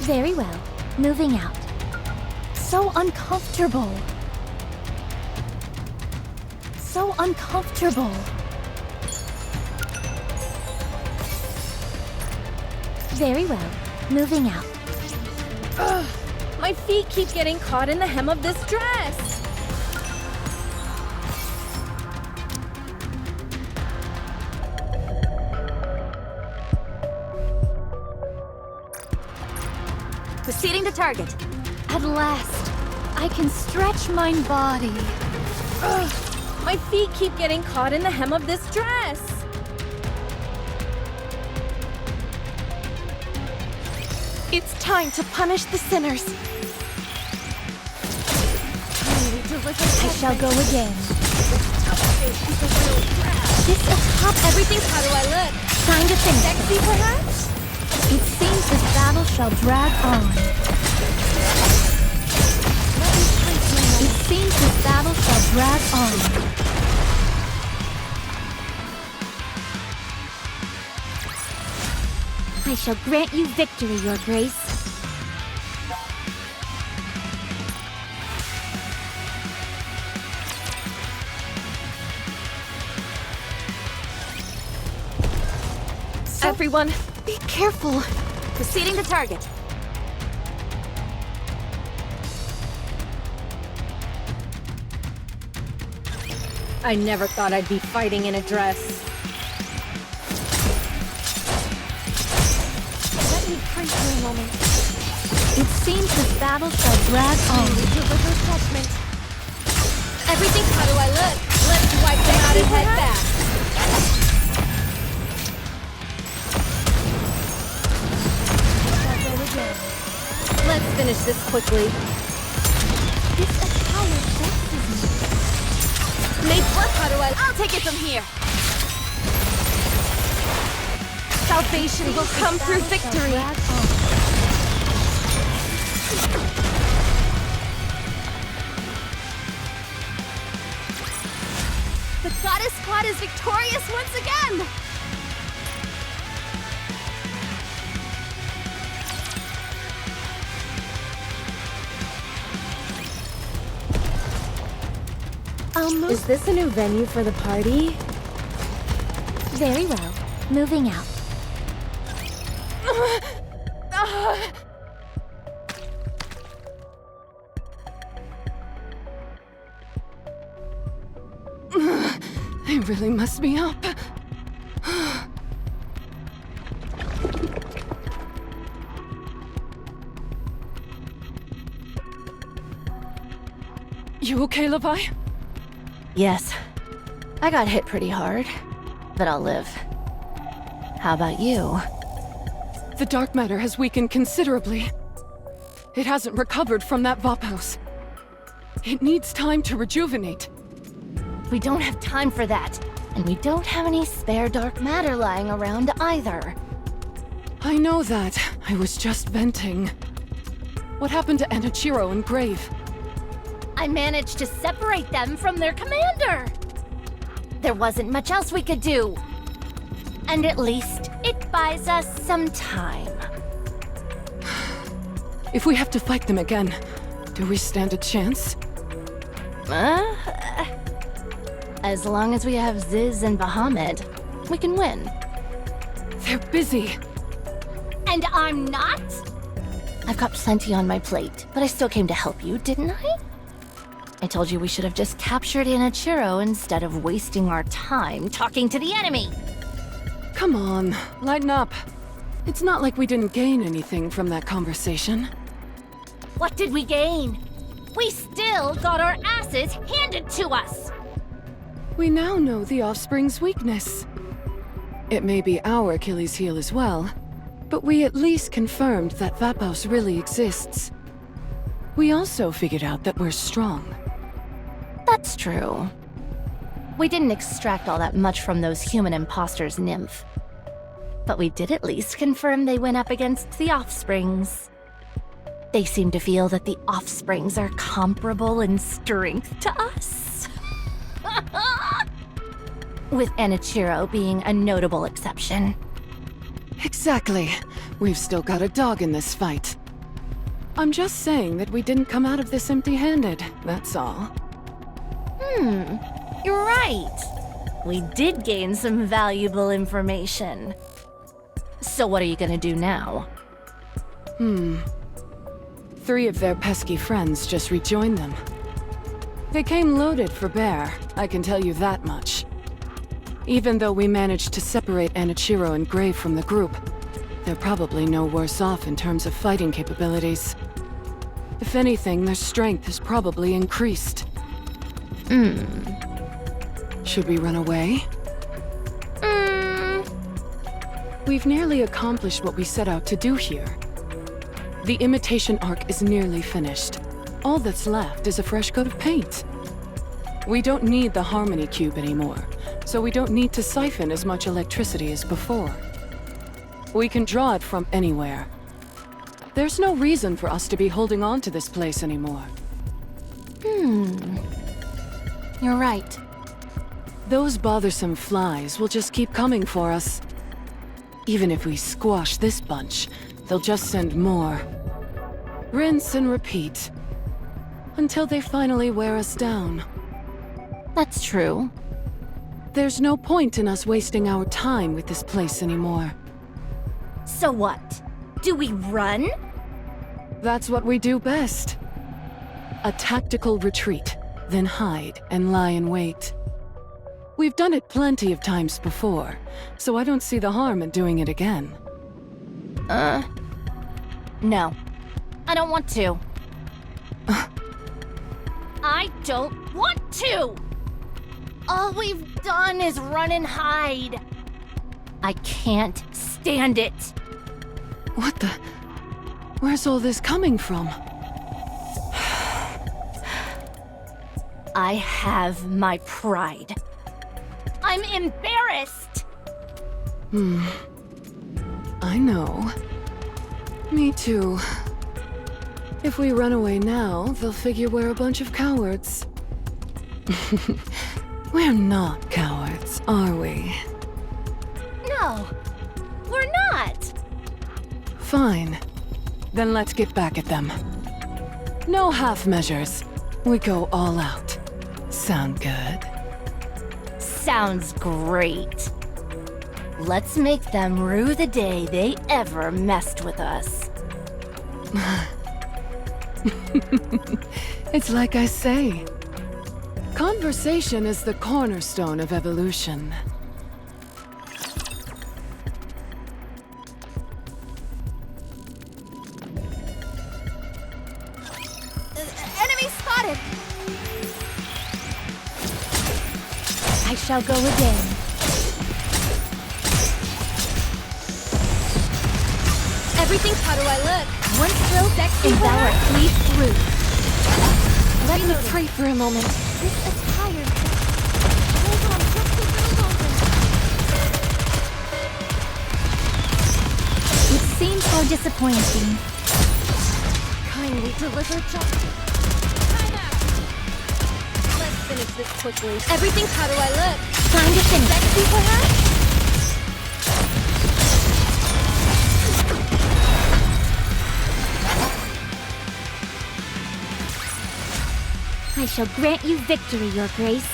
Very well. Moving out. So uncomfortable. So uncomfortable. Very well. Moving out. Ugh, my feet keep getting caught in the hem of this dress. Proceeding to target. At last, I can stretch my body. Ugh, my feet keep getting caught in the hem of this dress. It's time to punish the sinners. I shall go again. This atop everything's How do I look? kind of thing. Sexy, perhaps? It seems this battle shall drag on. It seems this battle shall drag on. I shall grant you victory, Your Grace. Everyone, Be careful. proceeding to target. I never thought I'd be fighting in a dress. Let me pray for a moment. It seems this battle shall drag on. Deliver judgment. Everything. How do I look? Let's wipe them out and head back. Let's finish this quickly. This attire vexes me. Make what? How do I'll take it from here. Salvation will come through victory. Drag on. The goddess squad is victorious once again! Is this a new venue for the party? Very well. Moving out. They really must be up. You okay, Levi? Yes. I got hit pretty hard, but I'll live. How about you? The dark matter has weakened considerably. It hasn't recovered from that Vop house. It needs time to rejuvenate. We don't have time for that, and we don't have any spare dark matter lying around either. I know that. I was just venting. What happened to Enichiro and Grave? I managed to separate them from their commander! There wasn't much else we could do. And at least it buys us some time. If we have to fight them again, do we stand a chance? As long as we have Ziz and Bahamut, we can win. They're busy. And I'm not? I've got plenty on my plate, but I still came to help you, didn't I? I told you we should have just captured Enichiro instead of wasting our time talking to the enemy. Come on, lighten up. It's not like we didn't gain anything from that conversation. What did we gain? We still got our asses handed to us! We now know the Offspring's weakness. It may be our Achilles heel as well, but we at least confirmed that Vapos really exists. We also figured out that we're strong. That's true. We didn't extract all that much from those human imposters, Nymph. But we did at least confirm they went up against the Offsprings. They seem to feel that the Offsprings are comparable in strength to us. With Enichiro being a notable exception. Exactly. We've still got a dog in this fight. I'm just saying that we didn't come out of this empty-handed, that's all. You're right. We did gain some valuable information. So what are you gonna do now? 3 of their pesky friends just rejoined them. They came loaded for bear, I can tell you that much. Even though we managed to separate Anichiro and Grave from the group, they're probably no worse off in terms of fighting capabilities. If anything, their strength has probably increased. Should we run away? We've nearly accomplished what we set out to do here. The imitation arc is nearly finished. All that's left is a fresh coat of paint. We don't need the Harmony Cube anymore, so we don't need to siphon as much electricity as before. We can draw it from anywhere. There's no reason for us to be holding on to this place anymore. You're right. Those bothersome flies will just keep coming for us. Even if we squash this bunch, they'll just send more. Rinse and repeat. Until they finally wear us down. That's true. There's no point in us wasting our time with this place anymore. So what? Do we run? That's what we do best. A tactical retreat, then hide and lie in wait. We've done it plenty of times before, so I don't see the harm in doing it again. No. I don't want to. I don't want to! All we've done is run and hide. I can't stand it. What the... Where's all this coming from? I have my pride. I'm embarrassed! I know. Me too. If we run away now, they'll figure we're a bunch of cowards. We're not cowards, are we? No, we're not. Fine. Then let's get back at them. No half measures. We go all out. Sound good? Sounds great. Let's make them rue the day they ever messed with us. It's like I say. Conversation is the cornerstone of evolution. Enemy spotted! I shall go again. Everything, how do I look? One stroke, Sexy and thou art fleet through. Let me pray for a moment. This attire... Hold on just a little longer. It seems so disappointing. Kindly deliver Time out. Let's finish this quickly. Everything, how do I look? Time to finish. Sexy, perhaps? I shall grant you victory, Your Grace.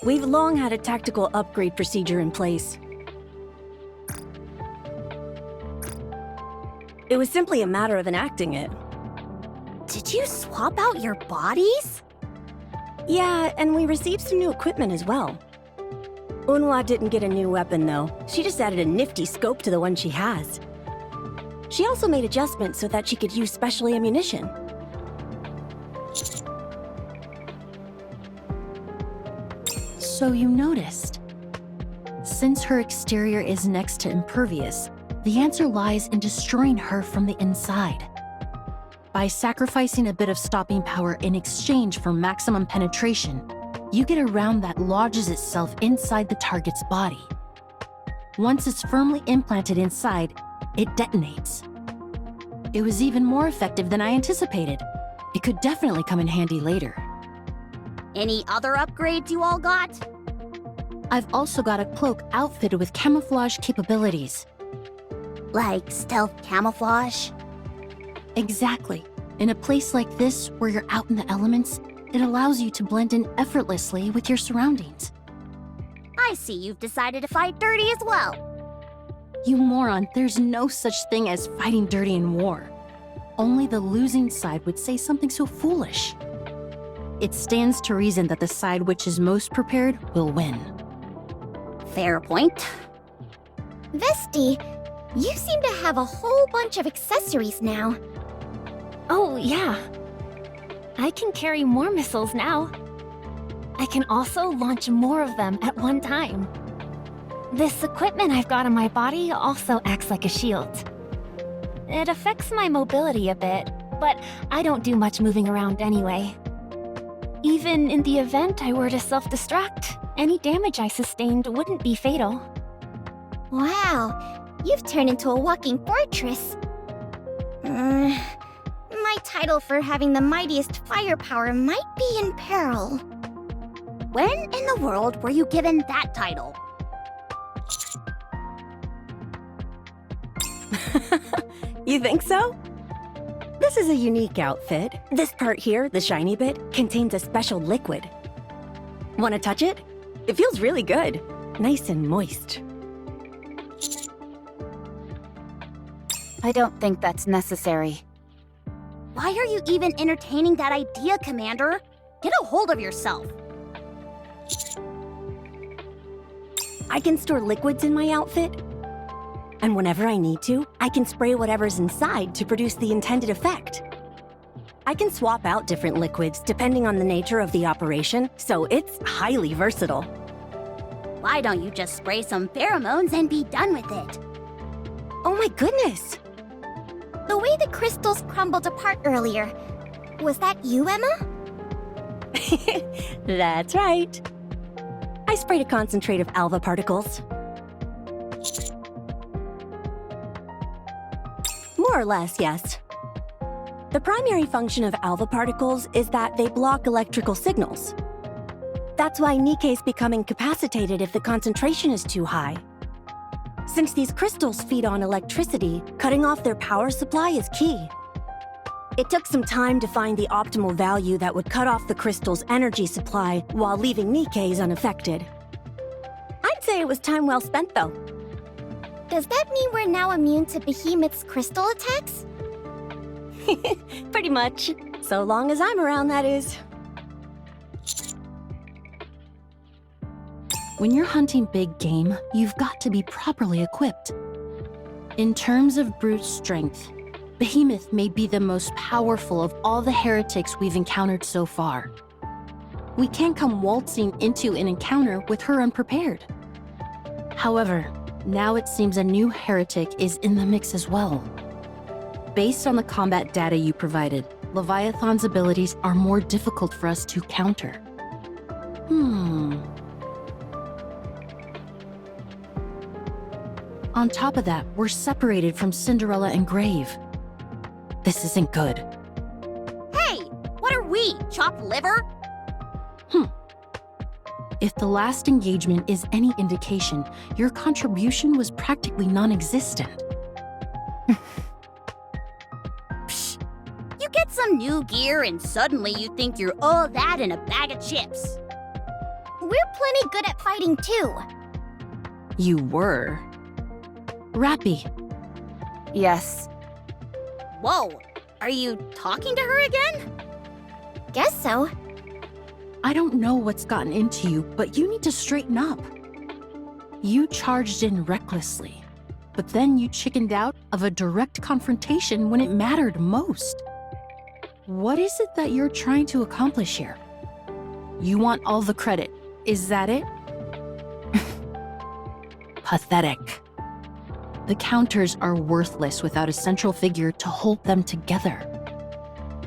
We've long had a tactical upgrade procedure in place. It was simply a matter of enacting it. Did you swap out your bodies? Yeah, and we received some new equipment as well. Unhwa didn't get a new weapon, though. She just added a nifty scope to the one she has. She also made adjustments so that she could use special ammunition. So you noticed. Since her exterior is next to impervious, the answer lies in destroying her from the inside. By sacrificing a bit of stopping power in exchange for maximum penetration, you get a round that lodges itself inside the target's body. Once it's firmly implanted inside, it detonates. It was even more effective than I anticipated. It could definitely come in handy later. Any other upgrades you all got? I've also got a cloak outfitted with camouflage capabilities. Like stealth camouflage? Exactly. In a place like this, where you're out in the elements, it allows you to blend in effortlessly with your surroundings. I see you've decided to fight dirty as well. You moron, there's no such thing as fighting dirty in war. Only the losing side would say something so foolish. It stands to reason that the side which is most prepared will win. Fair point. Vesti, you seem to have a whole bunch of accessories now. Oh, yeah. I can carry more missiles now. I can also launch more of them at one time. This equipment I've got on my body also acts like a shield. It affects my mobility a bit, but I don't do much moving around anyway. Even in the event I were to self-destruct, any damage I sustained wouldn't be fatal. Wow, you've turned into a walking fortress. My title for having the mightiest firepower might be in peril. When in the world were you given that title? You think so? This is a unique outfit. This part here, the shiny bit, contains a special liquid. Want to touch it? It feels really good. Nice and moist. I don't think that's necessary. Why are you even entertaining that idea, Commander? Get a hold of yourself. I can store liquids in my outfit. And whenever I need to, I can spray whatever's inside to produce the intended effect. I can swap out different liquids depending on the nature of the operation, so it's highly versatile. Why don't you just spray some pheromones and be done with it? Oh my goodness! The way the crystals crumbled apart earlier, was that you, Emma? That's right. I sprayed a concentrate of alpha particles. More or less, yes. The primary function of alpha particles is that they block electrical signals. That's why Nikke's become incapacitated if the concentration is too high. Since these crystals feed on electricity, cutting off their power supply is key. It took some time to find the optimal value that would cut off the crystal's energy supply while leaving Nikke's unaffected. I'd say it was time well spent, though. Does that mean we're now immune to Behemoth's crystal attacks? Pretty much. So long as I'm around, that is. When you're hunting big game, you've got to be properly equipped. In terms of brute strength, Behemoth may be the most powerful of all the heretics we've encountered so far. We can't come waltzing into an encounter with her unprepared. However, now it seems a new heretic is in the mix as well. Based on the combat data you provided, Leviathan's abilities are more difficult for us to counter. On top of that, we're separated from Cinderella and Grave. This isn't good. Hey, what are we, chopped liver? If the last engagement is any indication, your contribution was practically non-existent. Psh, you get some new gear and suddenly you think you're all that in a bag of chips. We're plenty good at fighting too. You were. Rappy. Yes. Whoa, are you talking to her again? Guess so. I don't know what's gotten into you, but you need to straighten up. You charged in recklessly, but then you chickened out of a direct confrontation when it mattered most. What is it that you're trying to accomplish here? You want all the credit, is that it? Pathetic. The counters are worthless without a central figure to hold them together.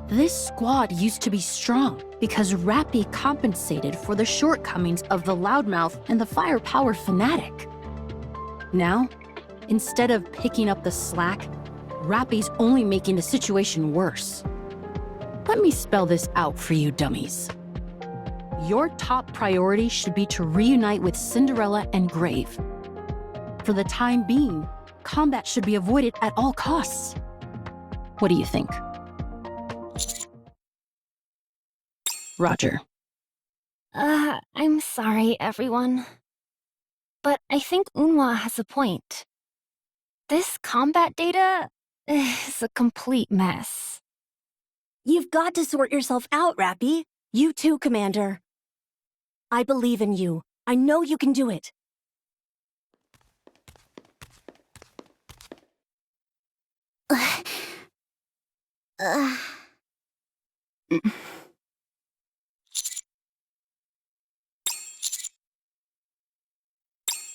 This squad used to be strong because Rappy compensated for the shortcomings of the loudmouth and the firepower fanatic. Now, instead of picking up the slack, Rappy's only making the situation worse. Let me spell this out for you dummies. Your top priority should be to reunite with Cinderella and Grave. For the time being, combat should be avoided at all costs. What do you think? Roger. I'm sorry, everyone. But I think Unhwa has a point. This combat data is a complete mess. You've got to sort yourself out, Rappy. You too, Commander. I believe in you. I know you can do it.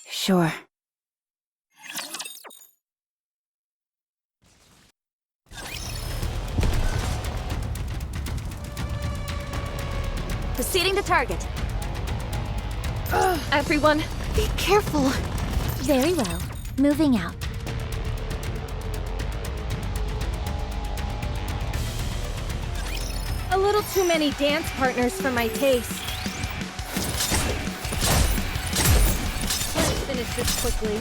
Sure. Proceeding to target. Everyone, be careful. Very well. Moving out. A little too many dance partners for my taste. Let's finish this quickly.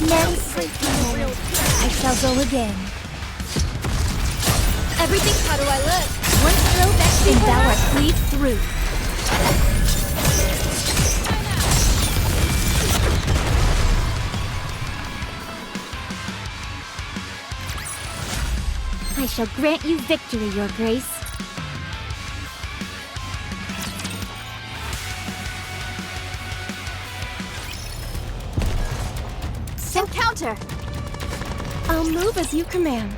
Next moment. I shall go again. Everything, how do I look? One throw back and thou art cleaved through. I shall grant you victory, Your Grace. Encounter! I'll move as you command.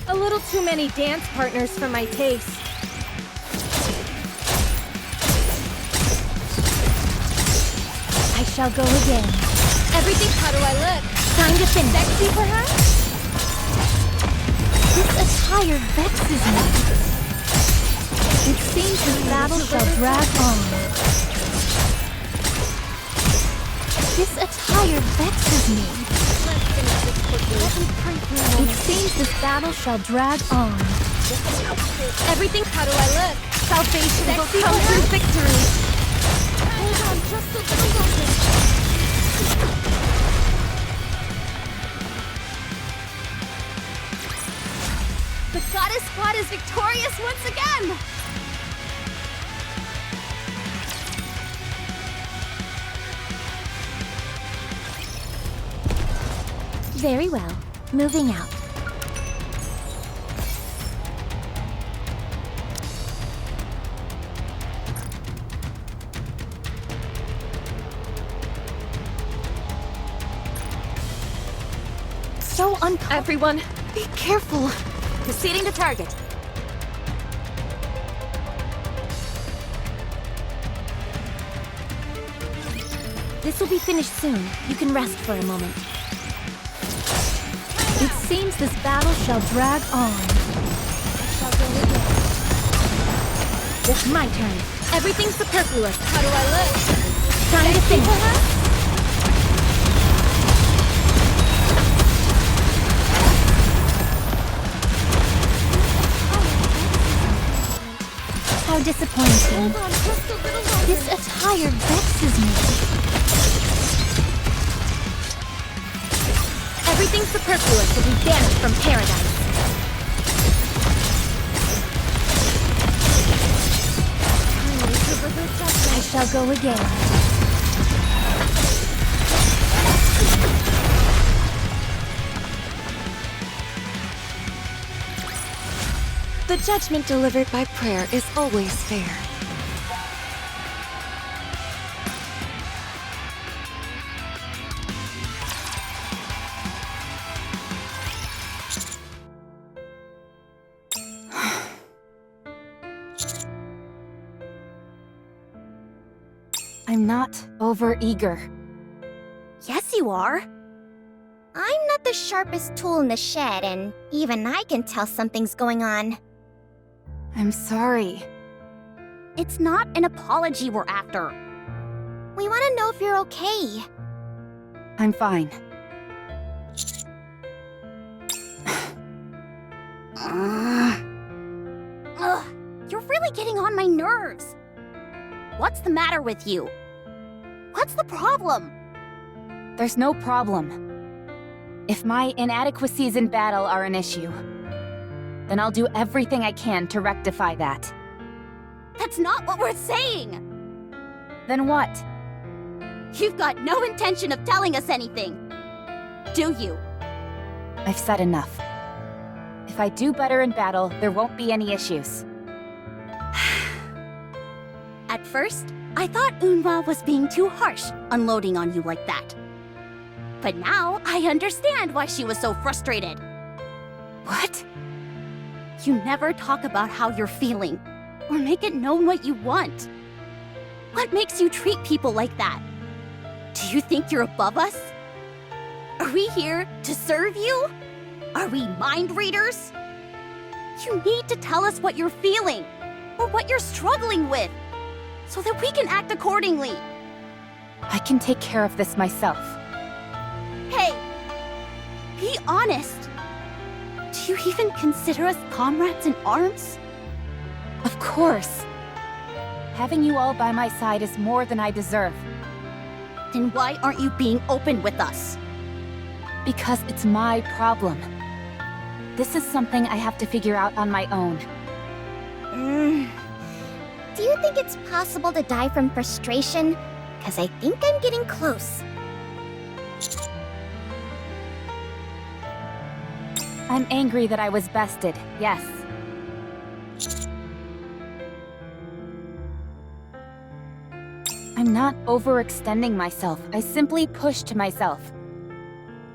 A little too many dance partners for my taste. I shall go again. Everything, how do I look? Time to finish. Sexy, perhaps? This attire vexes me. It seems this battle shall drag on. This attire vexes me. Let's finish this quickly. Let me pray for a moment. It seems this battle shall drag on. Everything, how do I look? Salvation will Sexy, come through victory. Hold on just a little longer. The goddess squad is victorious once again! Very well. Moving out. So uncomfortable. Everyone, be careful. Proceeding to target. This will be finished soon. You can rest for a moment. It seems this battle shall drag on. I shall go again. It's my turn. Everything's superfluous. How do I look? Time to finish. How disappointing. Hold on just a little longer. This attire vexes me. Everything superfluous will be banished from paradise. I shall go again. The judgment delivered by prayer is always fair. I'm not over-eager. Yes, you are. I'm not the sharpest tool in the shed, and even I can tell something's going on. I'm sorry. It's not an apology we're after. We want to know if you're okay. I'm fine. Ugh, you're really getting on my nerves. What's the matter with you? What's the problem? There's no problem. If my inadequacies in battle are an issue, then I'll do everything I can to rectify that. That's not what we're saying! Then what? You've got no intention of telling us anything. Do you? I've said enough. If I do better in battle, there won't be any issues. At first, I thought Unwa was being too harsh, unloading on you like that. But now, I understand why she was so frustrated. What? You never talk about how you're feeling, or make it known what you want. What makes you treat people like that? Do you think you're above us? Are we here to serve you? Are we mind readers? You need to tell us what you're feeling, or what you're struggling with, so that we can act accordingly. I can take care of this myself. Hey, be honest. Do you even consider us comrades in arms? Of course. Having you all by my side is more than I deserve. Then why aren't you being open with us? Because it's my problem. This is something I have to figure out on my own. Do you think it's possible to die from frustration? Because I think I'm getting close. I'm angry that I was bested, yes. I'm not overextending myself. I simply pushed myself.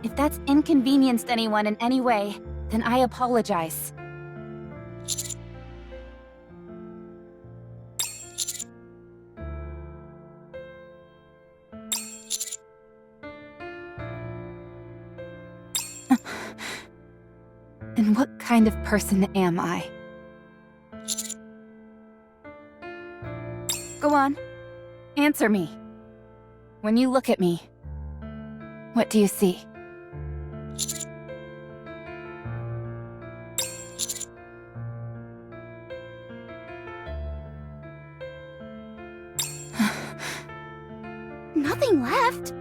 If that's inconvenienced anyone in any way, then I apologize. And what kind of person am I? Go on. Answer me. When you look at me, what do you see? Nothing left?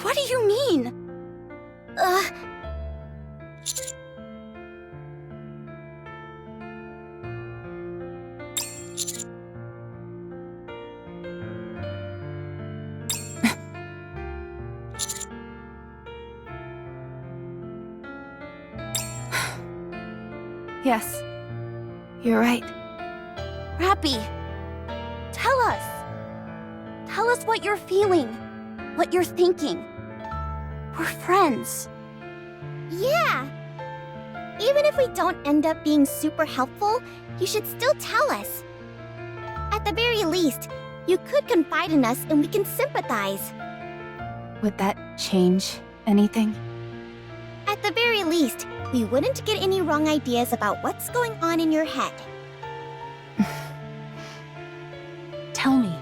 What do you mean? Yes, you're right. Rappy, tell us. Tell us what you're feeling, what you're thinking. We're friends. Yeah. Even if we don't end up being super helpful, you should still tell us. At the very least, you could confide in us and we can sympathize. Would that change anything? At the very least, we wouldn't get any wrong ideas about what's going on in your head. Tell me.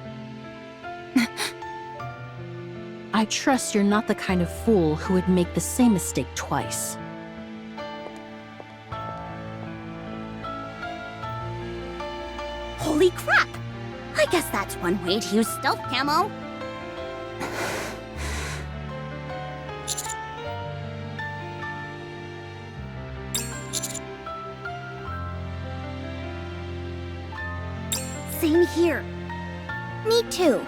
I trust you're not the kind of fool who would make the same mistake twice. Holy crap! I guess that's one way to use stealth camo. Same here. Me too.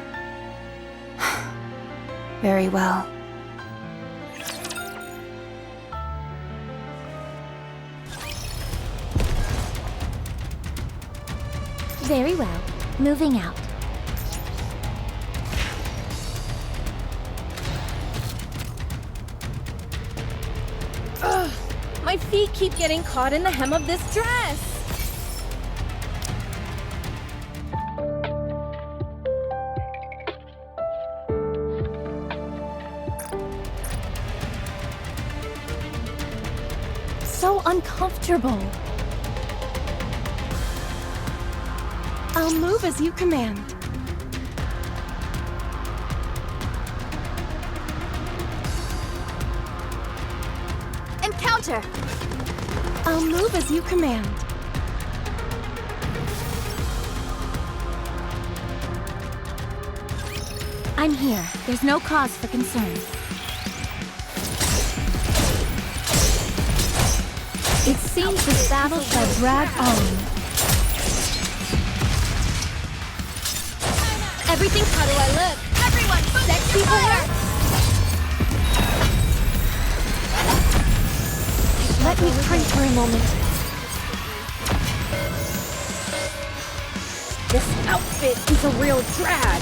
Very well. Very well. Moving out. My feet keep getting caught in the hem of this dress. So uncomfortable. I'll move as you command. Encounter! I'll move as you command. I'm here. There's no cause for concern. It seems this battle shall drag on. Everything. How do I look? Everyone, sexy fire! Let me pray for a moment. This outfit is a real drag.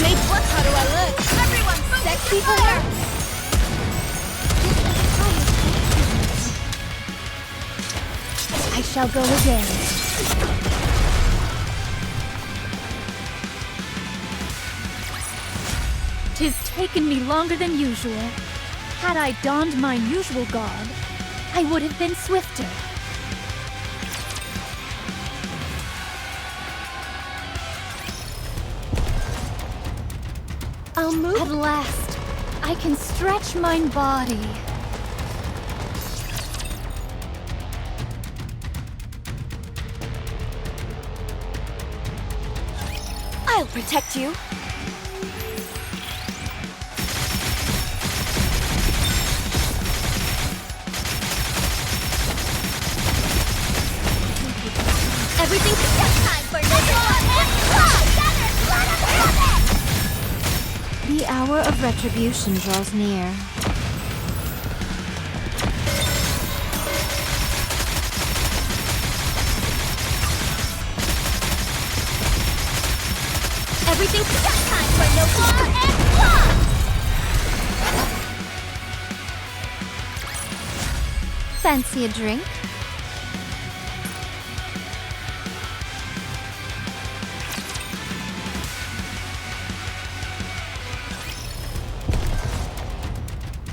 Mate, what? How do I look? Everyone, sexy fire! I shall go again. "'Tis taken me longer than usual. Had I donned mine usual garb, I would have been swifter." I'll move. At last, I can stretch mine body. I'll protect you. Everything's just time for The hour of retribution draws near. Everything's just time for no war and blood! Fancy a drink?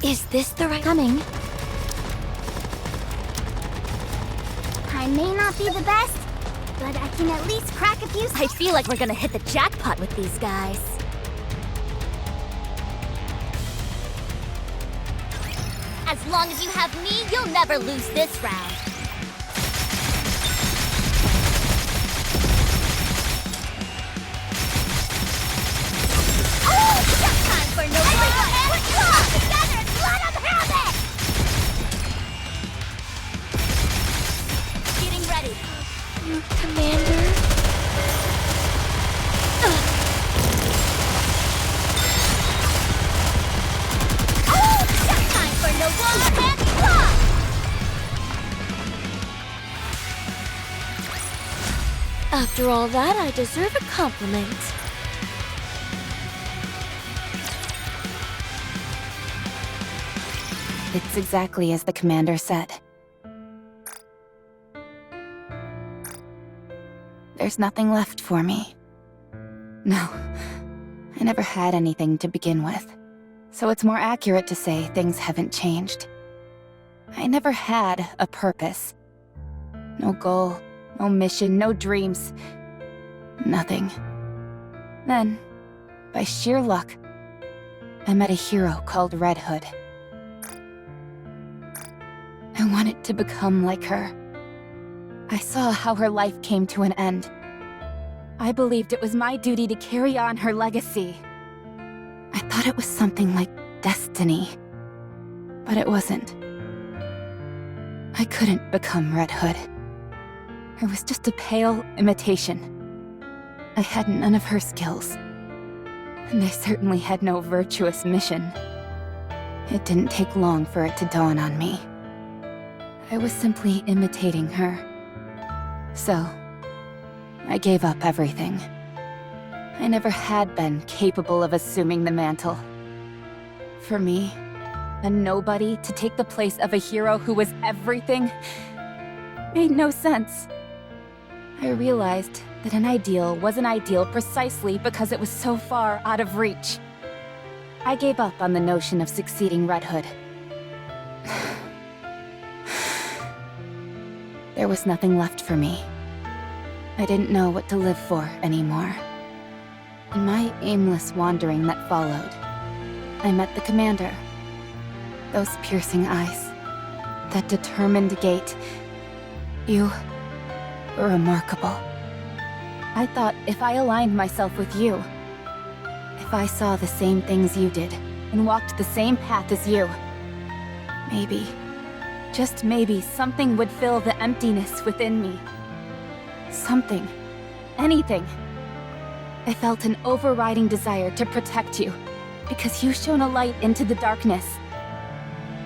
Is this the right... Coming. I may not be the best, but I can at least crack a few... I feel like we're gonna hit the jackpot with these guys. As long as you have me, you'll never lose this round. Oh, just time for no war and blood! Together, let 'em have it! Getting ready. Commander? Oh, just time for no war and blood! After all that, I deserve a compliment. It's exactly as the commander said. There's nothing left for me. No, I never had anything to begin with. So it's more accurate to say things haven't changed. I never had a purpose. No goal, no mission, no dreams. Nothing. Then, by sheer luck, I met a hero called Red Hood. I wanted to become like her. I saw how her life came to an end. I believed it was my duty to carry on her legacy. I thought it was something like destiny. But it wasn't. I couldn't become Red Hood. I was just a pale imitation. I had none of her skills. And I certainly had no virtuous mission. It didn't take long for it to dawn on me. I was simply imitating her. So, I gave up everything. I never had been capable of assuming the mantle. For me, a nobody to take the place of a hero who was everything made no sense. I realized that an ideal was an ideal precisely because it was so far out of reach. I gave up on the notion of succeeding Red Hood. There was nothing left for me. I didn't know what to live for anymore. In my aimless wandering that followed, I met the commander. Those piercing eyes. That determined gait. You were remarkable. I thought if I aligned myself with you, if I saw the same things you did, and walked the same path as you, maybe, just maybe, something would fill the emptiness within me. Something. Anything. I felt an overriding desire to protect you, because you shone a light into the darkness.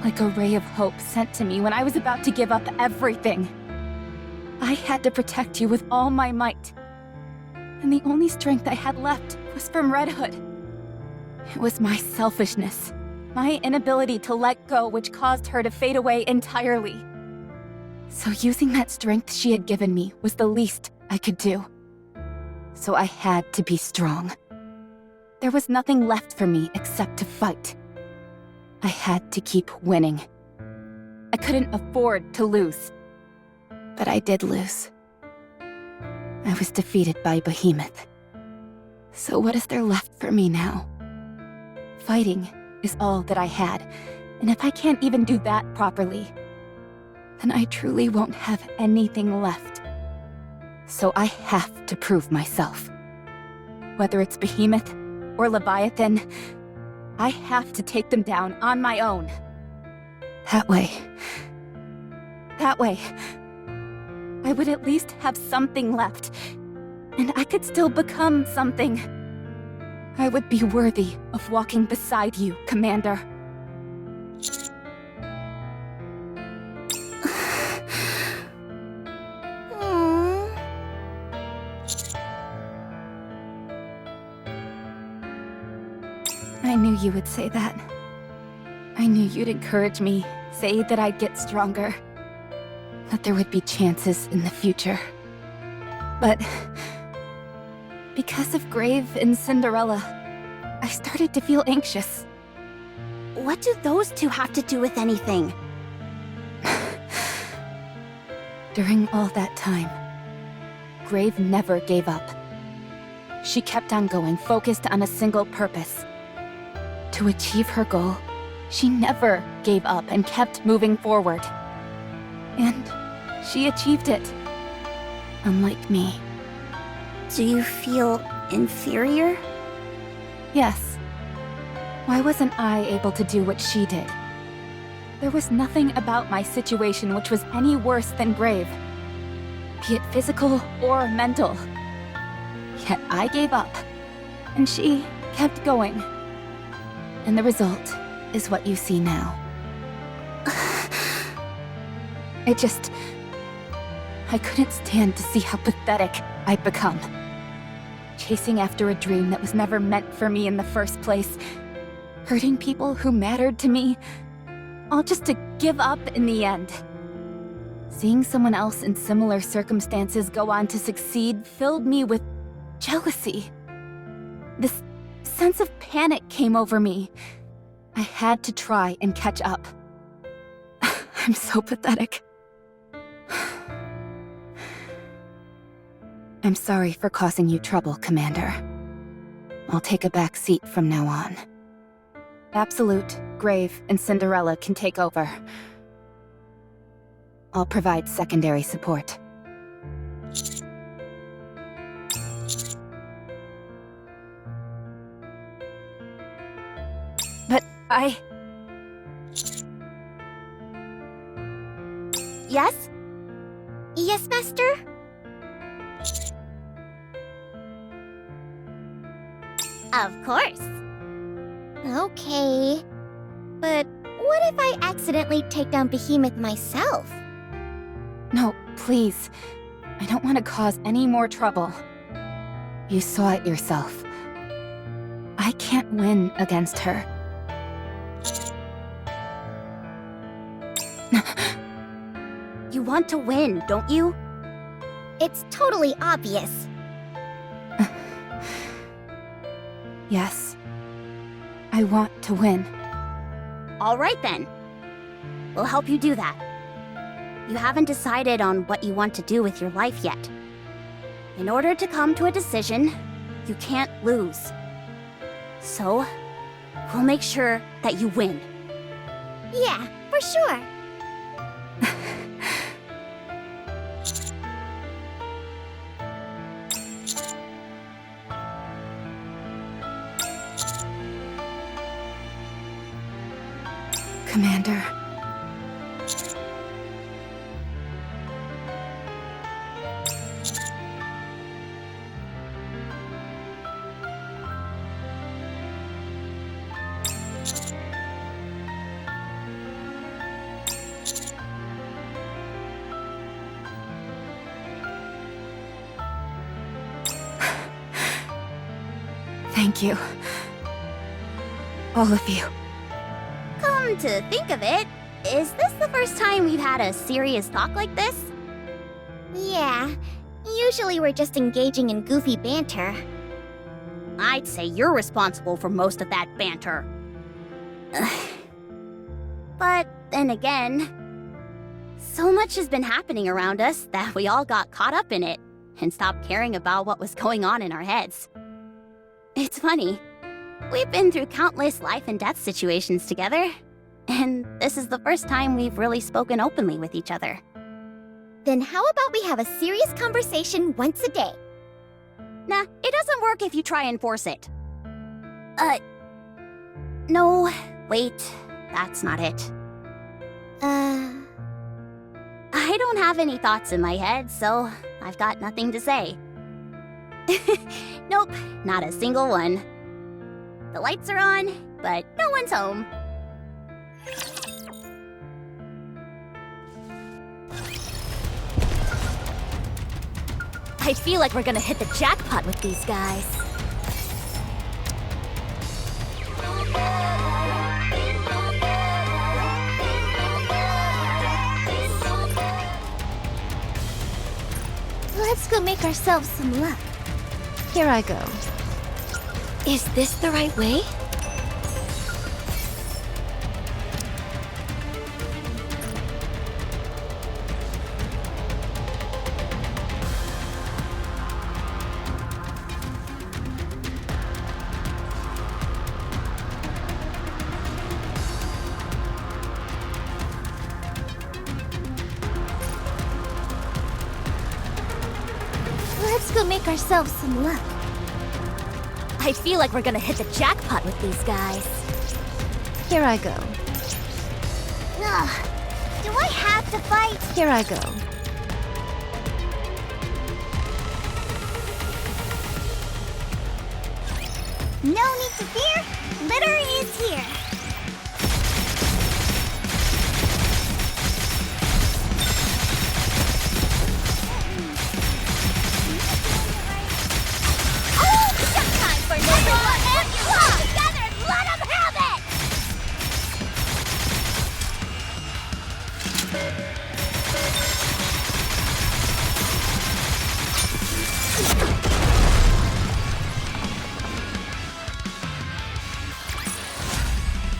Like a ray of hope sent to me when I was about to give up everything. I had to protect you with all my might. And the only strength I had left was from Red Hood. It was my selfishness, my inability to let go, which caused her to fade away entirely. So using that strength she had given me was the least I could do. So I had to be strong. There was nothing left for me except to fight. I had to keep winning. I couldn't afford to lose. But I did lose. I was defeated by Behemoth. So what is there left for me now? Fighting is all that I had, and if I can't even do that properly, then I truly won't have anything left. So I have to prove myself. Whether it's Behemoth or Leviathan, I have to take them down on my own. That way, I would at least have something left, and I could still become something. I would be worthy of walking beside you, Commander. I knew you would say that. I knew you'd encourage me, say that I'd get stronger, that there would be chances in the future. But because of Grave and Cinderella, I started to feel anxious. What do those two have to do with anything? During all that time, Grave never gave up. She kept on going, focused on a single purpose. To achieve her goal, she never gave up and kept moving forward. And she achieved it. Unlike me. Do you feel inferior? Yes. Why wasn't I able to do what she did? There was nothing about my situation which was any worse than Grave. Be it physical or mental. Yet I gave up, and she kept going. And the result is what you see now. I couldn't stand to see how pathetic I'd become. Chasing after a dream that was never meant for me in the first place. Hurting people who mattered to me. All just to give up in the end. Seeing someone else in similar circumstances go on to succeed filled me with jealousy. This sense of panic came over me. I had to try and catch up. I'm so pathetic. I'm sorry for causing you trouble, Commander. I'll take a back seat from now on. Absolute, Grave, and Cinderella can take over. I'll provide secondary support. But Yes? Yes, Master? Of course. Okay. But what if I accidentally take down Behemoth myself? No, please. I don't want to cause any more trouble. You saw it yourself. I can't win against her. You want to win, don't you? It's totally obvious. Yes. I want to win. All right then. We'll help you do that. You haven't decided on what you want to do with your life yet. In order to come to a decision, you can't lose. So, we'll make sure that you win. Yeah, for sure. Commander. Thank you. All of you. Come to think of it, is this the first time we've had a serious talk like this? Yeah. Usually we're just engaging in goofy banter. I'd say you're responsible for most of that banter. But then again, so much has been happening around us that we all got caught up in it and stopped caring about what was going on in our heads. It's funny. We've been through countless life and death situations together, and this is the first time we've really spoken openly with each other. Then how about we have a serious conversation once a day? Nah, it doesn't work if you try and force it. No, wait, that's not it. I don't have any thoughts in my head, so I've got nothing to say. Nope, not a single one. The lights are on, but no one's home. I feel like we're gonna hit the jackpot with these guys. Let's go make ourselves some luck. Here I go. Is this the right way? Let's go make ourselves some luck. I feel like we're gonna hit the jackpot with these guys. Here I go. Ugh. Do I have to fight? Here I go. No need to fear. Litter is here.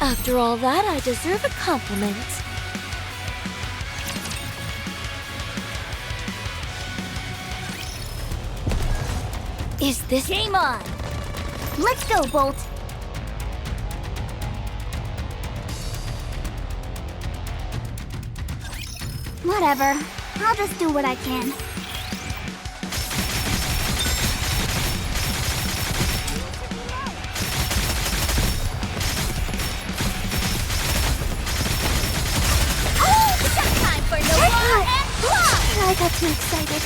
After all that, I deserve a compliment. Is this game on? Let's go, Bolt. Whatever. I'll just do what I can. I got too excited.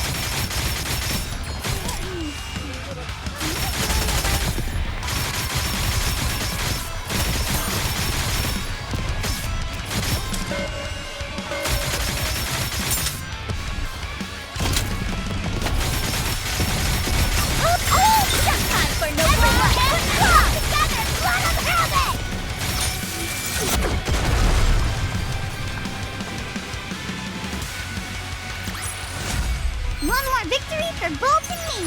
One more victory for Bolt and me!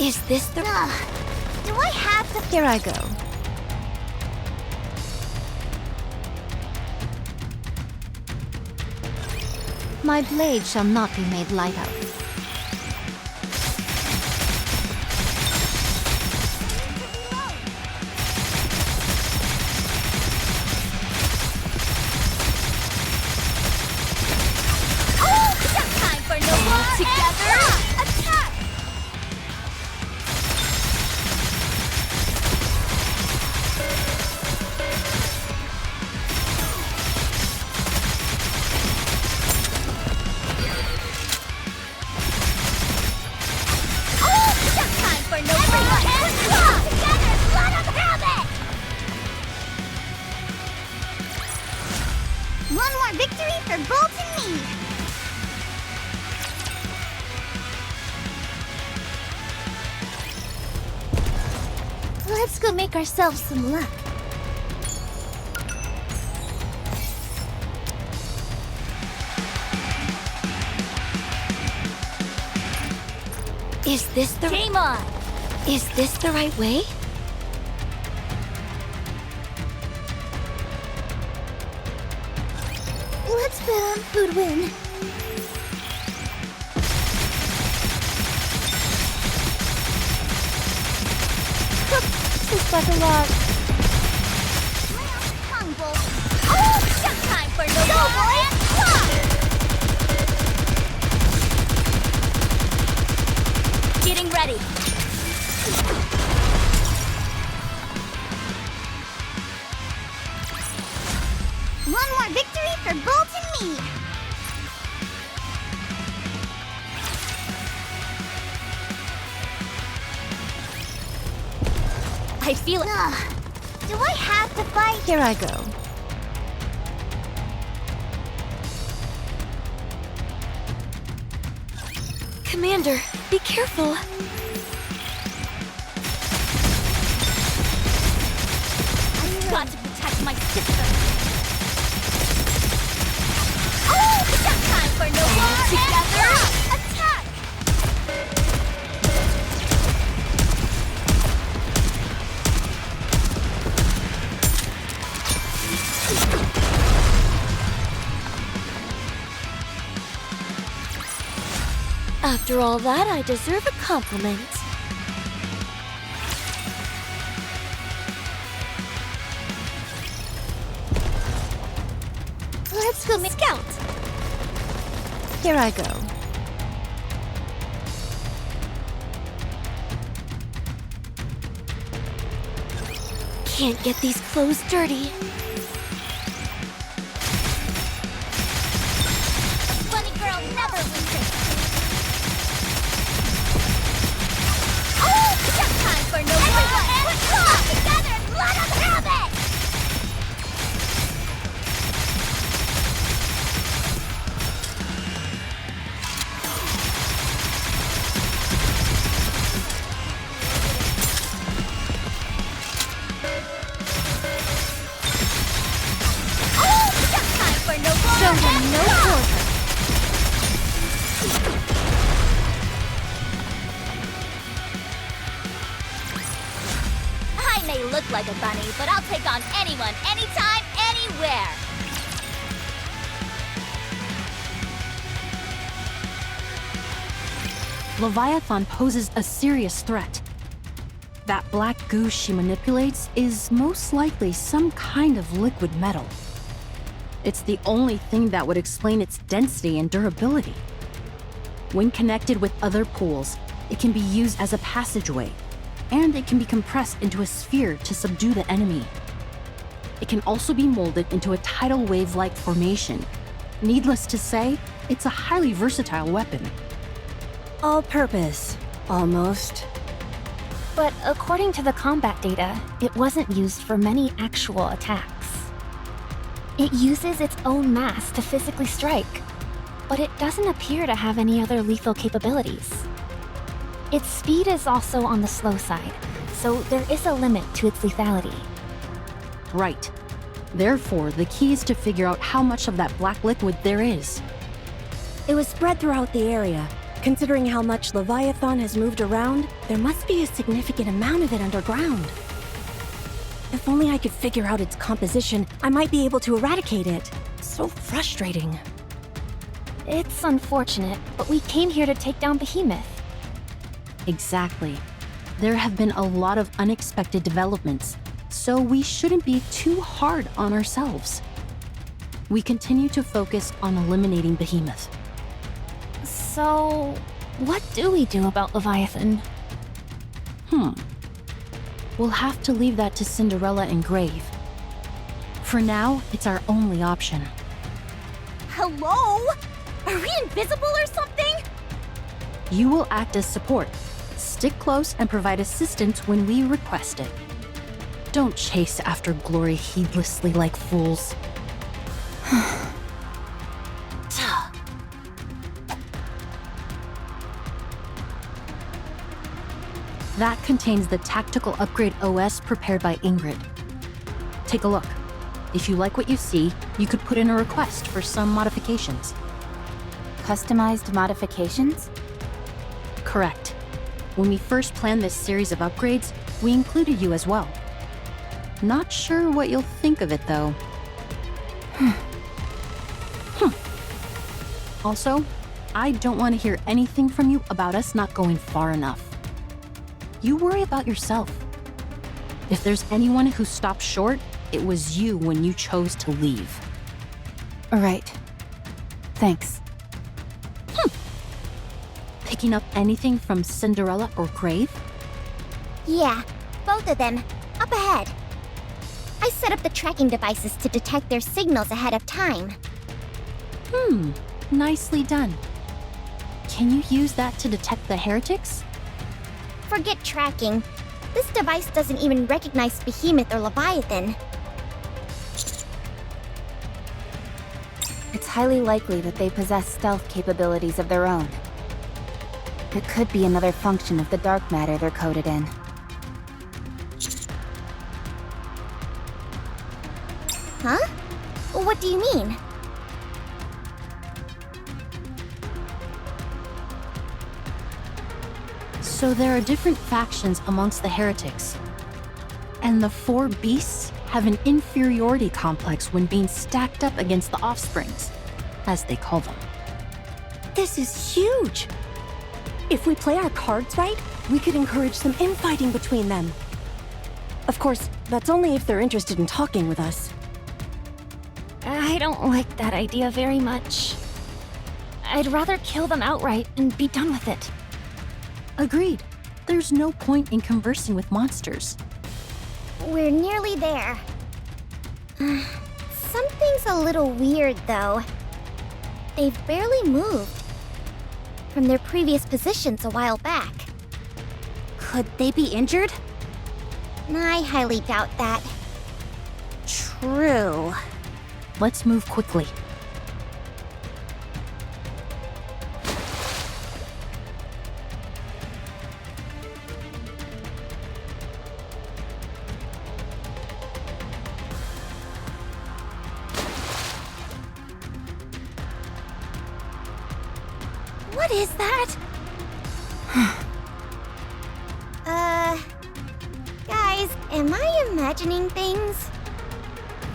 Is this the... do I have to... Here I go. My blade shall not be made light of. for Bolt and me! Let's go make ourselves some luck. Is this the Game on! Is this the right way? Let's bet on who'd win. This like a lot. Tongue bolt. Oh, just time for no boys! Getting ready. One more victory for Bolt and me. I feel it. Do I have to fight? Here I go. Commander, be careful. I've got to protect my sister. Oh, just time for no more together. Attack! After all that, I deserve a compliment. Let's go make Scout! Here I go. Can't get these clothes dirty. Bunny girl never loses. Oh, just time for no more. Let's go together. Let us have it. Oh, just time for no more. Show them no quarter. I may look like a bunny, but I'll take on anyone, anytime, anywhere. Leviathan poses a serious threat. That black goo she manipulates is most likely some kind of liquid metal. It's the only thing that would explain its density and durability. When connected with other pools, it can be used as a passageway, and it can be compressed into a sphere to subdue the enemy. It can also be molded into a tidal wave-like formation. Needless to say, it's a highly versatile weapon. All-purpose, almost. But according to the combat data, it wasn't used for many actual attacks. It uses its own mass to physically strike, but it doesn't appear to have any other lethal capabilities. Its speed is also on the slow side, so there is a limit to its lethality. Right. Therefore, the key is to figure out how much of that black liquid there is. It was spread throughout the area. Considering how much Leviathan has moved around, there must be a significant amount of it underground. If only I could figure out its composition, I might be able to eradicate it. So frustrating. It's unfortunate, but we came here to take down Behemoth. Exactly. There have been a lot of unexpected developments, so we shouldn't be too hard on ourselves. We continue to focus on eliminating Behemoth. So, what do we do about Leviathan? We'll have to leave that to Cinderella and Grave. For now, it's our only option. Hello? Are we invisible or something? You will act as support. Stick close and provide assistance when we request it. Don't chase after glory heedlessly like fools. contains the Tactical Upgrade OS prepared by Ingrid. Take a look. If you like what you see, you could put in a request for some modifications. Customized modifications? Correct. When we first planned this series of upgrades, we included you as well. Not sure what you'll think of it, though. Also, I don't want to hear anything from you about us not going far enough. You worry about yourself. If there's anyone who stopped short, it was you when you chose to leave. Right. Thanks. Picking up anything from Cinderella or Grave? Yeah, both of them. Up ahead. I set up the tracking devices to detect their signals ahead of time. Nicely done. Can you use that to detect the heretics? Forget tracking. This device doesn't even recognize Behemoth or Leviathan. It's highly likely that they possess stealth capabilities of their own. It could be another function of the dark matter they're coded in. Huh? What do you mean? So there are different factions amongst the heretics. And the four beasts have an inferiority complex when being stacked up against the offsprings, as they call them. This is huge! If we play our cards right, we could encourage some infighting between them. Of course, that's only if they're interested in talking with us. I don't like that idea very much. I'd rather kill them outright and be done with it. Agreed. There's no point in conversing with monsters. We're nearly there. Something's a little weird, though. They've barely moved from their previous positions a while back. Could they be injured? I highly doubt that. True. Let's move quickly. What is that? Guys, am I imagining things?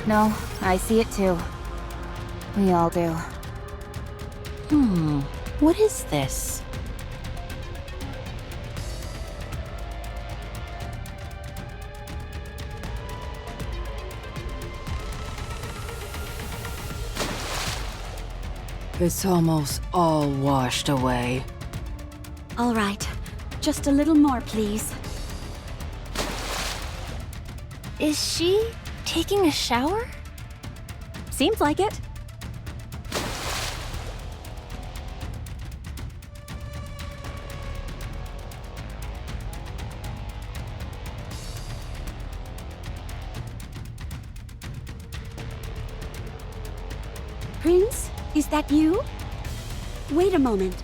No, I see it too. We all do. What is this? It's almost all washed away. All right. Just a little more, please. Is she taking a shower? Seems like it. Prince, is that you? Wait a moment.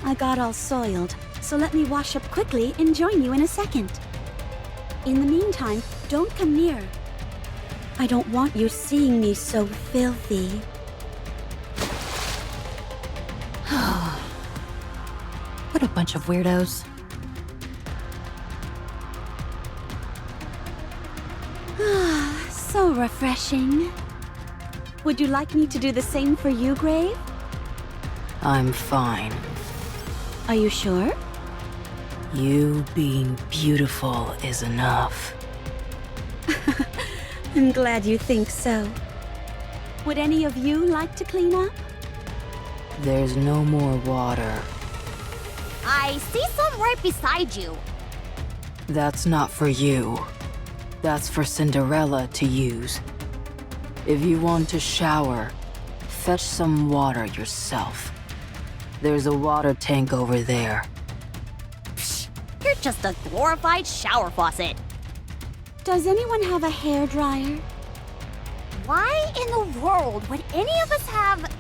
I got all soiled, so let me wash up quickly and join you in a second. In the meantime, don't come near. I don't want you seeing me so filthy. What a bunch of weirdos. So refreshing. Would you like me to do the same for you, Grave? I'm fine. Are you sure? You being beautiful is enough. I'm glad you think so. Would any of you like to clean up? There's no more water. I see some right beside you. That's not for you. That's for Cinderella to use. If you want to shower, fetch some water yourself. There's a water tank over there. You're just a glorified shower faucet. Does anyone have a hairdryer? Why in the world would any of us have...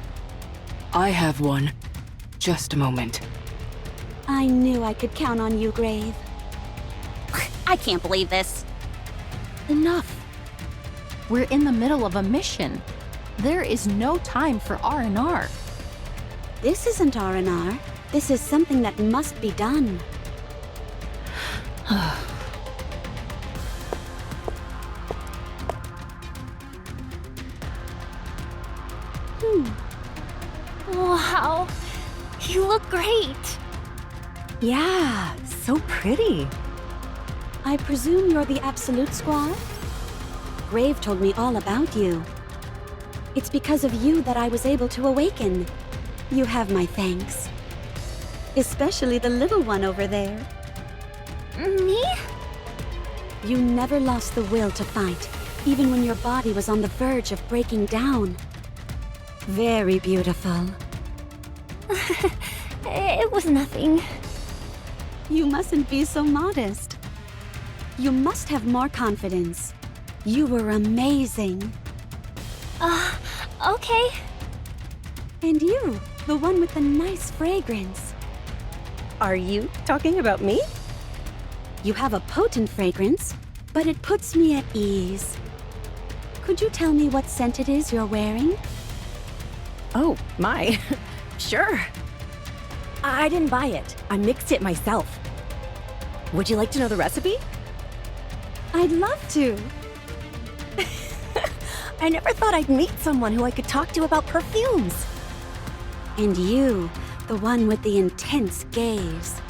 I have one. Just a moment. I knew I could count on you, Grave. I can't believe this. Enough. We're in the middle of a mission. There is no time for R&R. This isn't R&R. This is something that must be done. Wow, you look great. Yeah, so pretty. I presume you're the Absolute Squad? Grave told me all about you. It's because of you that I was able to awaken. You have my thanks. Especially the little one over there. Me? You never lost the will to fight, even when your body was on the verge of breaking down. Very beautiful. It was nothing. You mustn't be so modest. You must have more confidence. You were amazing. Okay. And you, the one with the nice fragrance. Are you talking about me? You have a potent fragrance, but it puts me at ease. Could you tell me what scent it is you're wearing? Oh, my. Sure. I didn't buy it. I mixed it myself. Would you like to know the recipe? I'd love to. I never thought I'd meet someone who I could talk to about perfumes. And you, the one with the intense gaze.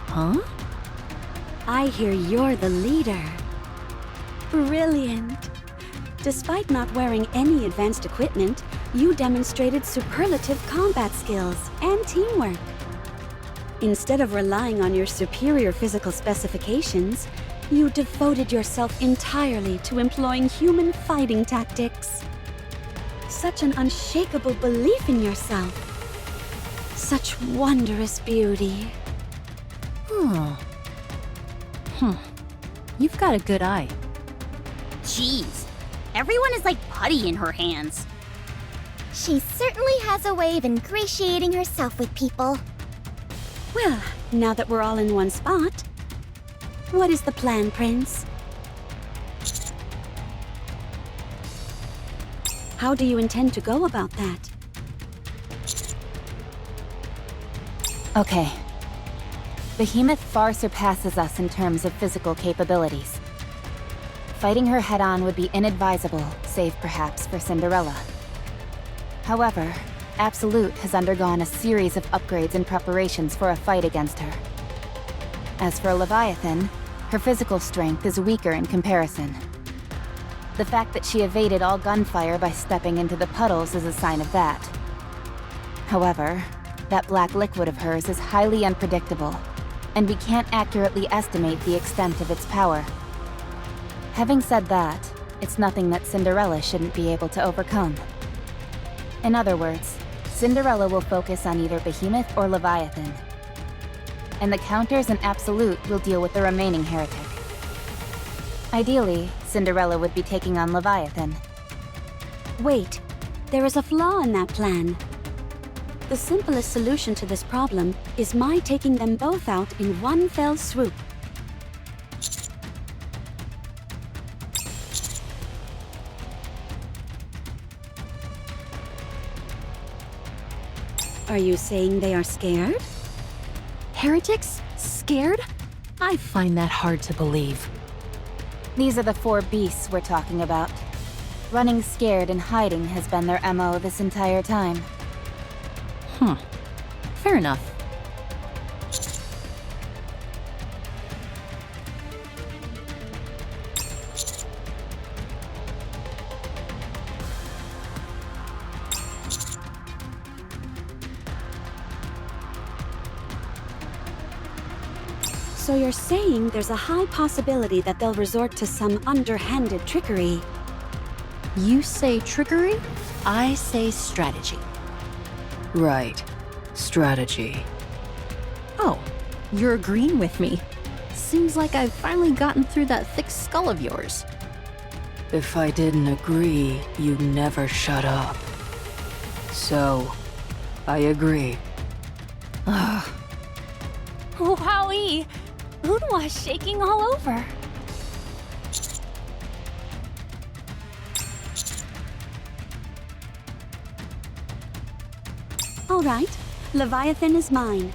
Huh? I hear you're the leader. Brilliant. Despite not wearing any advanced equipment, you demonstrated superlative combat skills and teamwork. Instead of relying on your superior physical specifications, you devoted yourself entirely to employing human fighting tactics. Such an unshakable belief in yourself. Such wondrous beauty. You've got a good eye. Jeez, everyone is like putty in her hands. She certainly has a way of ingratiating herself with people. Well, now that we're all in one spot, what is the plan, Prince? How do you intend to go about that? Okay. Behemoth far surpasses us in terms of physical capabilities. Fighting her head-on would be inadvisable, save perhaps for Cinderella. However, Absolute has undergone a series of upgrades and preparations for a fight against her. As for Leviathan, her physical strength is weaker in comparison. The fact that she evaded all gunfire by stepping into the puddles is a sign of that. However, that black liquid of hers is highly unpredictable, and we can't accurately estimate the extent of its power. Having said that, it's nothing that Cinderella shouldn't be able to overcome. In other words, Cinderella will focus on either Behemoth or Leviathan. And the Counters and Absolute will deal with the remaining heretic. Ideally, Cinderella would be taking on Leviathan. Wait, there is a flaw in that plan. The simplest solution to this problem is my taking them both out in one fell swoop. Are you saying they are scared? Heretics? Scared? I find that hard to believe. These are the four beasts we're talking about. Running scared and hiding has been their MO this entire time. Fair enough. So you're saying there's a high possibility that they'll resort to some underhanded trickery? You say trickery, I say strategy. Right. Strategy. Oh, you're agreeing with me. Seems like I've finally gotten through that thick skull of yours. If I didn't agree, you'd never shut up. So, I agree. Wowie! Unwa's shaking all over. All right, Leviathan is mine.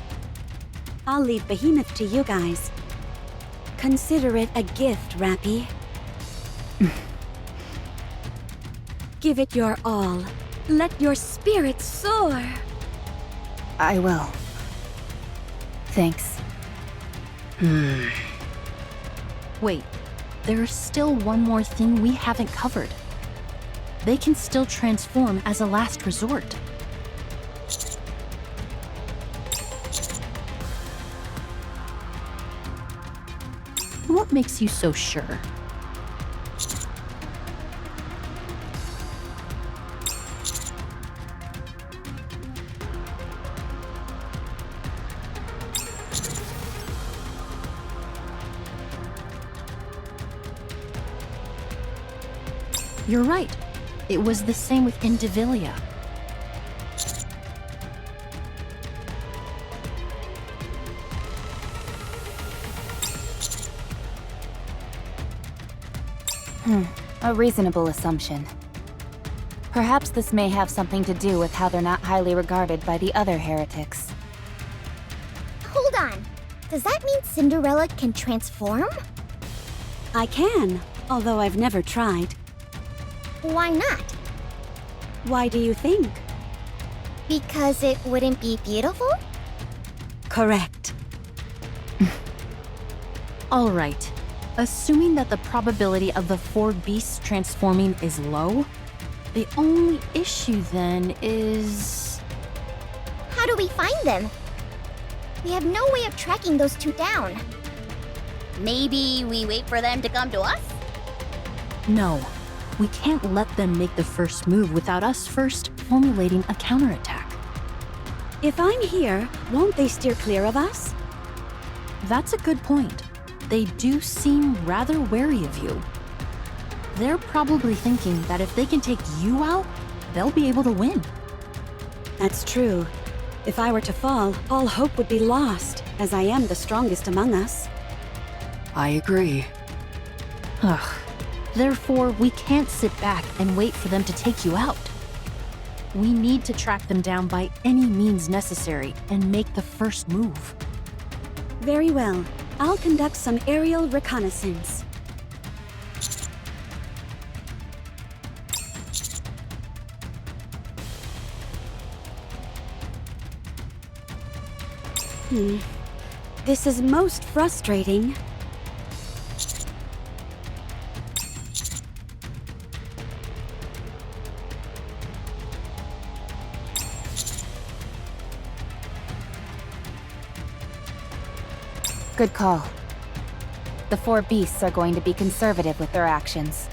I'll leave Behemoth to you guys. Consider it a gift, Rappy. Give it your all. Let your spirit soar. I will. Thanks. Wait, there's still one more thing we haven't covered. They can still transform as a last resort. What makes you so sure? You're right. It was the same with Indivilia. A reasonable assumption. Perhaps this may have something to do with how they're not highly regarded by the other heretics. Hold on. Does that mean Cinderella can transform? I can, although I've never tried. Why not? Why do you think? Because it wouldn't be beautiful? Correct. All right. Assuming that the probability of the 4 beasts transforming is low, the only issue then is... How do we find them? We have no way of tracking those two down. Maybe we wait for them to come to us? No. We can't let them make the first move without us first formulating a counterattack. If I'm here, won't they steer clear of us? That's a good point. They do seem rather wary of you. They're probably thinking that if they can take you out, they'll be able to win. That's true. If I were to fall, all hope would be lost, as I am the strongest among us. I agree. Ugh. Therefore, we can't sit back and wait for them to take you out. We need to track them down by any means necessary and make the first move. Very well. I'll conduct some aerial reconnaissance. This is most frustrating. Good call. The 4 beasts are going to be conservative with their actions.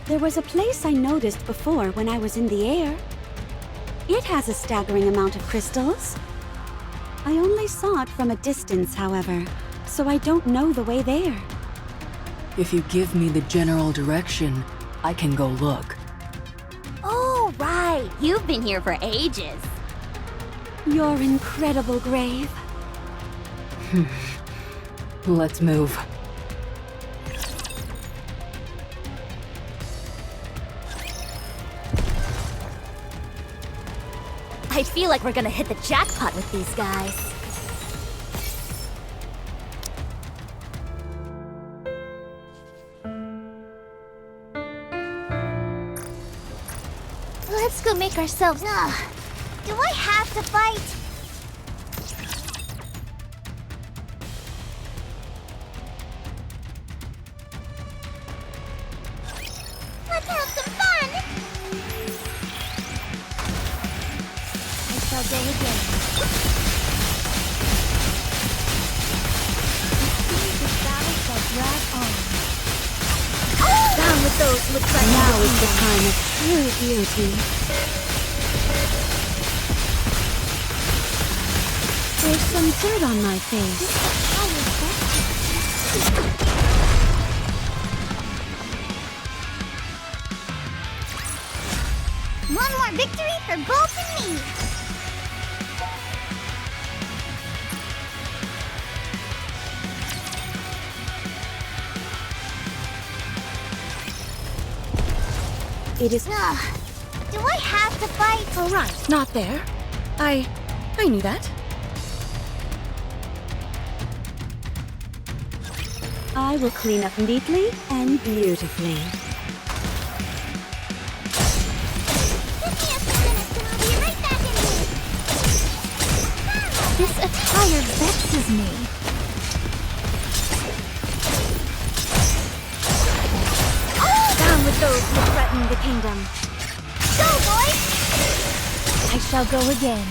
There was a place I noticed before when I was in the air. It has a staggering amount of crystals. I only saw it from a distance, however, so I don't know the way there. If you give me the general direction, I can go look. Oh, right. You've been here for ages. Your incredible grave. Let's move. I feel like we're gonna hit the jackpot with these guys. Let's go make ourselves... Ugh. Do I have to fight? Let's have some fun! I shall go again. This battle shall drag on. Down with those looks like Now is the time of true beauty. There's some dirt on my face. One more victory for Bolt and me! It is... Ugh. Do I have to fight? Oh, right. Not there. I knew that. I will clean up neatly and beautifully. Give me a few minutes and I'll be right back in here. This attire vexes me. Down with those who threaten the kingdom. Go, boys! I shall go again.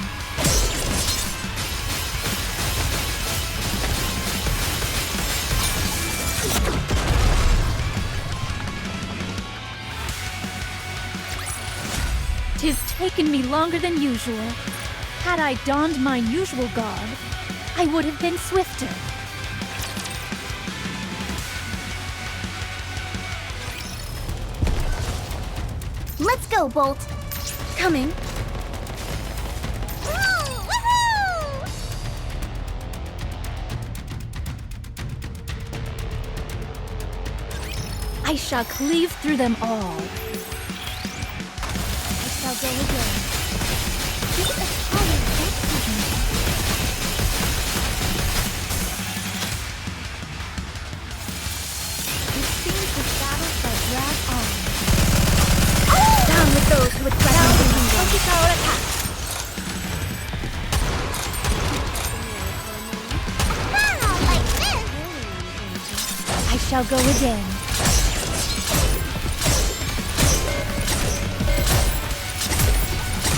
Tis taken me longer than usual. Had I donned mine usual garb, I would have been swifter. Let's go, Bolt. Coming. Woohoo! I shall cleave through them all. I shall go again. This attire vexes me. It seems the battle shall drag on. Down with those who would threaten the kingdom. Ah, like this! I shall go again.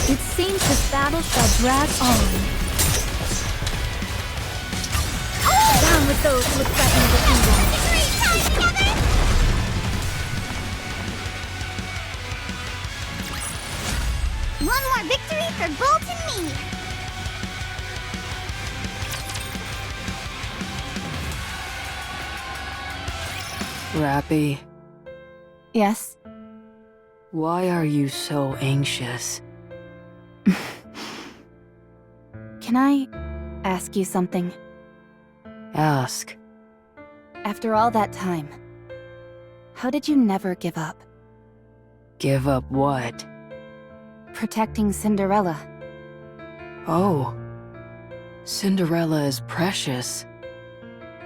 It seems this battle shall drag on. Down with those who would threaten the kingdom. Victory time together! One more victory for Bolt and me! Rappy, Yes? why are you so anxious? Can I ask you something? Ask. After all that time, how did you never give up? Give up what? Protecting Cinderella. Oh. Cinderella is precious.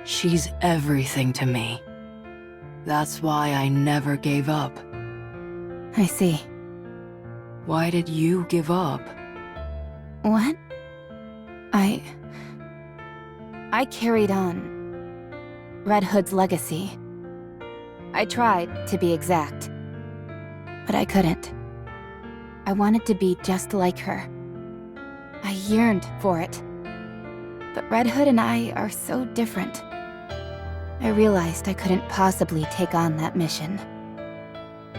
She's everything to me. That's why I never gave up. I see. Why did you give up? What? I carried on Red Hood's legacy. I tried, to be exact. But I couldn't. I wanted to be just like her. I yearned for it. But Red Hood and I are so different. I realized I couldn't possibly take on that mission.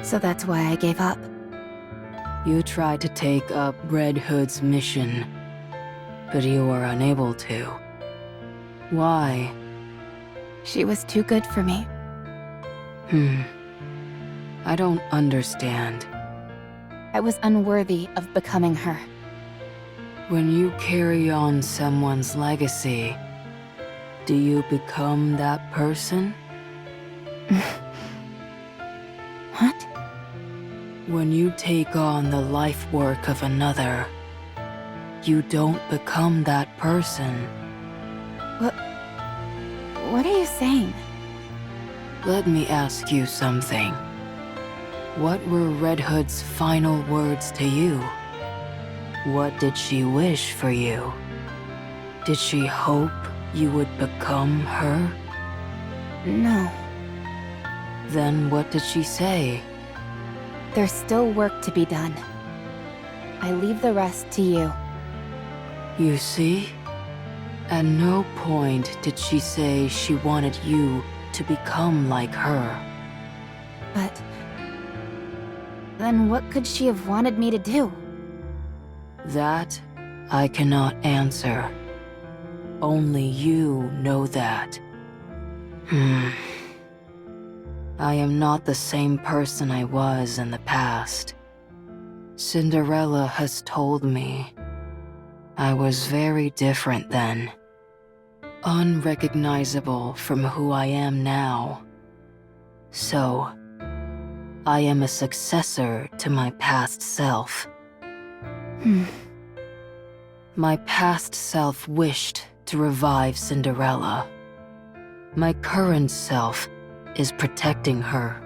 So that's why I gave up. You tried to take up Red Hood's mission, but you were unable to. Why? She was too good for me. I don't understand. I was unworthy of becoming her. When you carry on someone's legacy, do you become that person? What? When you take on the life work of another, you don't become that person. What are you saying? Let me ask you something. What were Red Hood's final words to you? What did she wish for you? Did she hope you would become her? No. Then what did she say? There's still work to be done. I leave the rest to you. You see? At no point did she say she wanted you to become like her. But... then what could she have wanted me to do? That I cannot answer. Only you know that. I am not the same person I was in the past. Cinderella has told me I was very different then. Unrecognizable from who I am now. So, I am a successor to my past self. My past self wished to revive Cinderella. My current self is protecting her.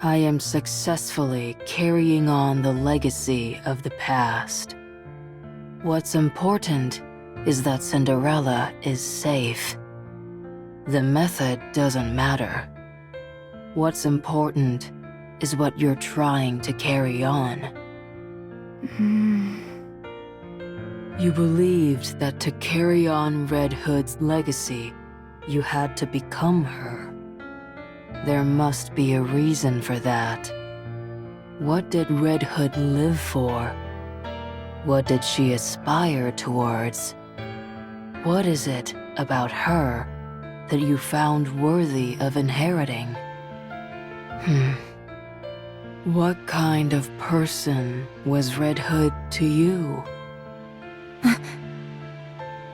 I am successfully carrying on the legacy of the past. What's important is that Cinderella is safe. The method doesn't matter. What's important is what you're trying to carry on. You believed that to carry on Red Hood's legacy, you had to become her. There must be a reason for that. What did Red Hood live for? What did she aspire towards? What is it about her that you found worthy of inheriting? What kind of person was Red Hood to you?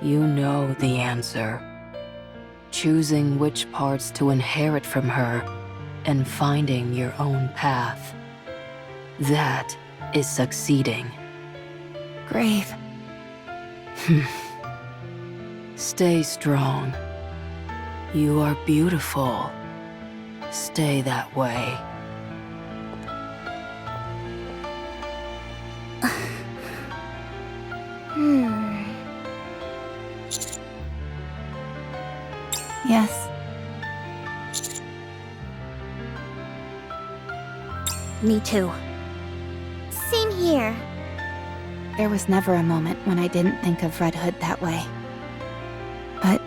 You know the answer. Choosing which parts to inherit from her and finding your own path. That is succeeding. Grave. Stay strong. You are beautiful. Stay that way. Yes. Me too. Same here. There was never a moment when I didn't think of Red Hood that way. But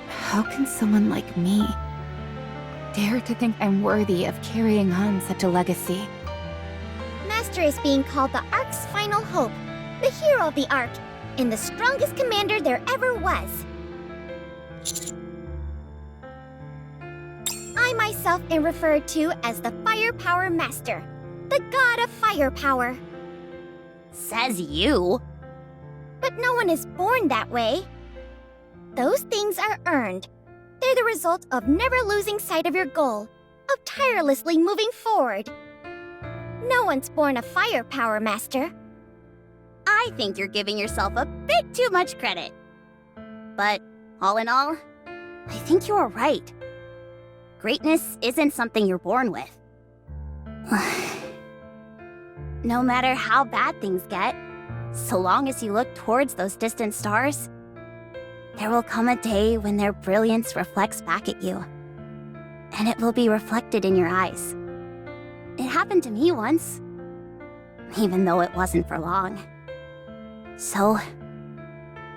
how can someone like me dare to think I'm worthy of carrying on such a legacy? Master is being called the Ark's final hope, the hero of the Ark, and the strongest commander there ever was. I myself am referred to as the Firepower Master, the god of firepower. Says you. But no one is born that way. Those things are earned. They're the result of never losing sight of your goal, of tirelessly moving forward. No one's born a Firepower Master. I think you're giving yourself a bit too much credit. But all in all, I think you're right. Greatness isn't something you're born with. No matter how bad things get, so long as you look towards those distant stars, there will come a day when their brilliance reflects back at you. And it will be reflected in your eyes. It happened to me once, even though it wasn't for long. So,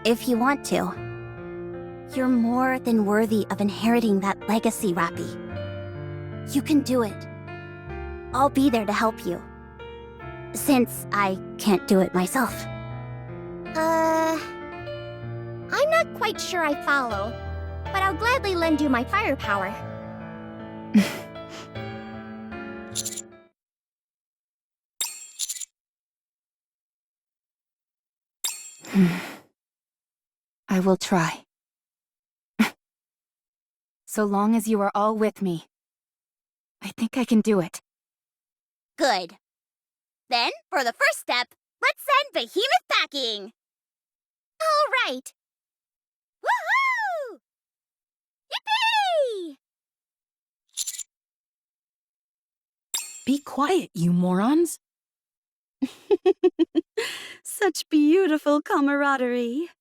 if you want to, you're more than worthy of inheriting that legacy, Rappy. You can do it. I'll be there to help you. Since I can't do it myself. I'm not quite sure I follow, but I'll gladly lend you my firepower. I will try. So long as you are all with me, I think I can do it. Good. Then, for the first step, let's send Behemoth packing! All right! Woohoo! Yippee! Be quiet, you morons. Such beautiful camaraderie.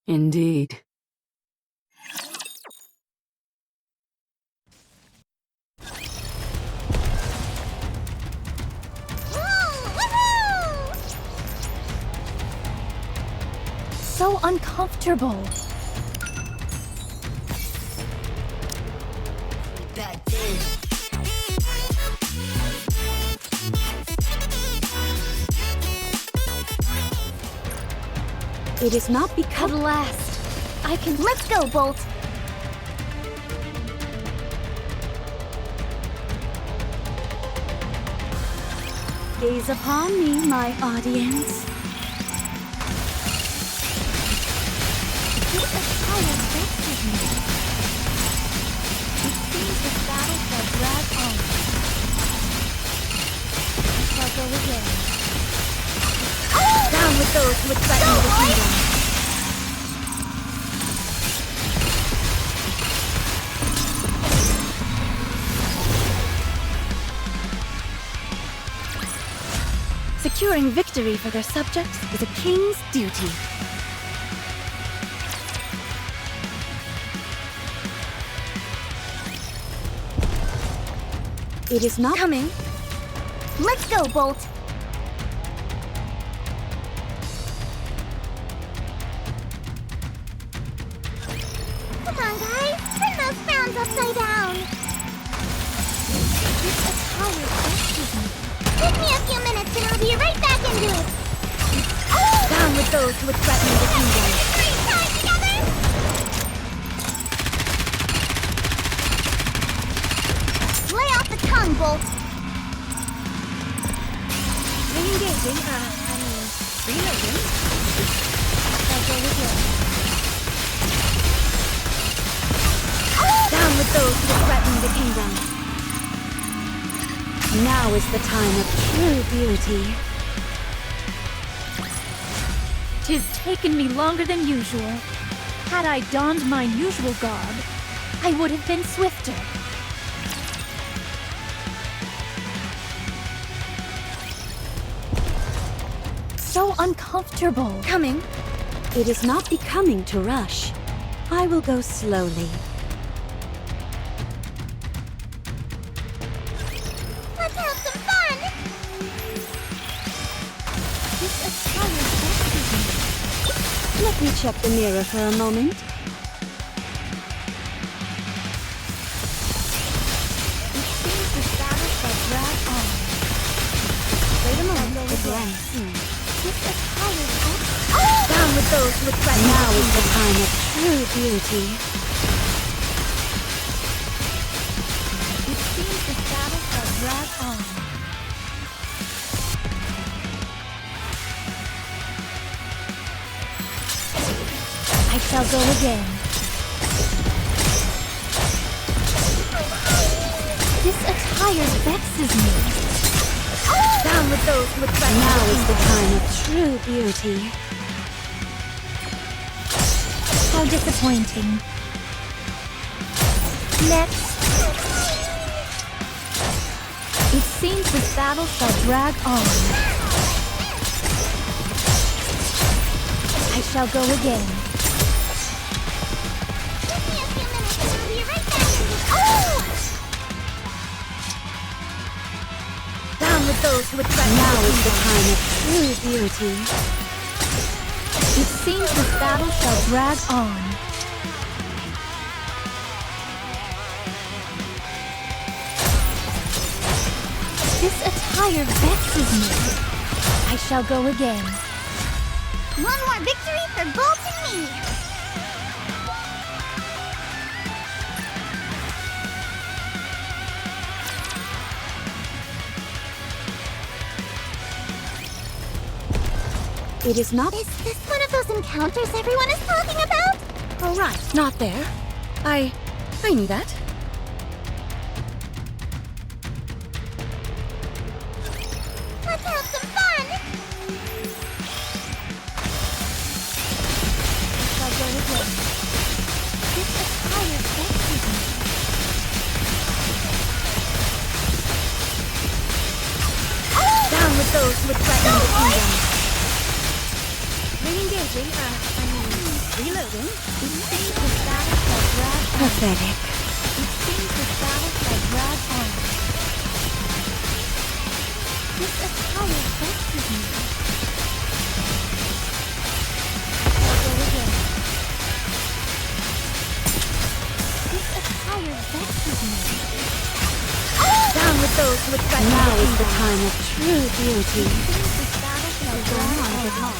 Indeed. So uncomfortable. It is not because... At last, I can... Let's go, Bolt! Gaze upon me, my audience. Keep the fire next to me. It seems the battle drag on. Shall go again. Down with those who would threaten the kingdom. Securing victory for their subjects is a king's duty. It is not coming. Let's go, Bolt. Come on, guys. Turn those frowns upside down. Give me a few minutes and I'll be right back into it. Down with those who would threaten the kingdom. Victory time together! Lay off the tongue, Bolt. Re-engaging, reloading. Shall go again. Down with those who threaten the kingdom. Now is the time of true beauty. 'Tis taken me longer than usual. Had I donned my usual garb, I would have been swifter. So uncomfortable. Coming. It is not becoming to rush. I will go slowly. Let's have some fun! This attire vexes me. Let me check the mirror for a moment. It seems the battle shall drag on. Wait a moment. The glance. This attire vexes me. Down with those who would threaten. Now is the time of true beauty. It seems the battle shall drag on. I shall go again. This attire vexes me. Down with those who would threaten. Now is the time of true beauty. How disappointing. Next. It seems this battle shall drag on. I shall go again. Give me a few minutes and I'll be right back into it. Down with those who would threaten. Now is the time of true beauty. It seems this battle shall drag on. This attire vexes me. I shall go again. One more victory for Bolt and me. It is not. Is this one of those encounters everyone is talking about? All right, not there. I knew that. Let's have some fun! Shall go again. This attire vexes me. Down with those who would threaten the kingdom. Re-engaging, reloading. It seems this battle shall drag on. Pathetic. It seems this battle shall drag on. This attire vexes me. Shall go again. This attire vexes me. Down with those who would threaten. Now is the time of true beauty. It seems this battle shall drag on.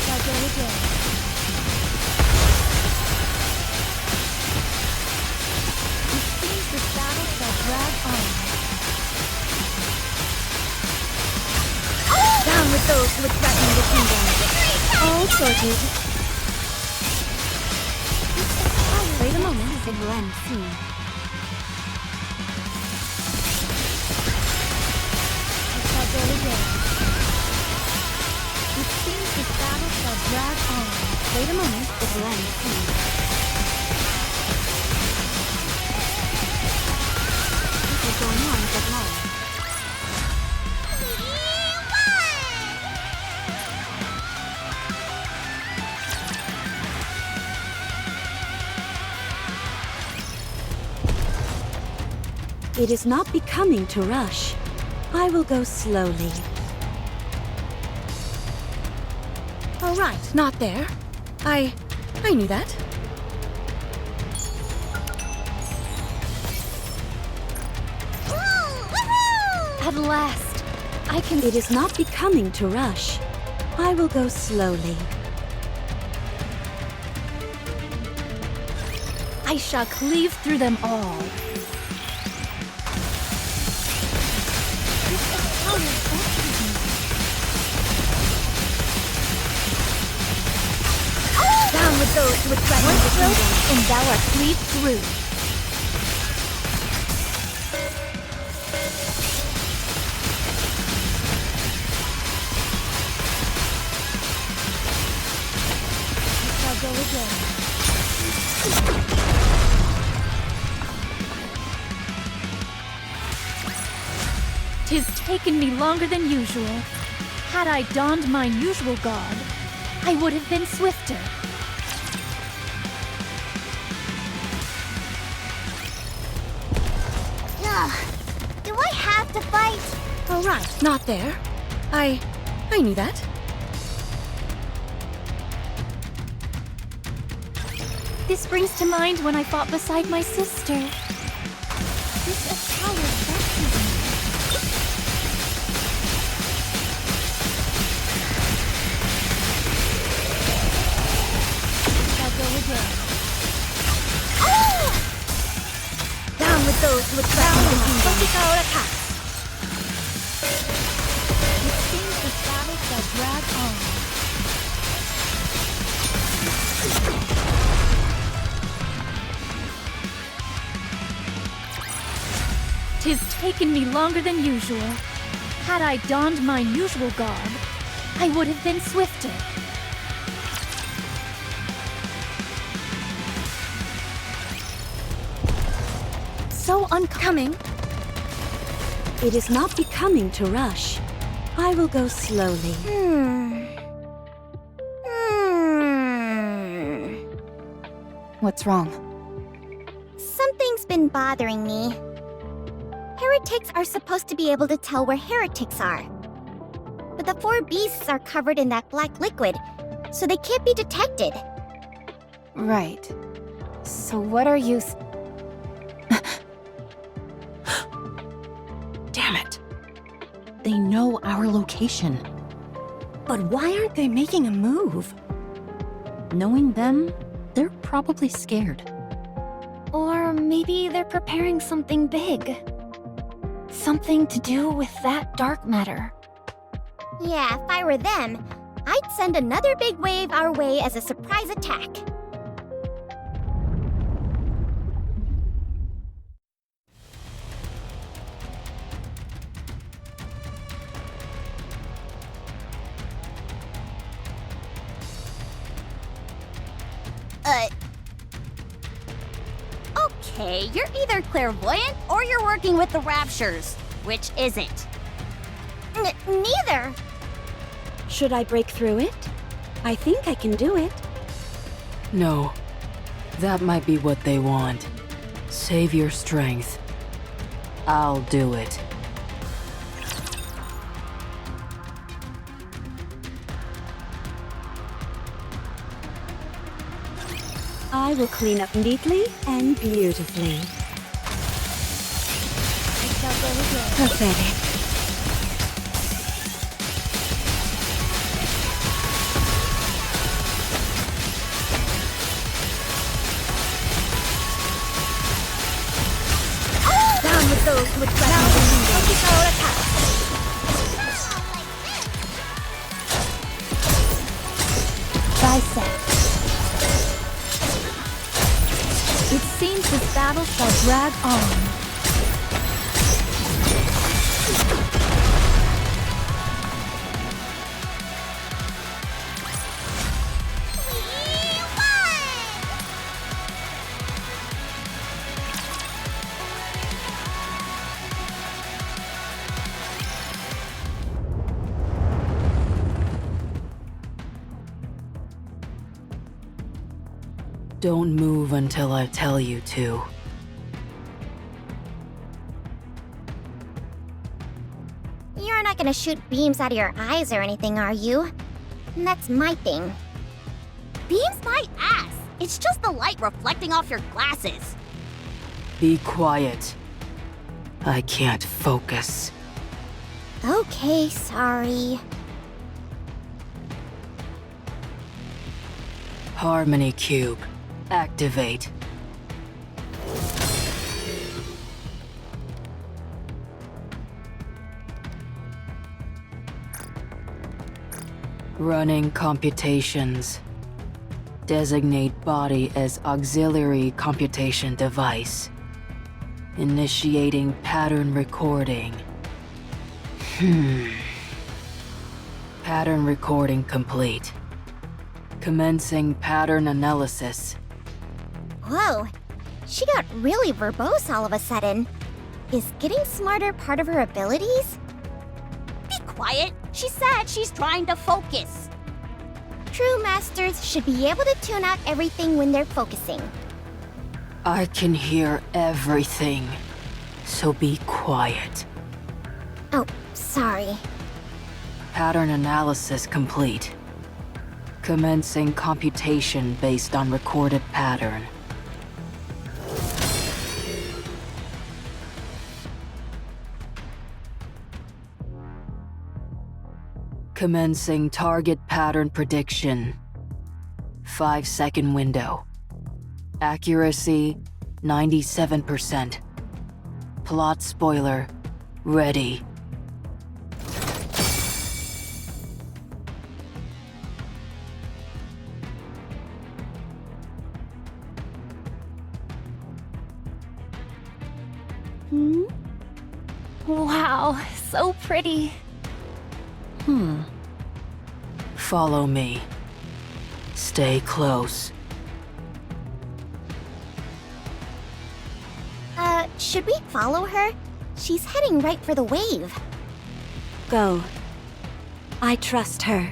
Shall go again. It seems this battle shall drag on. Down with those who would threaten the kingdom. All sorted. It will end soon. I shall go again. It seems this battle shall drag on. Wait a moment. It will end soon. This is going on for long. It is not becoming to rush. I will go slowly. All right, not there. I knew that. At last, I can. It is not becoming to rush. I will go slowly. I shall cleave through them all. Down with those who would threaten One the stroke, kingdom. and thou art cleaved through. I shall go again. 'Tis taken me longer than usual. Had I donned mine usual garb, I would have been swifter. Ugh. Do I have to fight? All right, not there. I knew that. This brings to mind when I fought beside my sister. This attire baptism. Shall go again. Down with those who would threaten the kingdom. It seems this battle shall drag on. Tis taken me longer than usual. Had I donned mine usual garb, I would have been swifter. So uncoming. It is not becoming to rush. I will go slowly. What's wrong? Something's been bothering me. Heretics are supposed to be able to tell where heretics are. But the four beasts are covered in that black liquid, so they can't be detected. Right. So what are you... Damn it. They know our location. But why aren't they making a move? Knowing them, they're probably scared. Or maybe they're preparing something big. Something to do with that dark matter. Yeah, if I were them, I'd send another big wave our way as a surprise attack. Okay, you're either clairvoyant or you're working with the Raptures. Which is it? Neither. Should I break through it? I think I can do it. No. That might be what they want. Save your strength. I'll do it. I will clean up neatly and beautifully. I shall go again. Pathetic. Down with those who would threaten the kingdom. Bicep. It seems this battle shall drag on. Don't move until I tell you to. You're not gonna shoot beams out of your eyes or anything, are you? That's my thing. Beams my ass! It's just the light reflecting off your glasses. Be quiet. I can't focus. Okay, sorry. Harmony Cube. Activate. Running computations. Designate body as auxiliary computation device. Initiating pattern recording. Pattern recording complete. Commencing pattern analysis. Whoa, she got really verbose all of a sudden. Is getting smarter part of her abilities? Be quiet! She said she's trying to focus. True masters should be able to tune out everything when they're focusing. I can hear everything, so be quiet. Oh, sorry. Pattern analysis complete. Commencing computation based on recorded pattern. Commencing target pattern prediction. 5-second window. Accuracy 97%. Plot spoiler ready. Wow, so pretty. Follow me. Stay close. Should we follow her? She's heading right for the wave. Go. I trust her.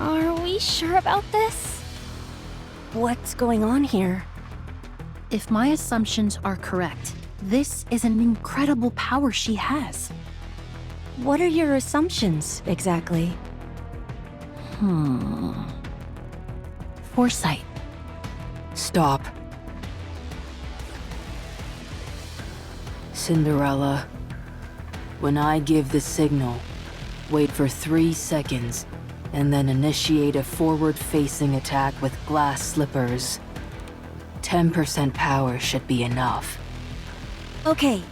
Are we sure about this? What's going on here? If my assumptions are correct, this is an incredible power she has. What are your assumptions, exactly? Foresight. Stop. Cinderella, when I give the signal, wait for 3 seconds, and then initiate a forward-facing attack with glass slippers. 10% power should be enough. Okay.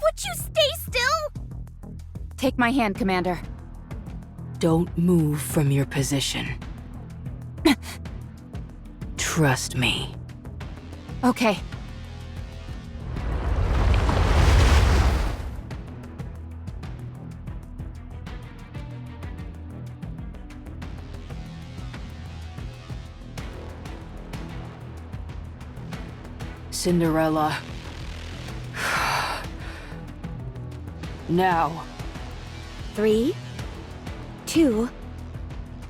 Would you stay still? Take my hand, Commander. Don't move from your position. Trust me. Okay. Cinderella. Now. 3, 2,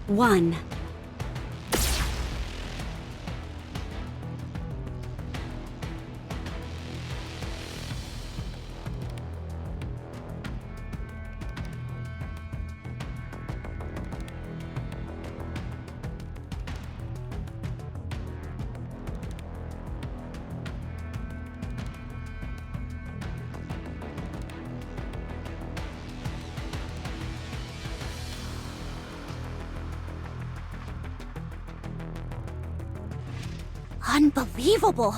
1. Unbelievable.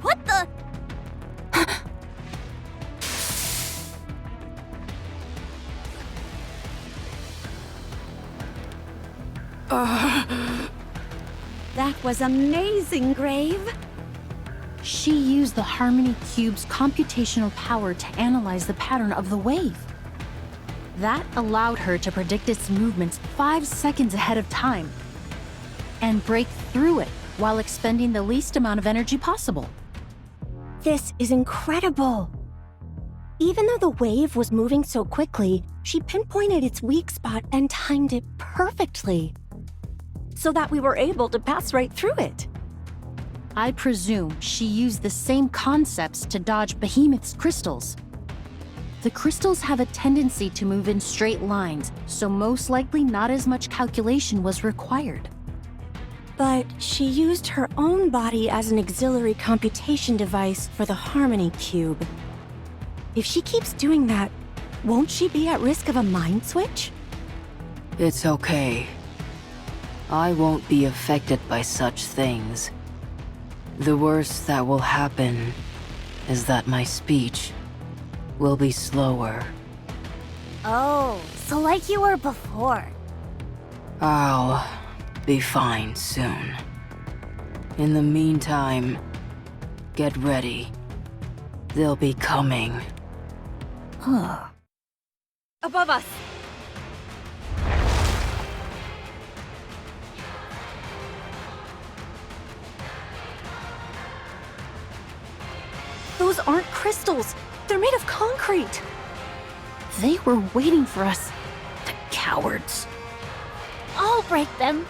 What the? That was amazing, Grave. She used the Harmony Cube's computational power to analyze the pattern of the wave. That allowed her to predict its movements 5 seconds ahead of time and break through it while expending the least amount of energy possible. This is incredible. Even though the wave was moving so quickly, she pinpointed its weak spot and timed it perfectly, so that we were able to pass right through it. I presume she used the same concepts to dodge Behemoth's crystals. The crystals have a tendency to move in straight lines, so most likely not as much calculation was required. But she used her own body as an auxiliary computation device for the Harmony Cube. If she keeps doing that, won't she be at risk of a mind switch? It's okay. I won't be affected by such things. The worst that will happen is that my speech will be slower. Oh, so like you were before. I'll be fine soon. In the meantime, get ready. They'll be coming. Above us! Those aren't crystals. They're made of concrete. They were waiting for us. The cowards. I'll break them.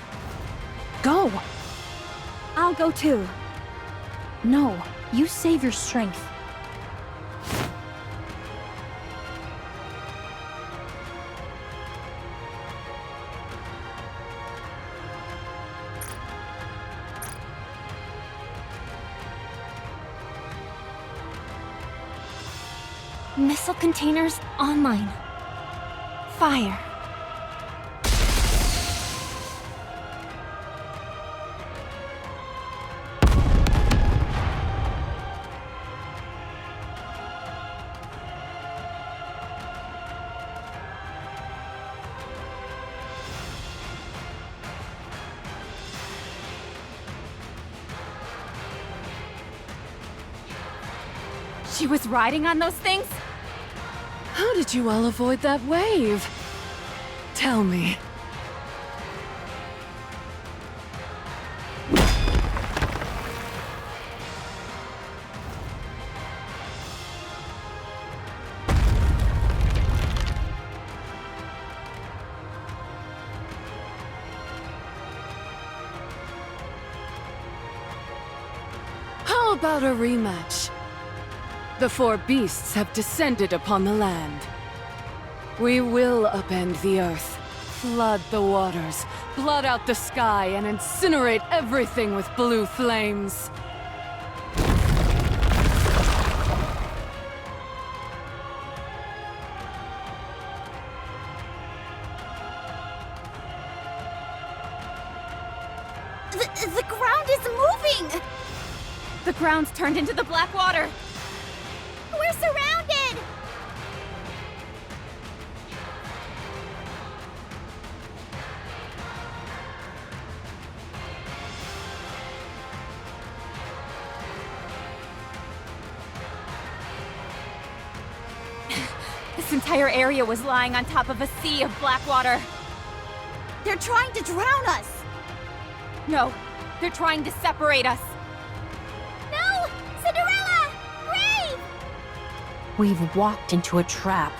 Go! I'll go too. No, you save your strength. Missile containers online. Fire. She was riding on those things? How did you all avoid that wave? Tell me. How about a rematch? The four beasts have descended upon the land. We will upend the earth, flood the waters, blot out the sky, and incinerate everything with blue flames. The ground is moving! The ground's turned into the black water! We're surrounded! This entire area was lying on top of a sea of black water. They're trying to drown us! No, they're trying to separate us. No! Cinderella! Brave! We've walked into a trap.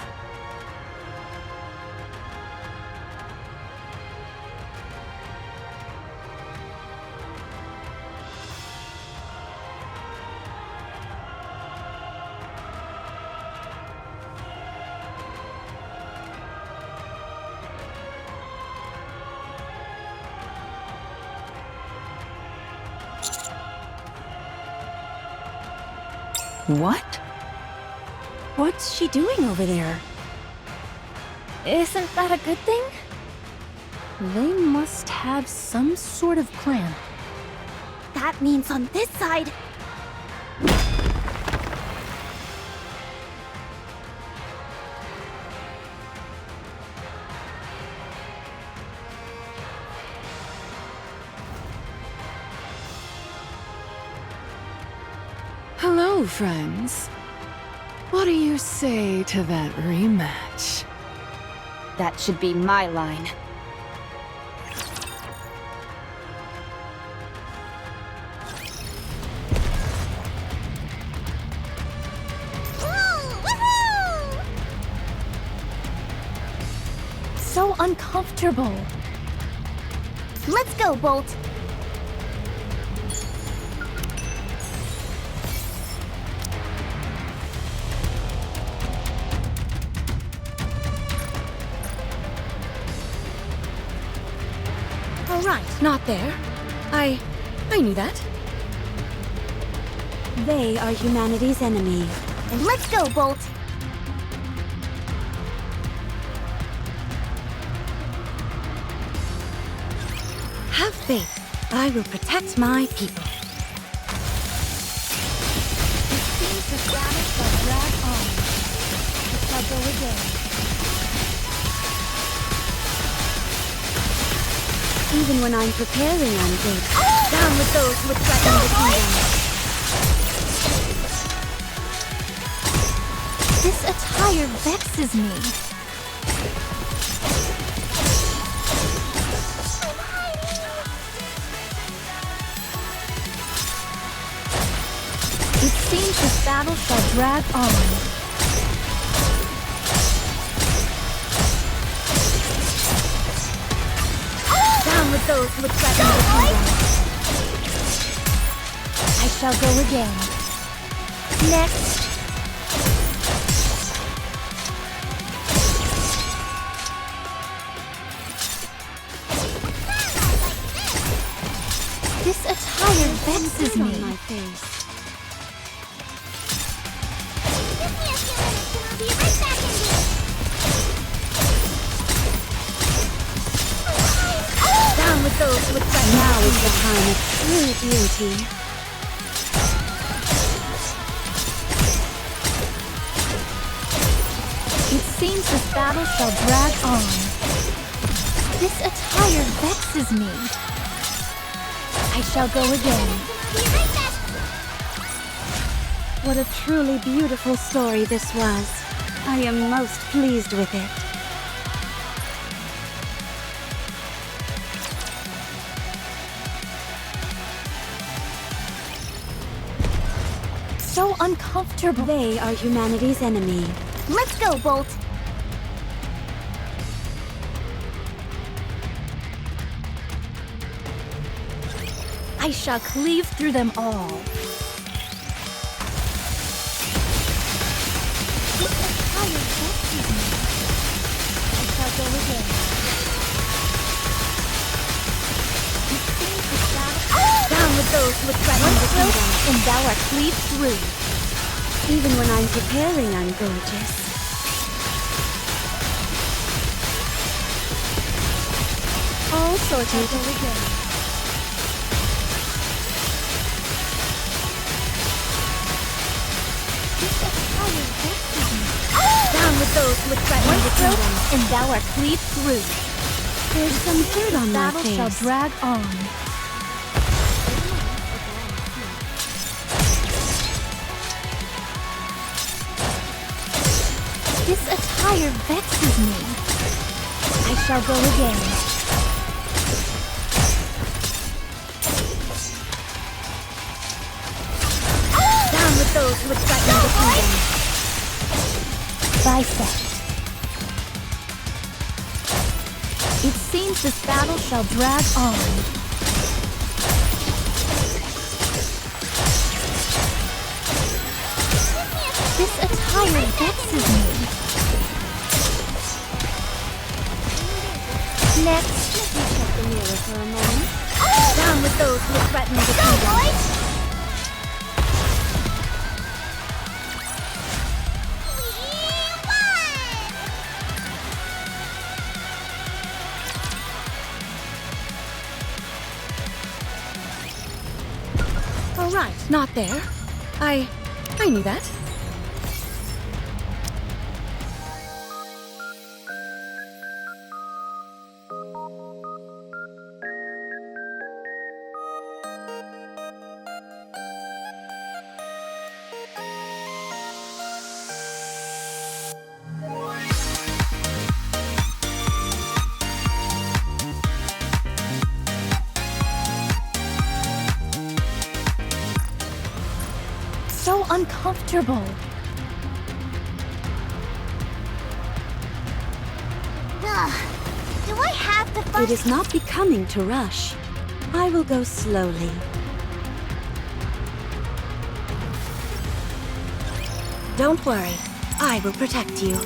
What? What's she doing over there? Isn't that a good thing? They must have some sort of plan. That means on this side. Hello, friends. What do you say to that rematch? That should be my line. So uncomfortable. Let's go, Bolt. All right, not there. I knew that. They are humanity's enemy. Let's go, Bolt. Have faith. I will protect my people. It seems the battle shall drag on. It shall go again. Even when I'm preparing, I'm good. Down with those who would threaten the kingdom. This attire vexes me. It seems this battle shall drag on. Down with those who would threaten the kingdom. I shall go again. Next. This attire vexes On me. my face. Give me a few minutes and I'll be right back in here. Down with those who would threaten. Now is the time of true beauty. It seems this battle shall drag on. This attire vexes me. I shall go again. What a truly beautiful story this was. I am most pleased with it. So uncomfortable. They are humanity's enemy. Let's go, Bolt. I shall cleave through them all. This attire vexes me. I shall go again. It seems the battle Down with those who would threaten the kingdom. and thou art cleaved through. Even when I'm preparing, I'm gorgeous. All sorts of go again. This attire vexes me. Down with those who would threaten One the stroke, kingdom. and thou art cleaved through. There's some dirt on my Battle face. shall drag on. This attire vexes me. I shall go again. Down with those who would threaten the kingdom. Bisect. It seems this battle shall drag on. This attire vexes me. Next. Check the mirror for a moment. Down with those who would threaten the kingdom. not there. I knew that. So uncomfortable. Ugh. Do I have to fight? It is not becoming to rush. I will go slowly. Don't worry. I will protect you.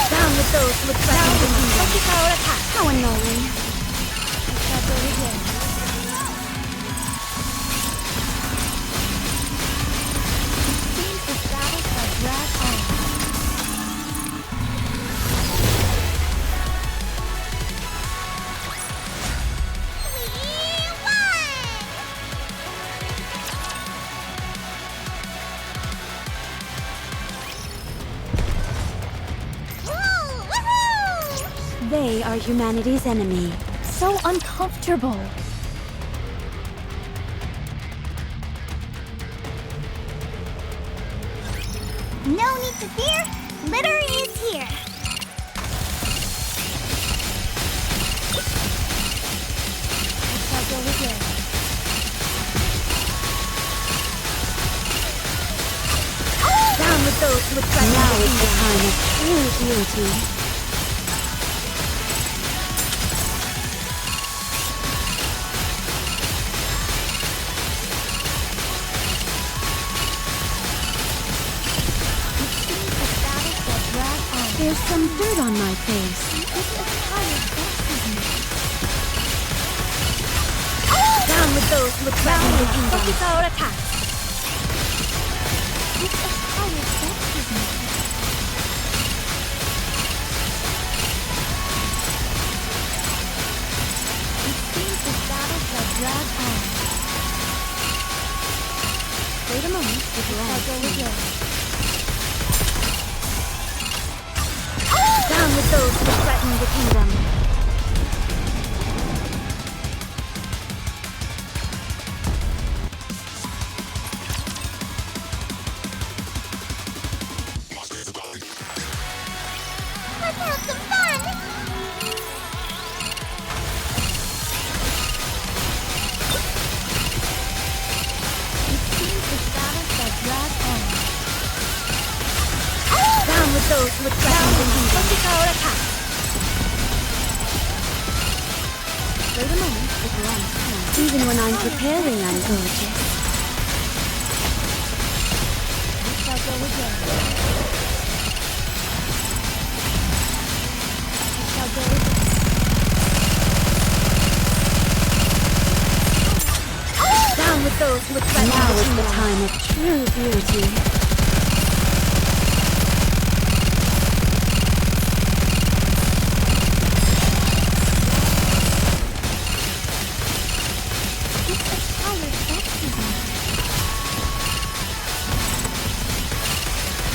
Down with those who would threaten the kingdom. Our attack. How annoying. Seems this battle shall drag on. They are humanity's enemy. So uncomfortable. No need to fear. Litter is here. I shall go again. Down with those who would threaten Now the is the kingdom. time of true beauty. There's some dirt on my face. Down with those who would threaten the kingdom. Focus our attack. Wait a moment. I'll go again. Down with those who threaten the kingdom. Let's have some fun! It seems this battle shall drag on. Down with those who threaten the kingdom. Focus our attack. Wait a moment. It runs. Even when I'm preparing, I'm gorgeous. I shall go again. I shall go again. Down with those who threaten Now the is the kingdom. time of true beauty.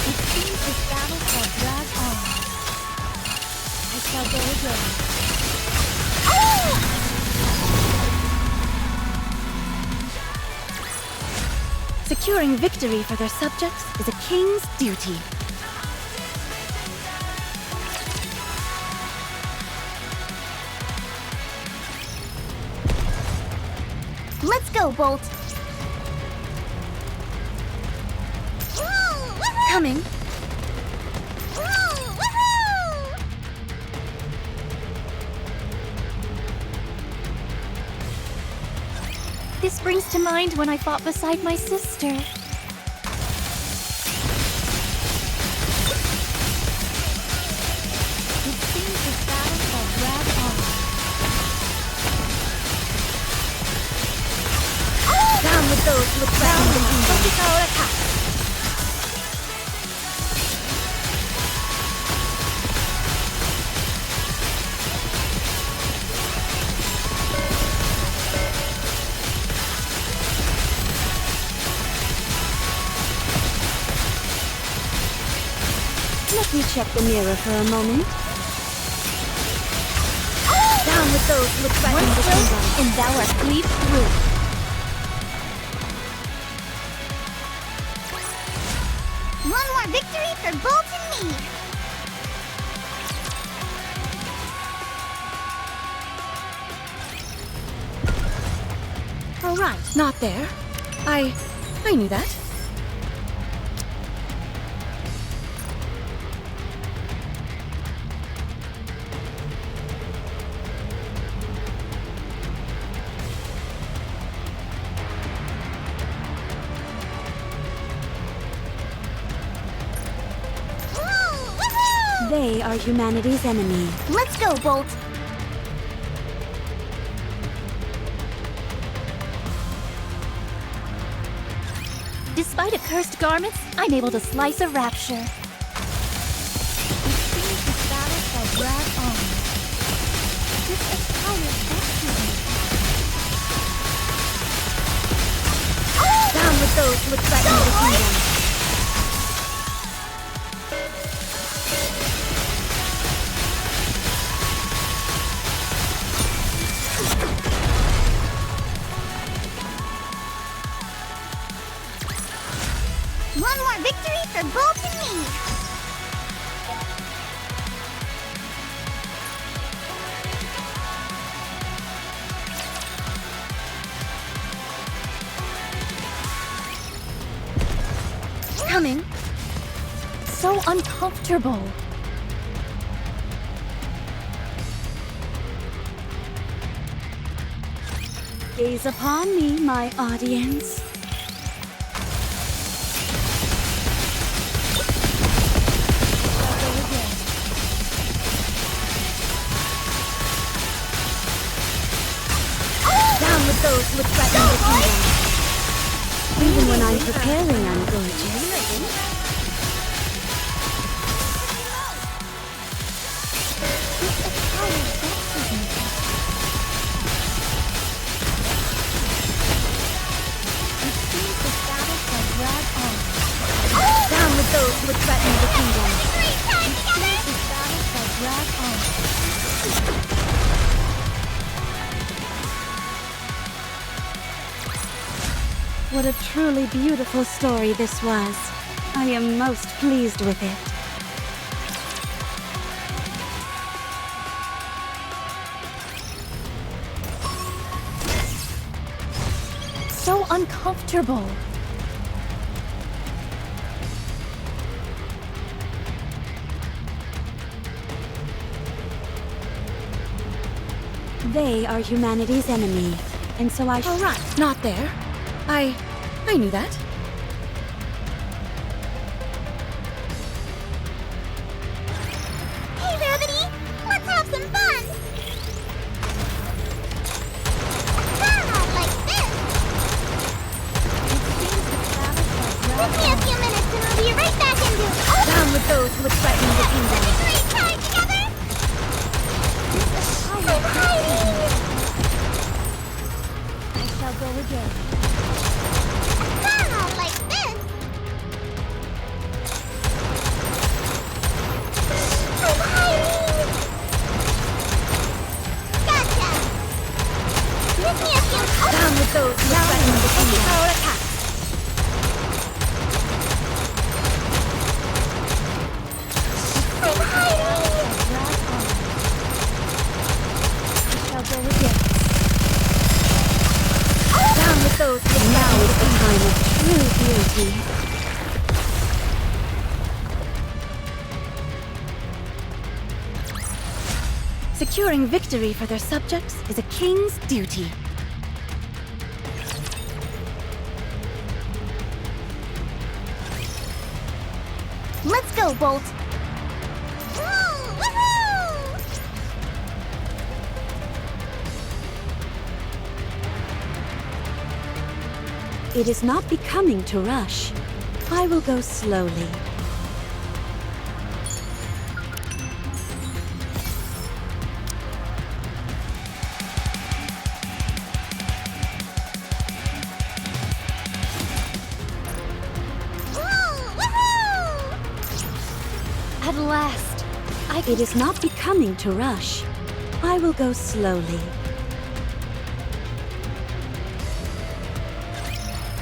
It seems this battle shall drag on. I shall go again. Securing victory for their subjects is a king's duty. Let's go, Bolt. Coming. This brings to mind when I fought beside my sister. It seems this battle shall drag on. Down with those who threaten the kingdom. Focus our attack. check the mirror for a moment. Down with those who would threaten the kingdom. And thou art cleaved through. One more victory for Bolt and me. All right, not there. I knew that. They are humanity's enemy. Let's go, Bolt. Despite accursed garments, I'm able to slice a rapture. It seems this battle shall drag on. This attire vexes me. Down with those who would threaten the kingdom. One more victory for Bolt and me. Coming. So uncomfortable. Gaze upon me, my audience. Down with those who would threaten the kingdom. Even when I'm preparing, I'm gorgeous. Down with those who would threaten the kingdom. This battle shall drag on. What a truly beautiful story this was. I am most pleased with it. So uncomfortable. They are humanity's enemy, and so I... All right, not there. I knew that. Hey, Rabbity! Let's have some fun! Not like this! Give me a few minutes and we'll be right back into... Down with those who would threaten the kingdom. Victory time together! I'm hiding! I shall go again. Not like this! I'm hiding! Gotcha! Give me a few... Down with those who would threaten the kingdom. Power attack! I'm hiding! I shall go again. Down with those who would... Now is the time of true beauty. Securing victory for their subjects is a king's duty. Let's go, Bolt! It is not becoming to rush. I will go slowly. At last. It is not becoming to rush. I will go slowly.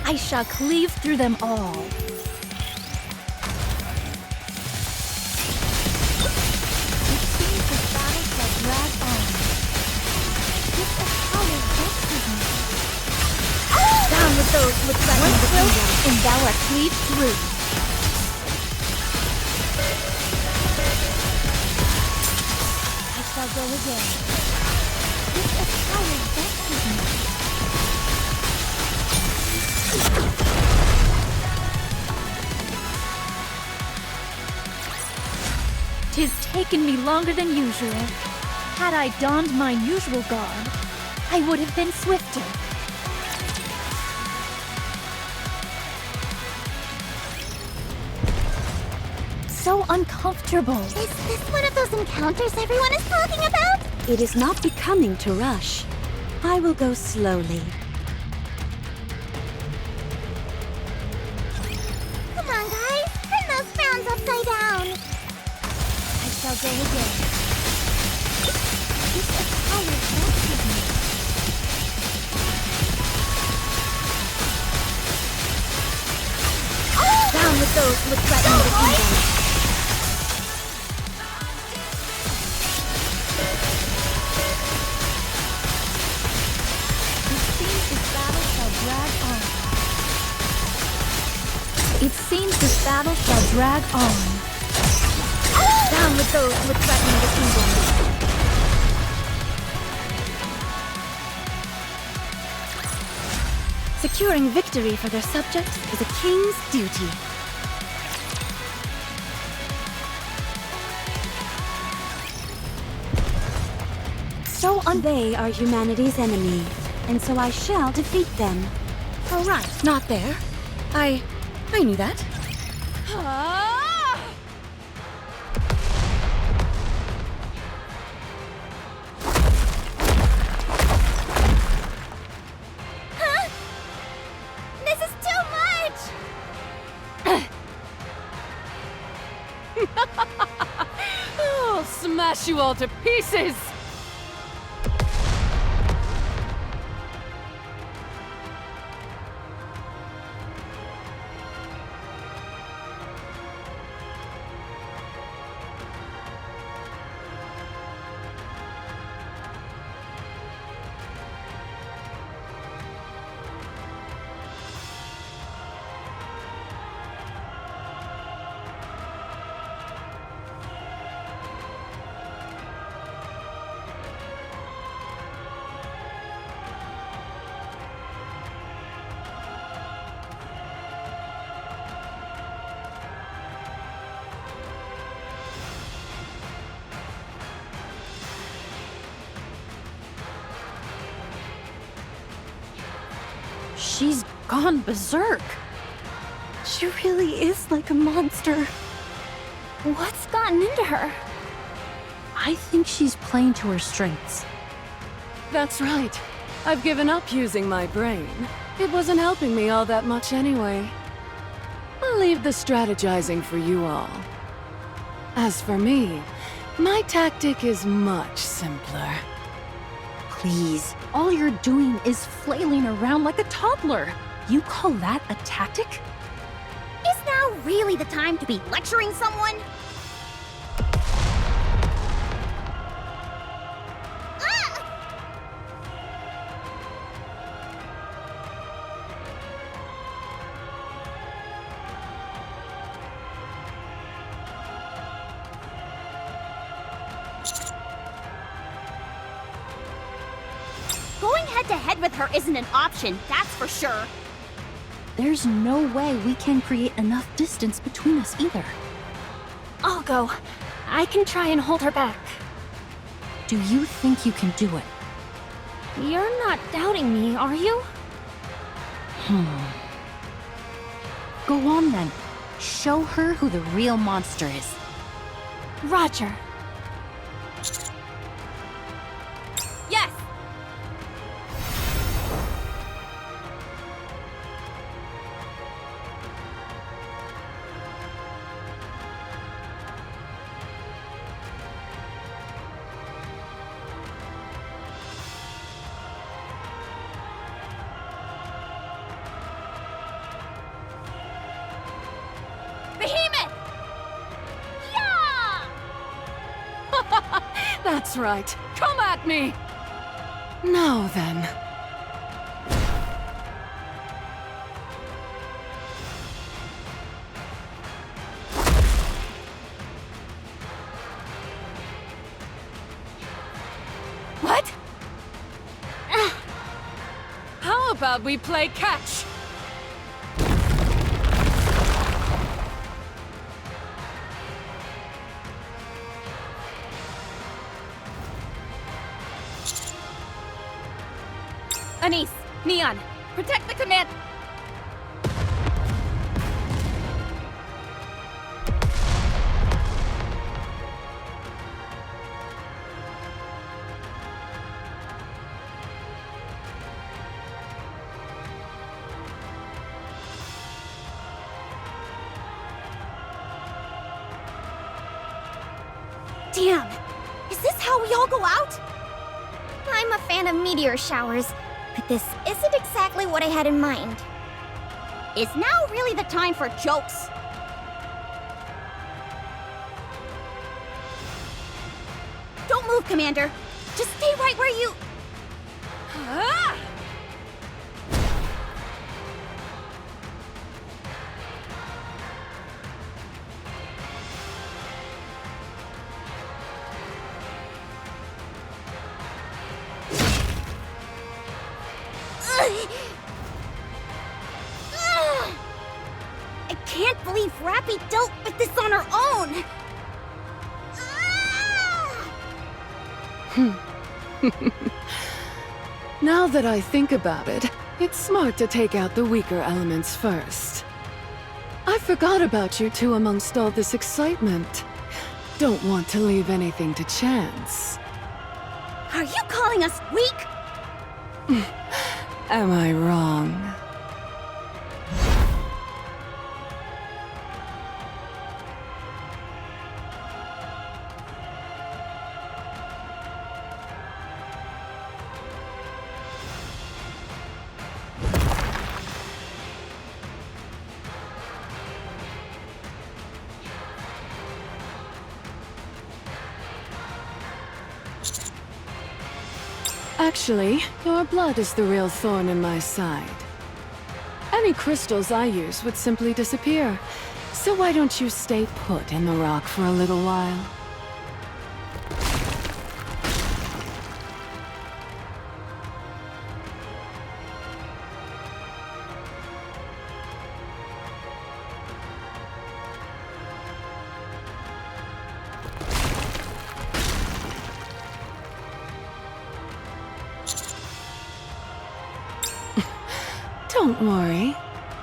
I shall cleave through them all. It seems the battle shall drag on. This attire vexes me. Down with those who would threaten the kingdom. And thou art cleaved through. I shall go again. This attire vexes me. 'Tis taken me longer than usual. Had I donned my usual garb, I would have been swifter. So uncomfortable. Is this one of those encounters everyone is talking about? It is not becoming to rush. I will go slowly. Come on, guys. Turn those frowns upside down. I shall go again. This attire vexes me. Down with those who would threaten the kingdom. It seems this battle shall drag on. Down with those who would threaten the kingdom. Securing victory for their subjects is a king's duty. They are humanity's enemy, and so I shall defeat them. All right, not there. I knew that. Huh? This is too much! I'll smash you all to pieces! She's gone berserk. She really is like a monster. What's gotten into her? I think she's playing to her strengths. That's right. I've given up using my brain. It wasn't helping me all that much anyway. I'll leave the strategizing for you all. As for me, my tactic is much simpler. Please, all you're doing is flailing around like a toddler. You call that a tactic? Is now really the time to be lecturing someone? Going head-to-head with her isn't an option, that's for sure. There's no way we can create enough distance between us either. I'll go. I can try and hold her back. Do you think you can do it? You're not doubting me, are you? Go on then. Show her who the real monster is. Roger. Yes! That's right. Come at me! Now then. What? How about we play catch? Anise, Neon, protect the command. Damn! Is this how we all go out? I'm a fan of meteor showers, but this isn't exactly what I had in mind. Is now really the time for jokes? Don't move, Commander. Just stay right where you... Ah! I can't believe Rappy dealt with this on her own! Now that I think about it, it's smart to take out the weaker elements first. I forgot about you two amongst all this excitement. Don't want to leave anything to chance. Are you calling us weak? Am I wrong? Actually, your blood is the real thorn in my side. Any crystals I use would simply disappear. So why don't you stay put in the rock for a little while? Don't worry.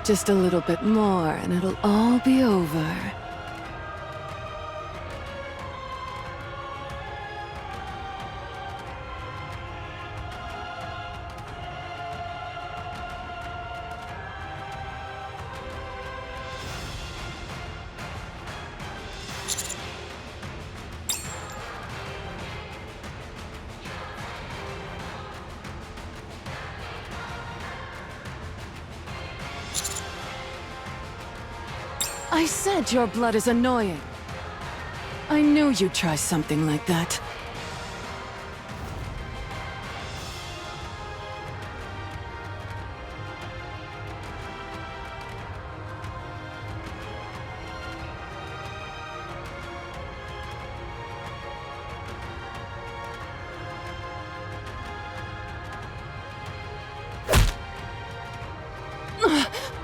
Just a little bit more and it'll all be over. I said your blood is annoying. I knew you'd try something like that.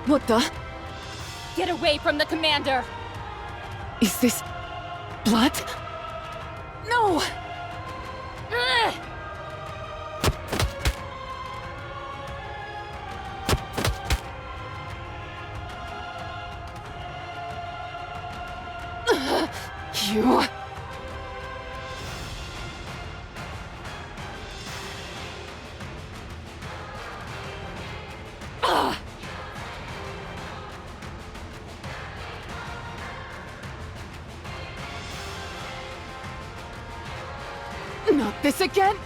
What the? Get away from the commander! Is this... blood? No! Ugh! You... Not this again!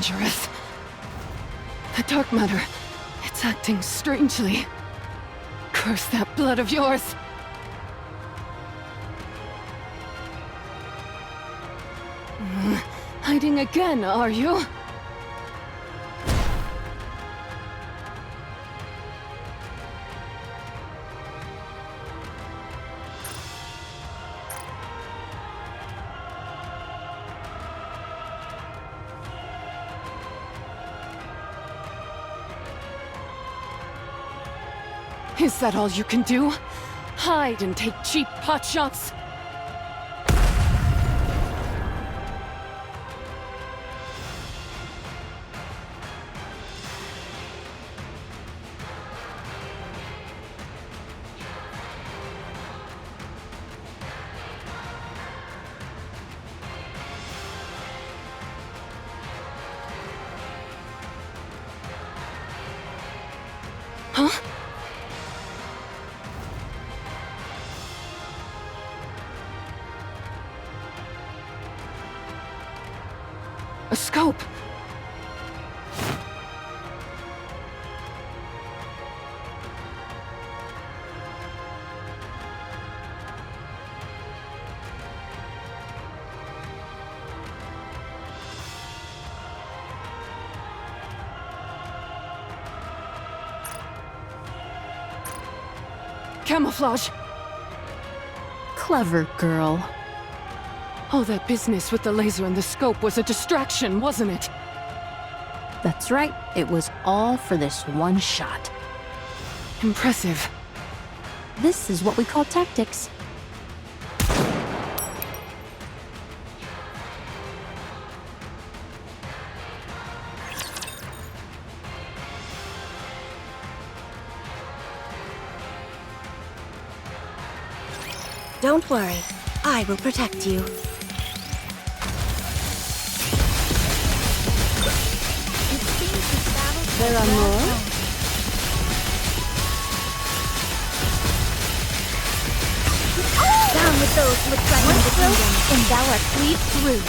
dangerous. The dark matter, it's acting strangely. Curse that blood of yours! Hiding again, are you? Is that all you can do? Hide and take cheap potshots? Huh? A scope! Camouflage! Clever girl. All that business with the laser and the scope was a distraction, wasn't it? That's right. It was all for this one shot. Impressive. This is what we call tactics. Don't worry. I will protect you. There are more? Down with those who would threaten the kingdom. And thou art cleaved through.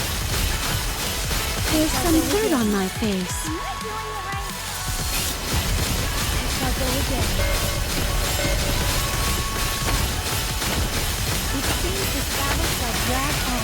There's some dirt on my face. I shall go again. It seems this battle shall drag on.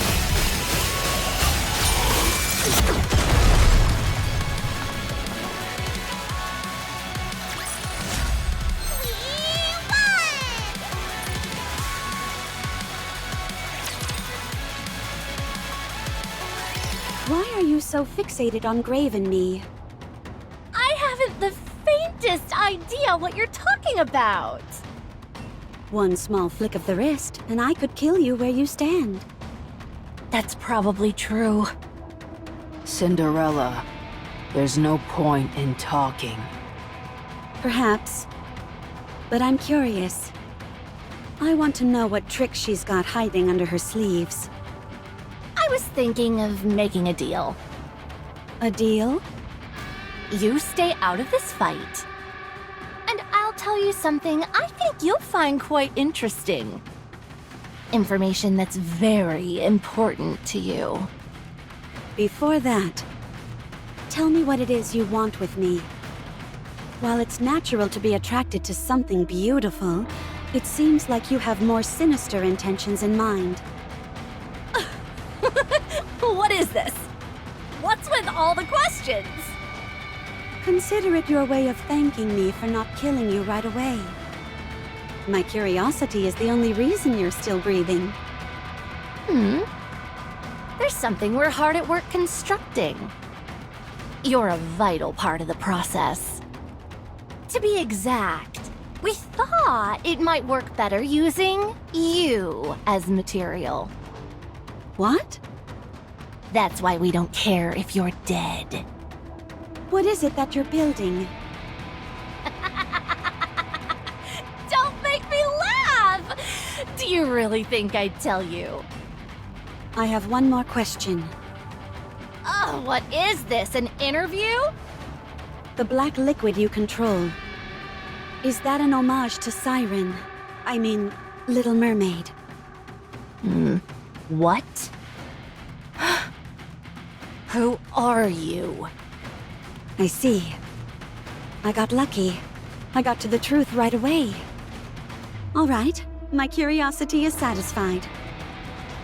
Why are you so fixated on Grave and me? I haven't the faintest idea what you're talking about. One small flick of the wrist, and I could kill you where you stand. That's probably true. Cinderella, there's no point in talking. Perhaps. But I'm curious. I want to know what tricks she's got hiding under her sleeves. I was thinking of making a deal. A deal? You stay out of this fight. And I'll tell you something I think you'll find quite interesting. Information that's very important to you. Before that, tell me what it is you want with me. While it's natural to be attracted to something beautiful, it seems like you have more sinister intentions in mind. What is this? What's with all the questions? Consider it your way of thanking me for not killing you right away. My curiosity is the only reason you're still breathing. There's something we're hard at work constructing. You're a vital part of the process. To be exact, we thought it might work better using you as material. What? That's why we don't care if you're dead. What is it that you're building? Don't make me laugh! Do you really think I'd tell you? I have one more question. Oh, what is this, an interview? The black liquid you control. Is that an homage to Siren? I mean, Little Mermaid. What? Who are you? I see. I got lucky. I got to the truth right away. All right, my curiosity is satisfied.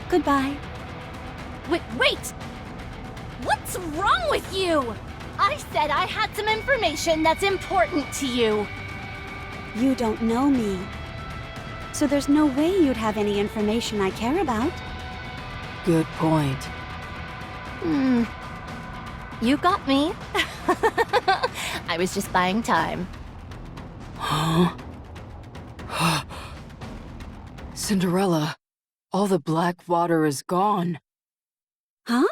Goodbye. Wait! What's wrong with you? I said I had some information that's important to you. You don't know me. So there's no way you'd have any information I care about. Good point. You got me. I was just buying time. Huh? Cinderella, all the black water is gone. Huh?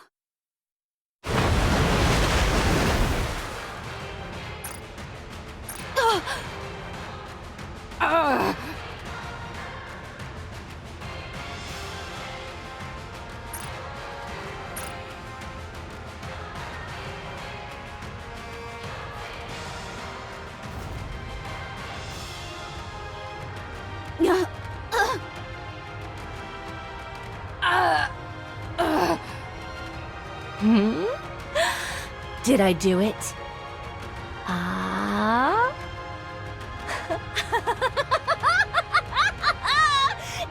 Did I do it? Ah.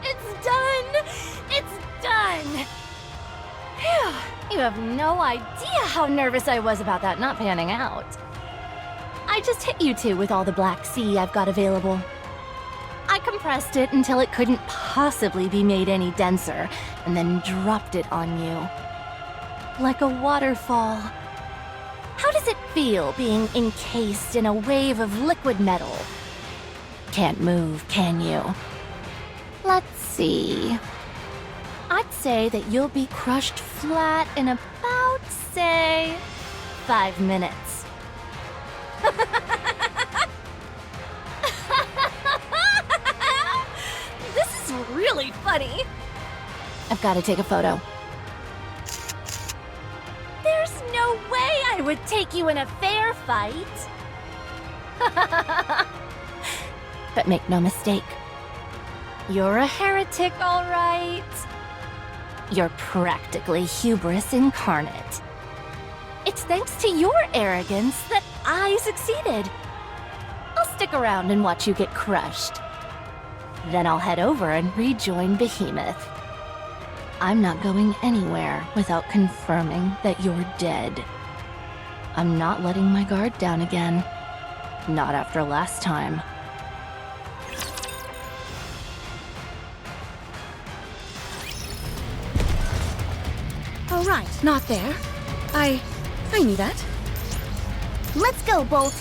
It's done! It's done! Phew, you have no idea how nervous I was about that not panning out. I just hit you two with all the Black Sea I've got available. I compressed it until it couldn't possibly be made any denser, and then dropped it on you. Like a waterfall. How does it feel being encased in a wave of liquid metal? Can't move, can you? Let's see. I'd say that you'll be crushed flat in about, say, 5 minutes. This is really funny. I've got to take a photo. There's no way I would take you in a fair fight. But make no mistake. You're a heretic, all right. You're practically hubris incarnate. It's thanks to your arrogance that I succeeded. I'll stick around and watch you get crushed. Then I'll head over and rejoin Behemoth. I'm not going anywhere without confirming that you're dead. I'm not letting my guard down again. Not after last time. All right, not there. I knew that. Let's go, Bolt.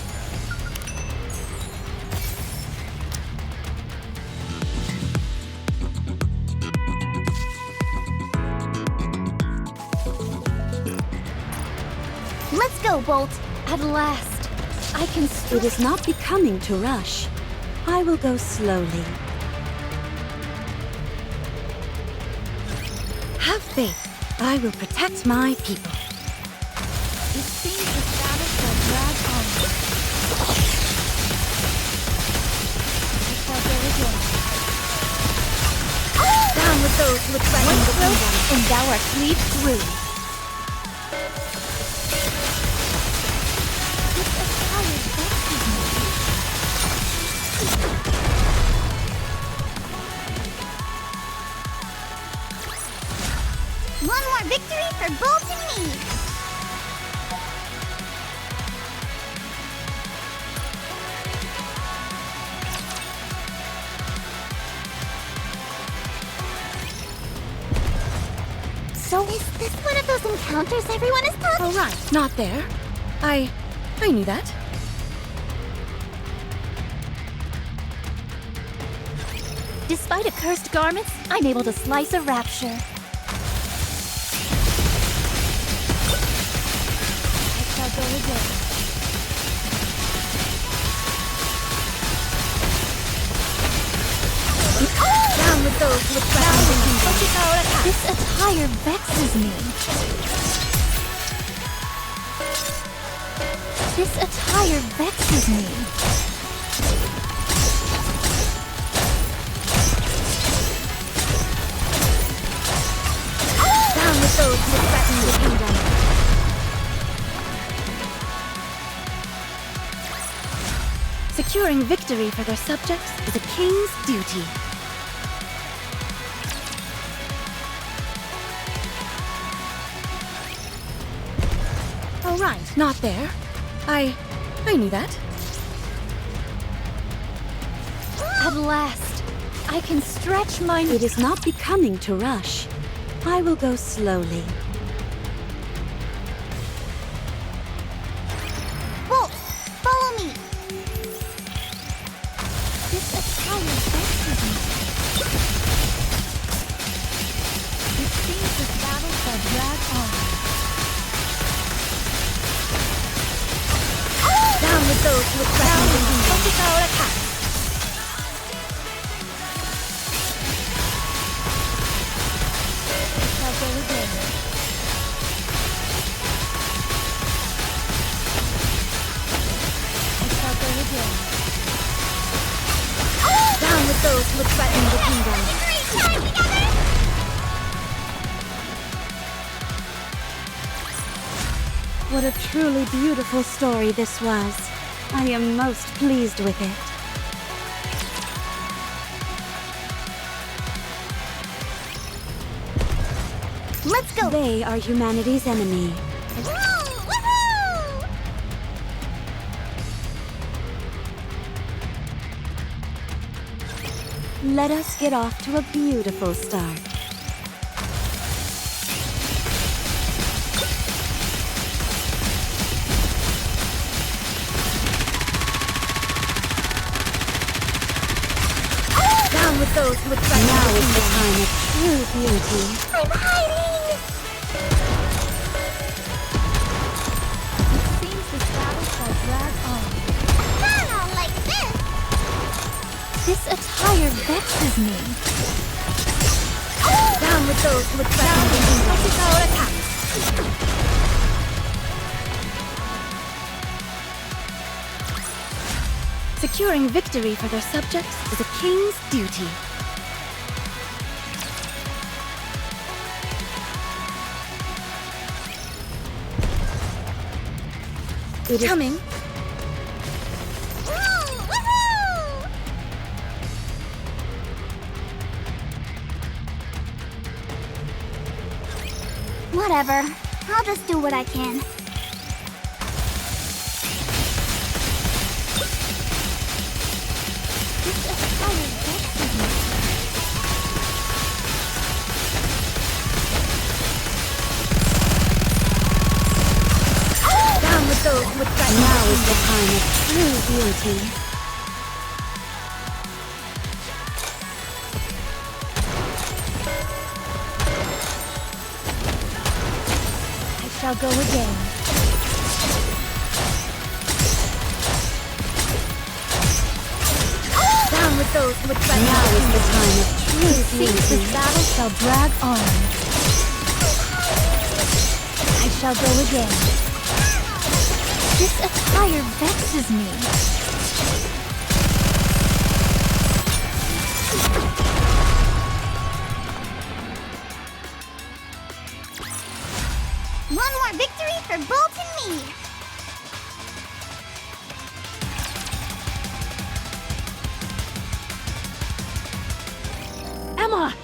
Let's go, Bolt. At last, I can It is not becoming to rush. I will go slowly. Have faith. I will protect my people. It seems the battle shall drag on. I shall go again. Down with those who would threaten the kingdom. And thou art cleaved through. This attire vexes me. One more victory for Bolt and me. So is this one of those encounters everyone is talking All right, not there. I knew that. Despite accursed garments, I'm able to slice a rapture. I shall go again. Down with those who would threaten the kingdom. This attire vexes me. This attire vexes me. Down with those who would threaten the kingdom. Securing victory for their subjects is a king's duty. Oh right, not there. I knew that. At last, I can stretch my... It is not becoming to rush. I will go slowly. Wolf, follow me. This attire vexes me. It seems this battle shall drag on. Down with those who would threaten the kingdom. Shall go again. I shall go again. Down with those who would threaten the kingdom. What a truly beautiful story this was. I am most pleased with it. Let's go. They are humanity's enemy. Woohoo! Let us get off to a beautiful start. Down with those who would threaten Now the is the kingdom. time of true beauty. I'm hiding! It seems this battle shall drag on. Not like this! This attire vexes me. Down with those who would threaten the kingdom. Securing victory for their subjects is a king's duty. It is Coming. Whatever. I'll just do what I can. This attire vexes me. Down with those who would threaten now the is the kingdom. time of true beauty. I shall go again. Down with those who would threaten Now the is the kingdom. time of true It seems beauty. this battle shall drag on. I shall go again. This attire vexes me. One more victory for Bolt and me! Emma!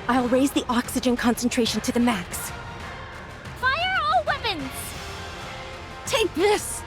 I'll raise the oxygen concentration to the max. Fire all weapons! Take this!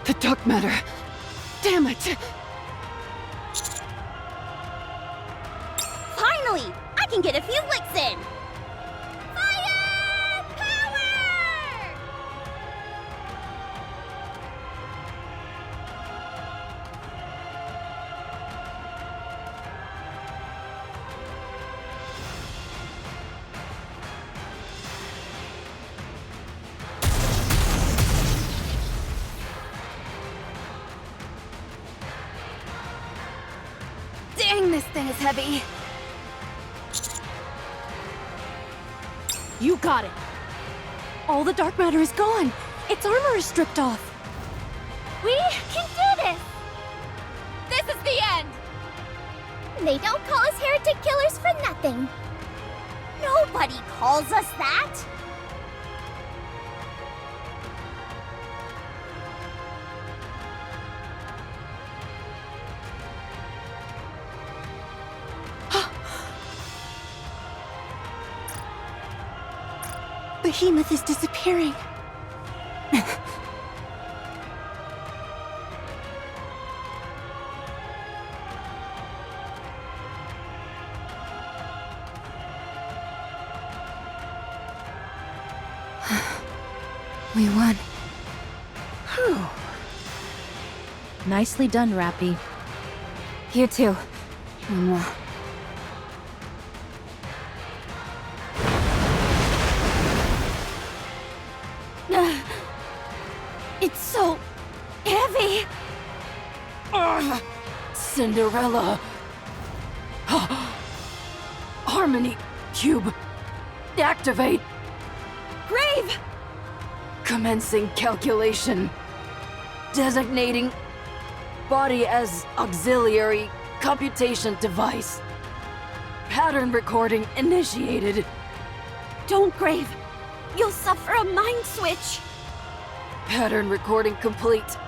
The dark matter. Damn it! Finally! I can get a few licks in! Fire! Power! Dang, this thing is heavy. You got it. All the dark matter is gone. Its armor is stripped off. We can do this! This is the end! They don't call us heretic killers for nothing. Nobody calls us that! Behemoth is disappearing. We won. Whew. Nicely done, Rappy. You too. Mwah. It's so heavy! Cinderella! Harmony Cube! Activate! Grave! Commencing calculation. Designating body as auxiliary computation device. Pattern recording initiated. Don't, Grave! You'll suffer a mind switch! Pattern recording complete.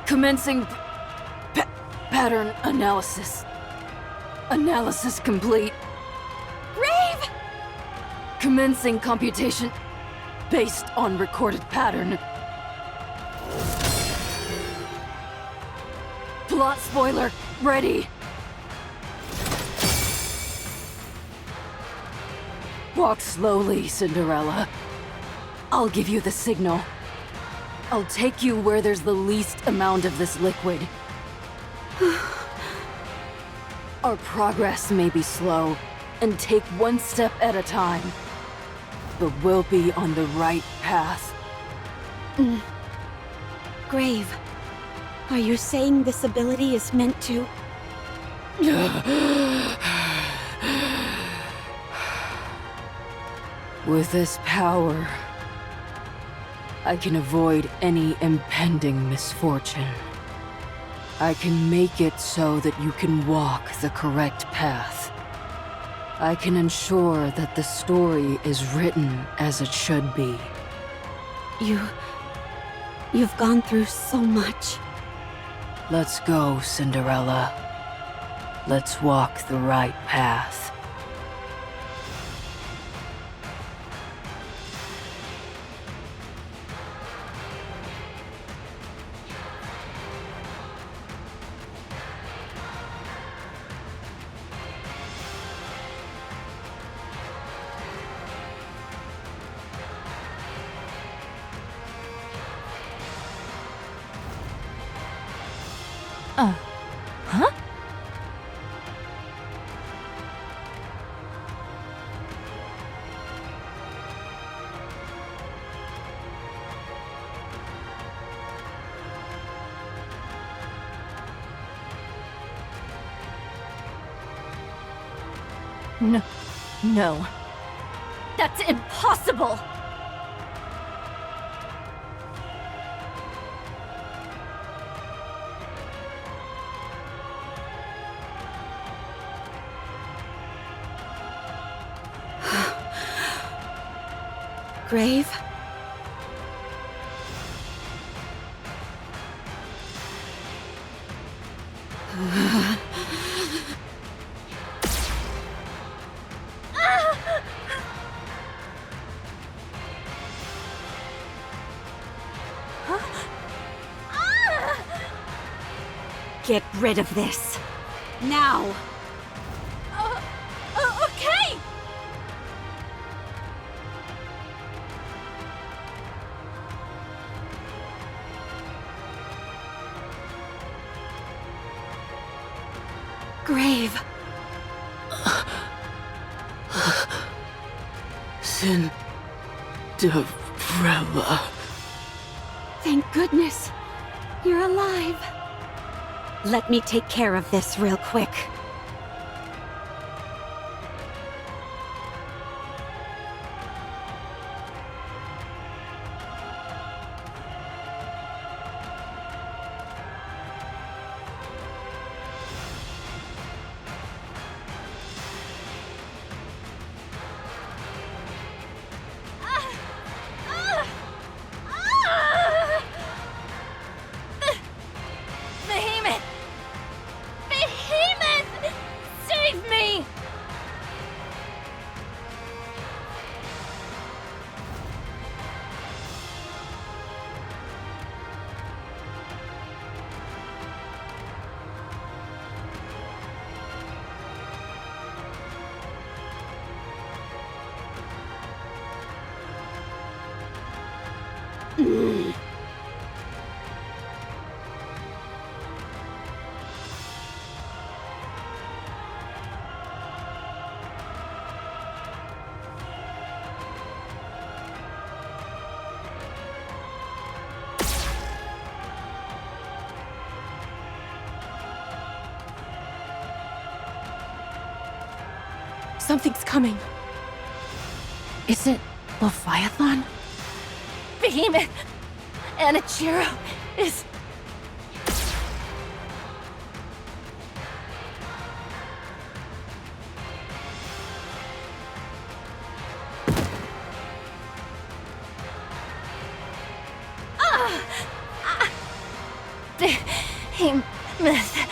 Commencing pattern analysis. Analysis complete. Grave! Commencing computation based on recorded pattern. Plot spoiler ready. Walk slowly, Cinderella. I'll give you the signal. I'll take you where there's the least amount of this liquid. Our progress may be slow, and take one step at a time. But we'll be on the right path. Grave, are you saying this ability is meant to... With this power, I can avoid any impending misfortune. I can make it so that you can walk the correct path. I can ensure that the story is written as it should be. You've gone through so much. Let's go, Cinderella. Let's walk the right path. Huh? No. That's impossible! Grave? Get rid of this. Now! Okay! Grave! Cinderella. Thank goodness! You're alive! Let me take care of this real quick. Behemoth! Behemoth! Save me! Something's coming. Is it Leviathan? Behemoth! Anichiro is... Behemoth...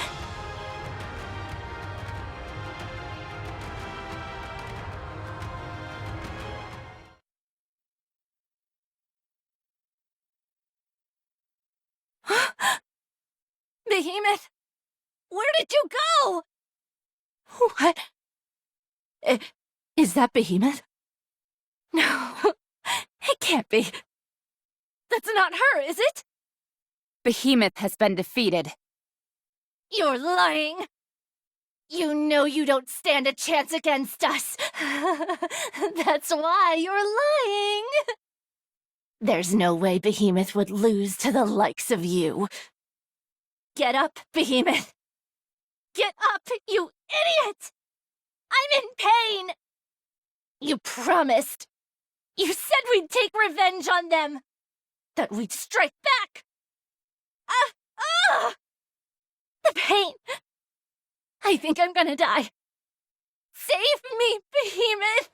Behemoth! Where did you go? What? Is that Behemoth? No, it can't be. That's not her, is it? Behemoth has been defeated. You're lying. You know you don't stand a chance against us. That's why you're lying. There's no way Behemoth would lose to the likes of you. Get up, Behemoth! Get up, you idiot! I'm in pain! You promised. You said we'd take revenge on them. That we'd strike back. The pain. I think I'm gonna die. Save me, Behemoth!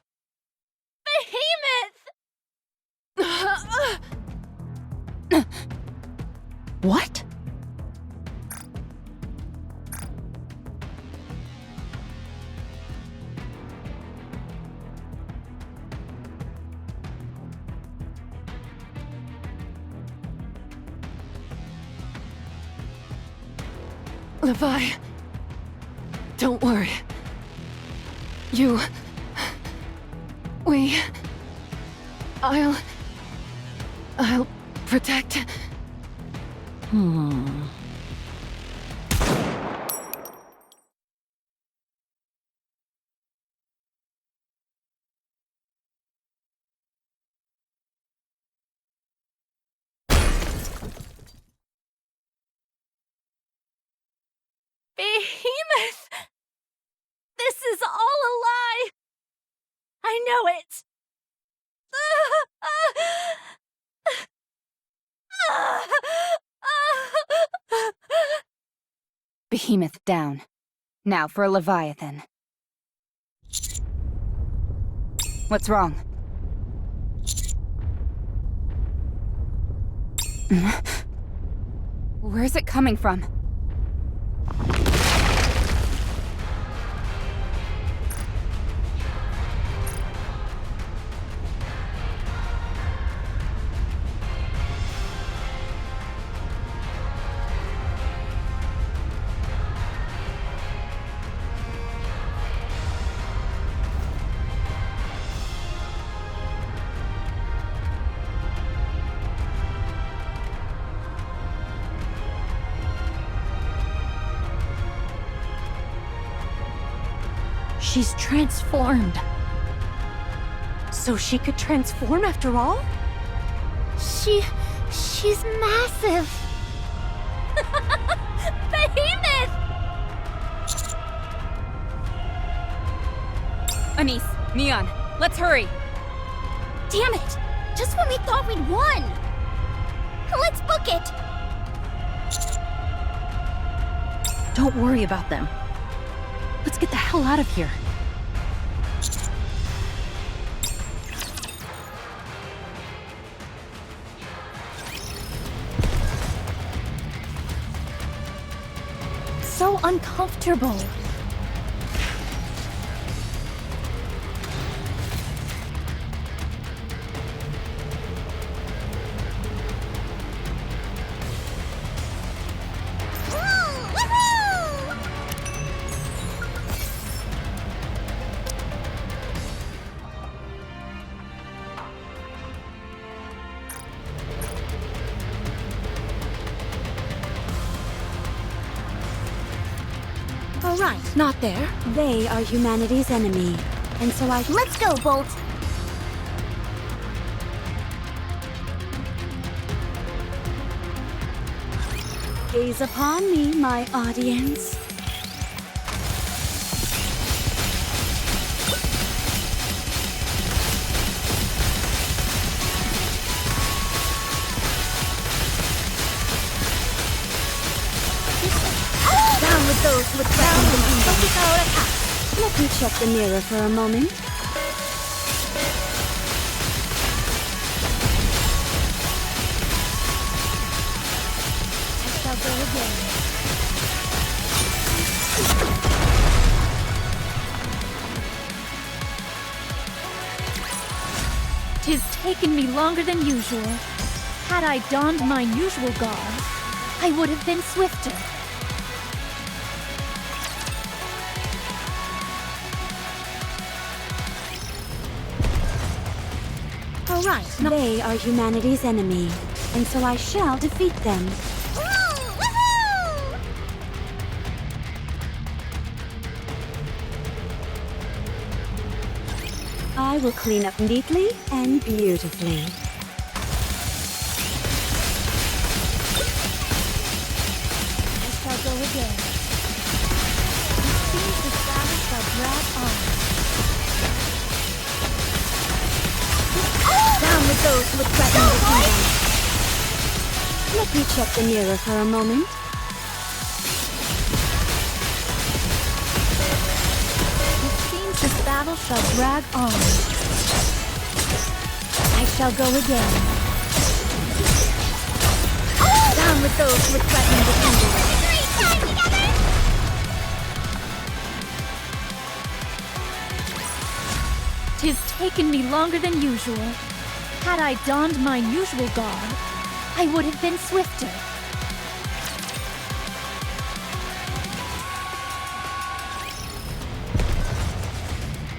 Behemoth! What? Levi, don't worry. I'll protect. Behemoth! This is all a lie! I know it! Behemoth down. Now for a Leviathan. What's wrong? Where's it coming from? She's transformed. So she could transform after all? She's massive. Behemoth! Neon, let's hurry! Damn it! Just when we thought we'd won! Let's book it! Don't worry about them. Let's get the hell out of here. So uncomfortable. All right, not there. They are humanity's enemy, and so I... Let's go, Bolt. Gaze upon me, my audience. Down with those who would threaten the kingdom. Let me check the mirror for a moment. I shall go again. 'Tis taken me longer than usual. Had I donned my usual garb, I would have been swifter. All right, They are humanity's enemy, and so I shall defeat them. I will clean up neatly and beautifully. I shall go again. It seems this battle shall drag on. down with those who would threaten the kingdom. Let me check the mirror for a moment. It seems this battle shall drag on. I shall go again. Down with those who would threaten the kingdom. Tis taken me longer than usual. Had I donned my usual garb, I would have been swifter.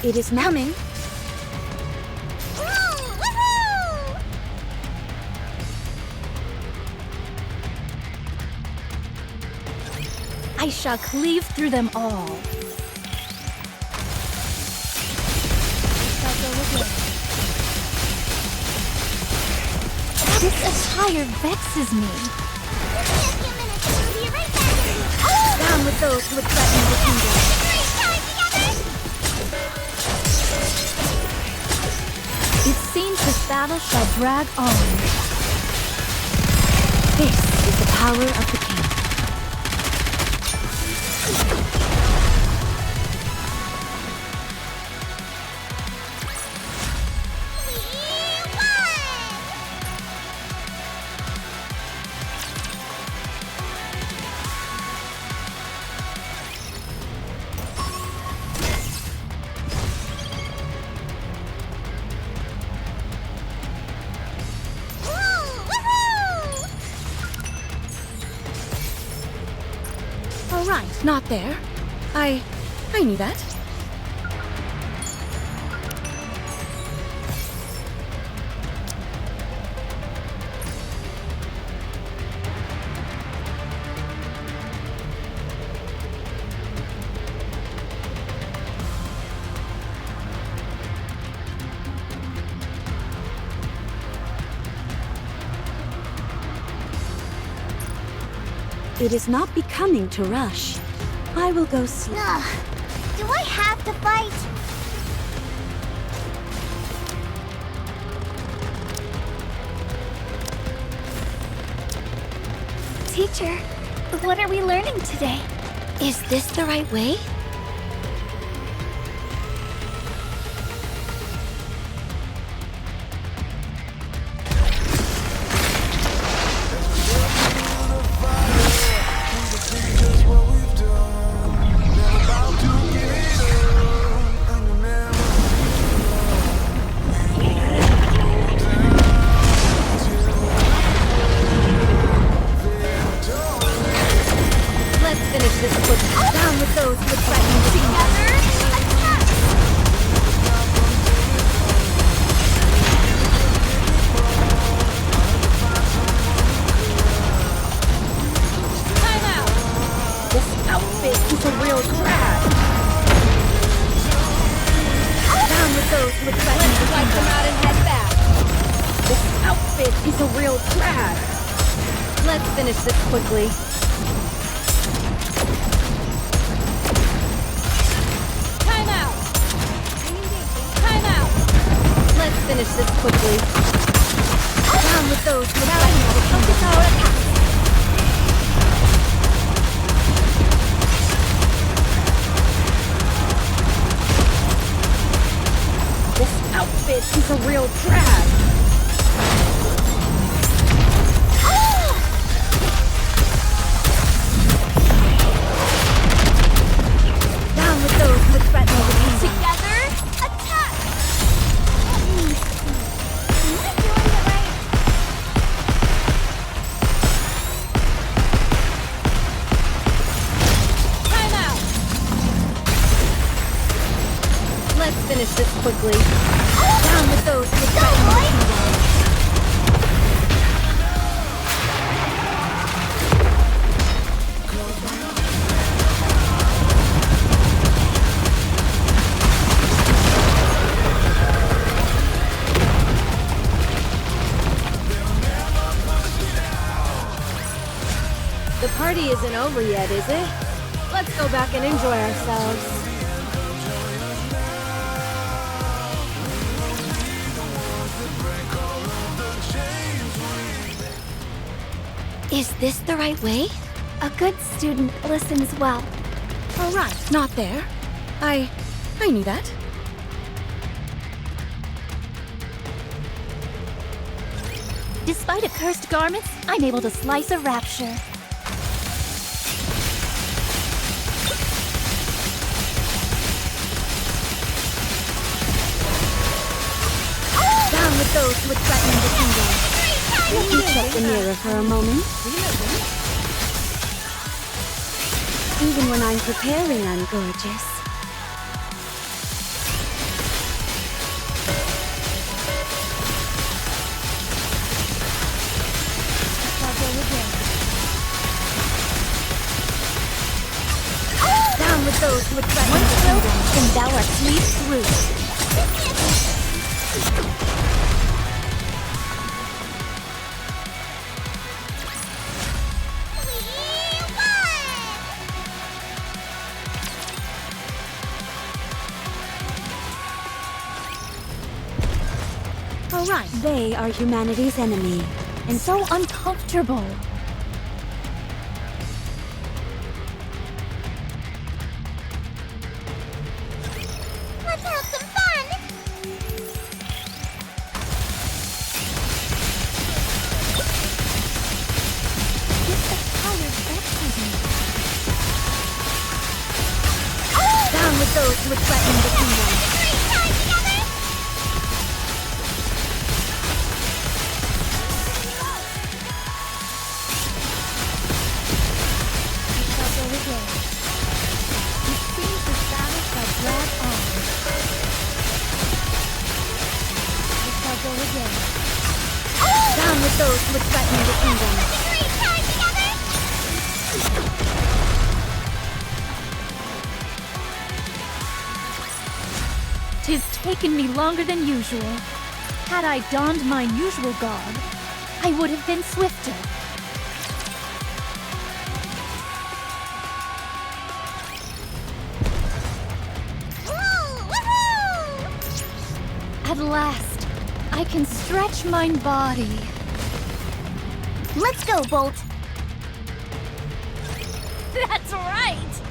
It is coming. I shall cleave through them all. I shall go again. This attire vexes me. Down with those who would threaten the kingdom. It seems this battle shall drag on. This is the power of the king. All right, not there. I knew that. It is not becoming to rush. I will go slow. Ugh. Do I have to fight? Teacher, what are we learning today? Is this the right way? Let's finish this quick. Down with those who threaten the Together, attack! time out. This outfit is a real drag. Down with those who threaten the wipe them out and head back. This outfit is a real drag. Let's finish this quickly. Time out. Time out. Let's finish this quickly. Down with those who threaten the focus our attack. This outfit is a real drag. Down with those who threaten the kingdom. Together, attack! Am I doing it right? Time out. Let's finish this quickly. Down with those who threaten the kingdom. The party isn't over yet, is it? Let's go back and enjoy ourselves. Is this the right way? A good student listens well. All right, not there. I knew that. Despite accursed garments, I'm able to slice a rapture. Down with those who would threaten the kingdom. Let me check the mirror for a moment. Even when I'm preparing, I'm gorgeous. Down with those who would threaten the kingdom. And thou art pleased through. All right, they are humanity's enemy. And so uncomfortable. Let's have some fun! Down with those who would threaten the kingdom. Down with those who would threaten the kingdom. Tis taken me longer than usual. Had I donned mine usual garb, I would have been swifter. At last, I can stretch mine body. Let's go, Bolt! That's right!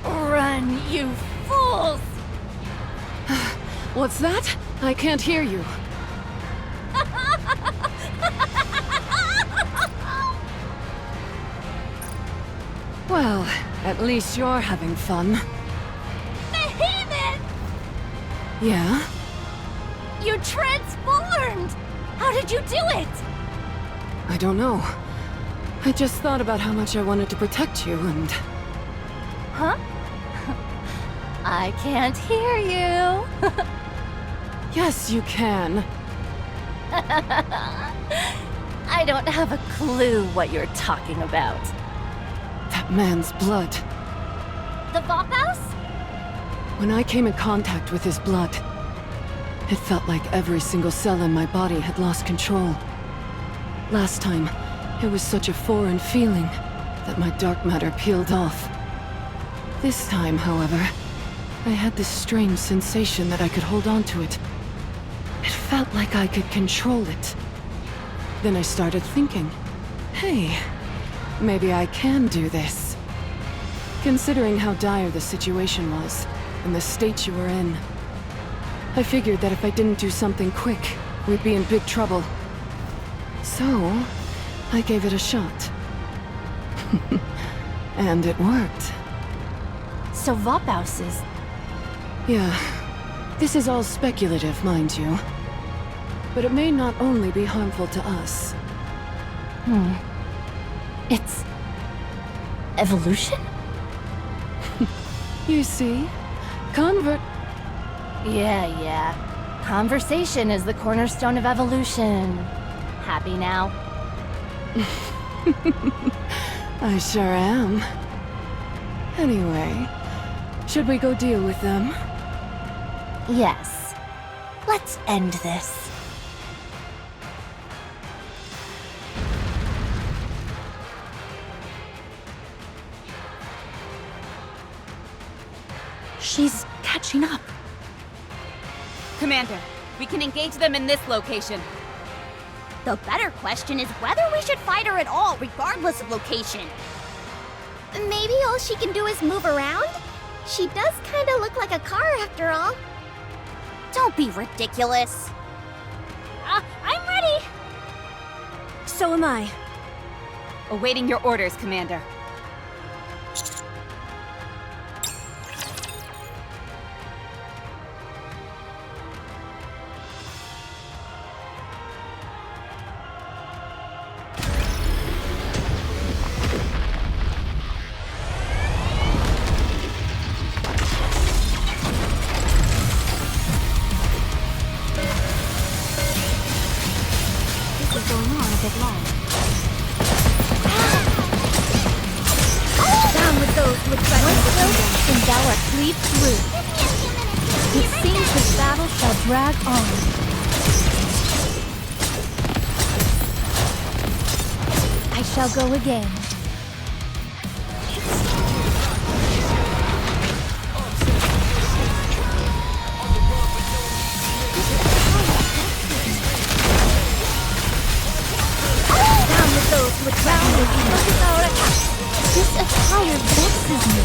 Run, you fools! What's that? I can't hear you. Well, at least you're having fun. Behemoth! Yeah? You transformed! How did you do it? I don't know. I just thought about how much I wanted to protect you and... Huh? I can't hear you. Yes, you can. I don't have a clue what you're talking about. That man's blood. The Vophouse? When I came in contact with his blood, it felt like every single cell in my body had lost control. Last time, it was such a foreign feeling that my dark matter peeled off. This time, however, I had this strange sensation that I could hold on to it. It felt like I could control it. Then I started thinking, hey, maybe I can do this. Considering how dire the situation was, and the state you were in, I figured that if I didn't do something quick, we'd be in big trouble. So, I gave it a shot. And it worked. So Vophouse is... Yeah. This is all speculative, mind you. But it may not only be harmful to us. It's... evolution? You see? Convert... Yeah. Conversation is the cornerstone of evolution. Happy now? I sure am. Anyway, should we go deal with them? Yes. Let's end this. She's catching up. Commander, we can engage them in this location. The better question is whether we should fight her at all, regardless of location. Maybe all she can do is move around? She does kind of look like a car after all. Don't be ridiculous. I'm ready! So am I. Awaiting your orders, Commander. Down with those who would try to And thou art cleaved through. It seems this battle shall drag on. I shall go again. Down with those who would try to look at our attack. This attire vexes me.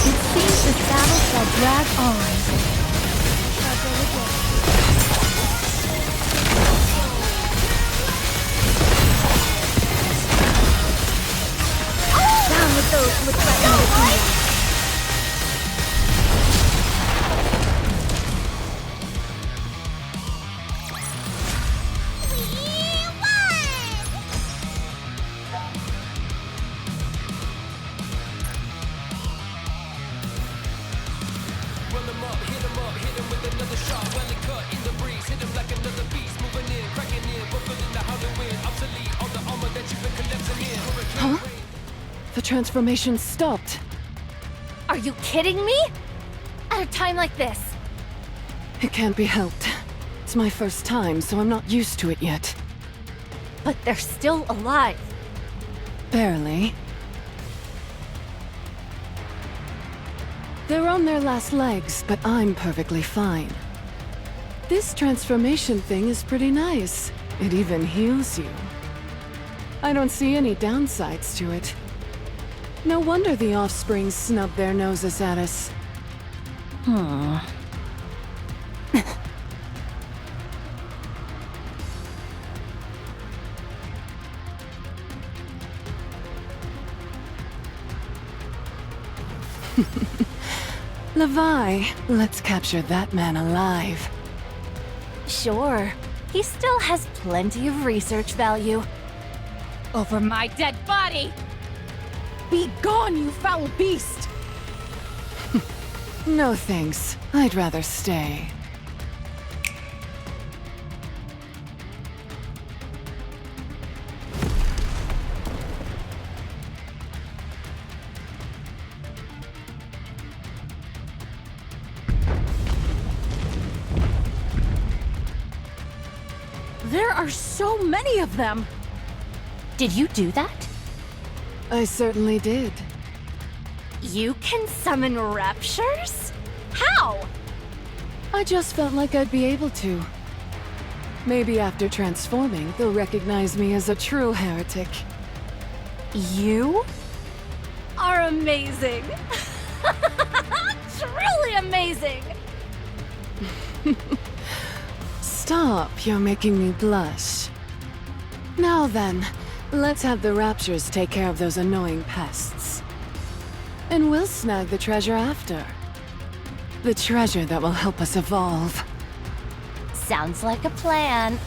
It seems this battle shall drag on. Shall go again. Down with those who would try to look at our Huh? The transformation stopped. Are you kidding me? At a time like this? It can't be helped. It's my first time, so I'm not used to it yet. But they're still alive. Barely. They're on their last legs, but I'm perfectly fine. This transformation thing is pretty nice. It even heals you. I don't see any downsides to it. No wonder the offspring snubbed their noses at us. Levi, let's capture that man alive. Sure. He still has plenty of research value. Over my dead body! Be gone, you foul beast! No thanks. I'd rather stay. There are so many of them! Did you do that? I certainly did. You can summon raptures? How? I just felt like I'd be able to. Maybe after transforming, they'll recognize me as a true heretic. You are amazing. Truly amazing. Stop, you're making me blush. Now then, let's have the raptures take care of those annoying pests. And we'll snag the treasure after. The treasure that will help us evolve. Sounds like a plan.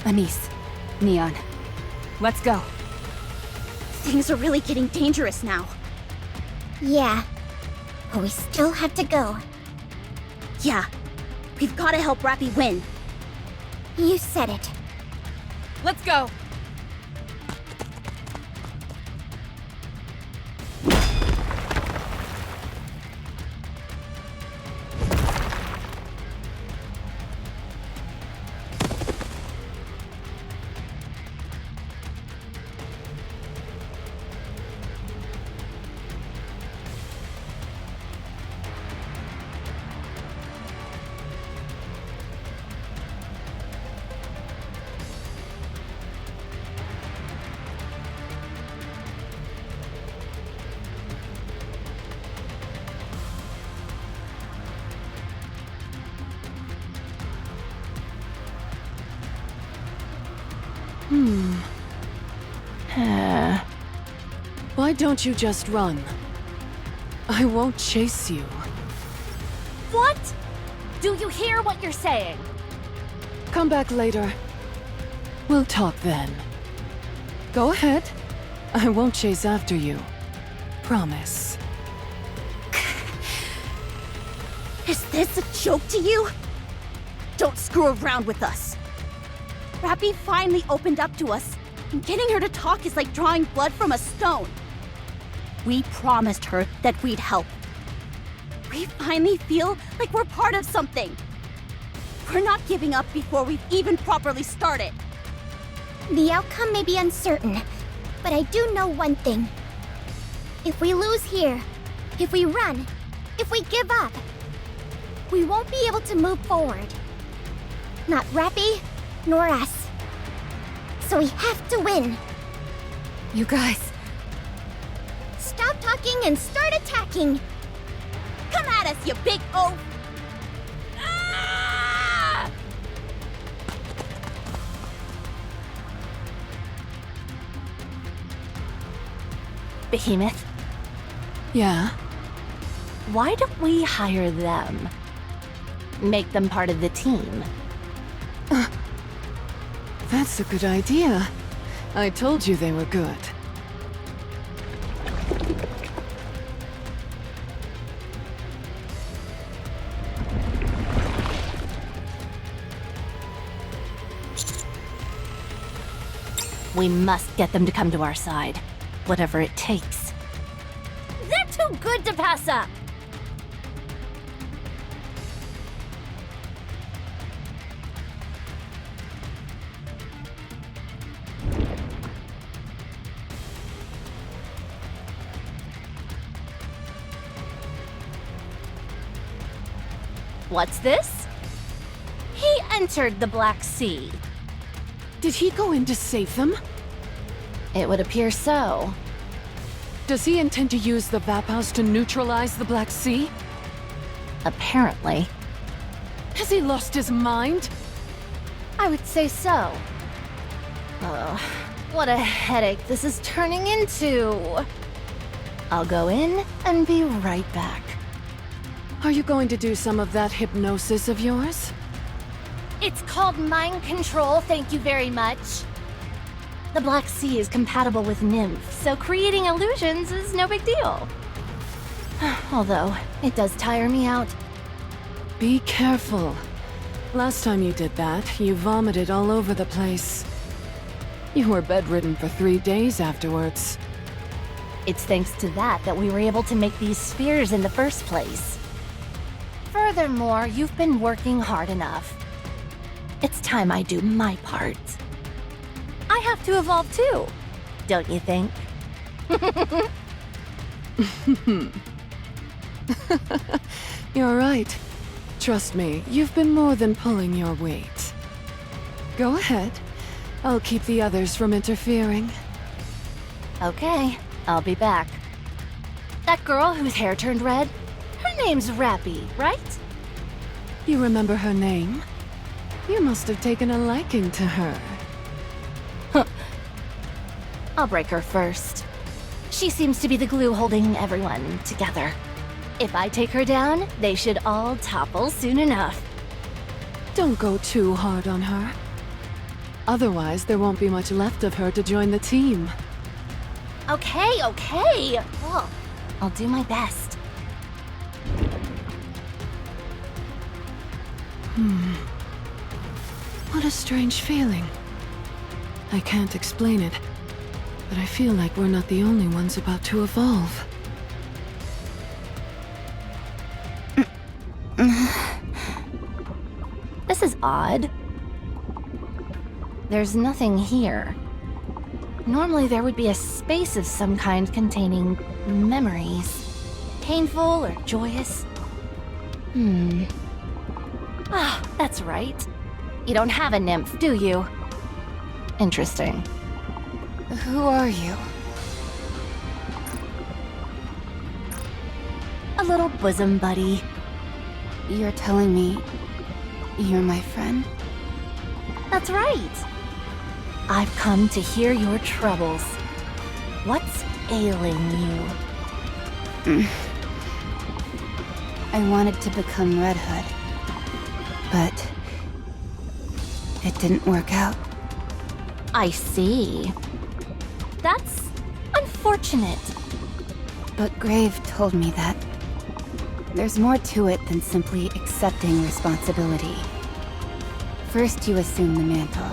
Anise, Neon, let's go. Things are really getting dangerous now. Yeah. But we still have to go. Yeah. We've gotta help Rappy win. You said it. Let's go! Why don't you just run? I won't chase you. What? Do you hear what you're saying? Come back later. We'll talk then. Go ahead. I won't chase after you. Promise. Is this a joke to you? Don't screw around with us. Rappy finally opened up to us, and getting her to talk is like drawing blood from a stone. We promised her that we'd help. We finally feel like we're part of something. We're not giving up before we've even properly started. The outcome may be uncertain, but I do know one thing. If we lose here, if we run, if we give up, we won't be able to move forward. Not Rappy, nor us. So we have to win. You guys, Stop talking and start attacking! Come at us, you big oaf! Ah! Behemoth, Yeah? why don't we hire them? Make them part of the team. That's a good idea. I told you they were good. We must get them to come to our side, whatever it takes. They're too good to pass up! What's this? He entered the Black Sea. Did he go in to save them? It would appear so. Does he intend to use the Vaphouse to neutralize the Black Sea? Apparently. Has he lost his mind? I would say so. Oh, what a headache this is turning into. I'll go in and be right back. Are you going to do some of that hypnosis of yours? It's called mind control, thank you very much. The Black Sea is compatible with Nymph, so creating illusions is no big deal. Although, it does tire me out. Be careful. Last time you did that, you vomited all over the place. You were bedridden for 3 days afterwards. It's thanks to that we were able to make these spheres in the first place. Furthermore, you've been working hard enough. It's time I do my part. I have to evolve too, don't you think? You're right. Trust me, you've been more than pulling your weight. Go ahead. I'll keep the others from interfering. Okay, I'll be back. That girl whose hair turned red? Her name's Rappy, right? You remember her name? You must have taken a liking to her. I'll break her first. She seems to be the glue holding everyone together. If I take her down, they should all topple soon enough. Don't go too hard on her. Otherwise, there won't be much left of her to join the team. Okay. Well, I'll do my best. What a strange feeling. I can't explain it, but I feel like we're not the only ones about to evolve. This is odd. There's nothing here. Normally there would be a space of some kind containing memories. Painful or joyous. Ah, that's right. You don't have a nymph, do you? Interesting. Who are you? A little bosom buddy. You're telling me you're my friend? That's right. I've come to hear your troubles. What's ailing you? I wanted to become Red Hood, but it didn't work out. I see. That's unfortunate. But Grave told me that there's more to it than simply accepting responsibility. First you assume the mantle,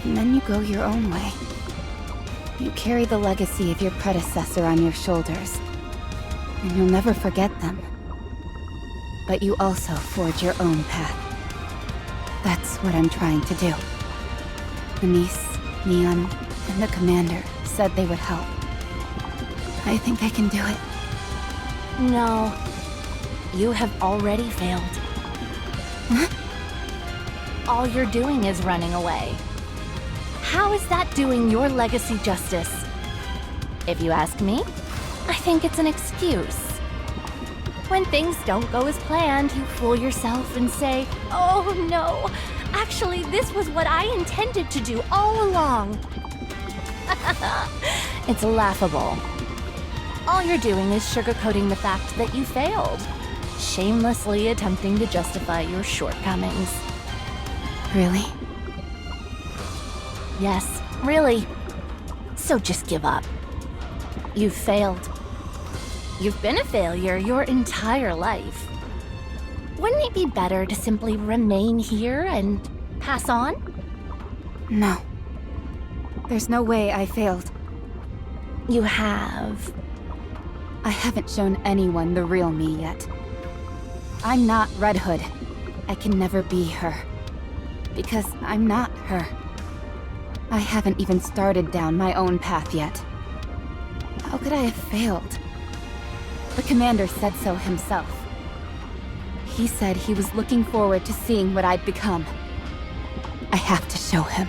and then you go your own way. You carry the legacy of your predecessor on your shoulders, and you'll never forget them. But you also forge your own path. That's what I'm trying to do. The niece, Neon, and the commander said they would help. I think I can do it. No. You have already failed. Huh? All you're doing is running away. How is that doing your legacy justice? If you ask me, I think it's an excuse. When things don't go as planned, you fool yourself and say, "Oh no, actually this was what I intended to do all along." It's laughable. All you're doing is sugarcoating the fact that you failed, shamelessly attempting to justify your shortcomings. Really? Yes, really. So just give up. You've failed. You've been a failure your entire life. Wouldn't it be better to simply remain here and pass on? No. There's no way I failed. You have. I haven't shown anyone the real me yet. I'm not Red Hood. I can never be her. Because I'm not her. I haven't even started down my own path yet. How could I have failed? The commander said so himself. He said he was looking forward to seeing what I'd become. I have to show him.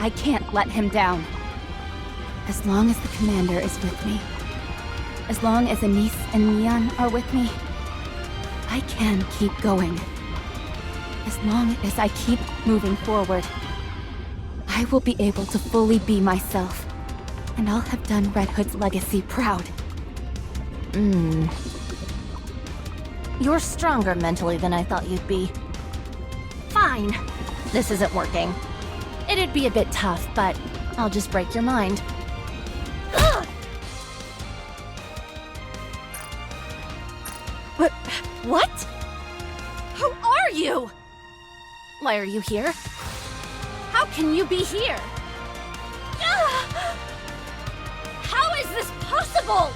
I can't let him down. As long as the commander is with me, as long as Anise and Neon are with me, I can keep going. As long as I keep moving forward, I will be able to fully be myself, and I'll have done Red Hood's legacy proud. You're stronger mentally than I thought you'd be. Fine. This isn't working. It'd be a bit tough, but I'll just break your mind. What? Who are you? Why are you here? How can you be here? How is this possible?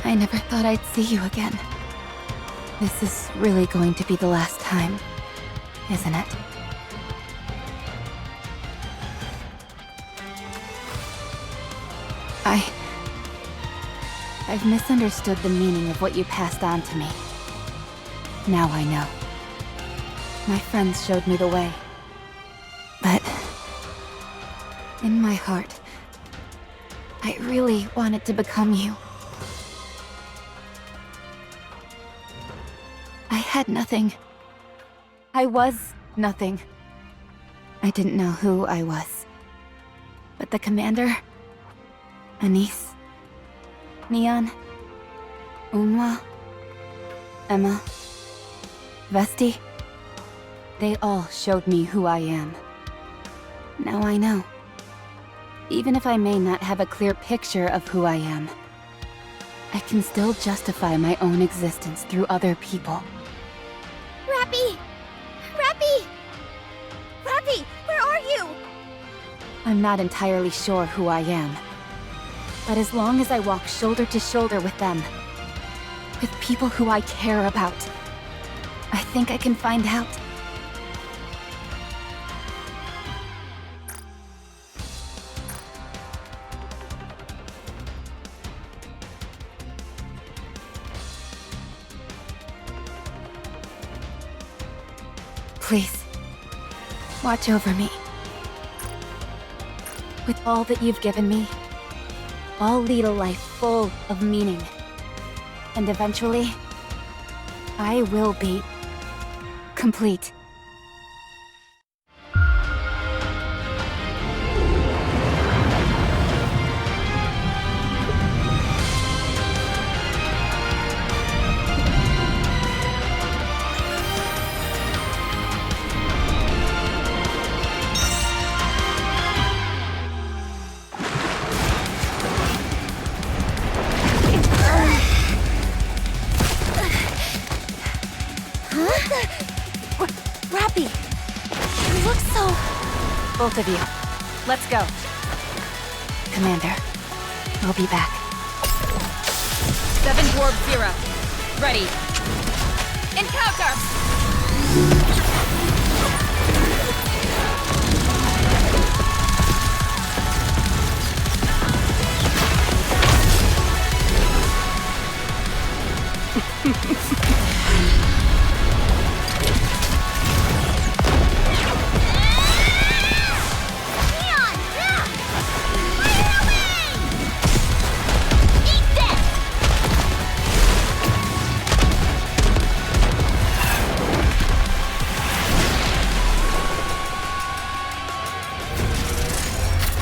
I never thought I'd see you again. This is really going to be the last time, isn't it? I've misunderstood the meaning of what you passed on to me. Now I know. My friends showed me the way. But in my heart, I really wanted to become you. I had nothing. I was nothing. I didn't know who I was. But the commander, Anise, Neon, Unwa, Emma, Vesti, they all showed me who I am. Now I know. Even if I may not have a clear picture of who I am, I can still justify my own existence through other people. Rappy! Rappy! Rappy, where are you? I'm not entirely sure who I am. But as long as I walk shoulder to shoulder with them, with people who I care about, I think I can find out. Please, watch over me. With all that you've given me, I'll lead a life full of meaning. And eventually, I will be complete. Rappy! You look so... Both of you, let's go. Commander, we'll be back. 7 Dwarf 0. Ready. Encounter!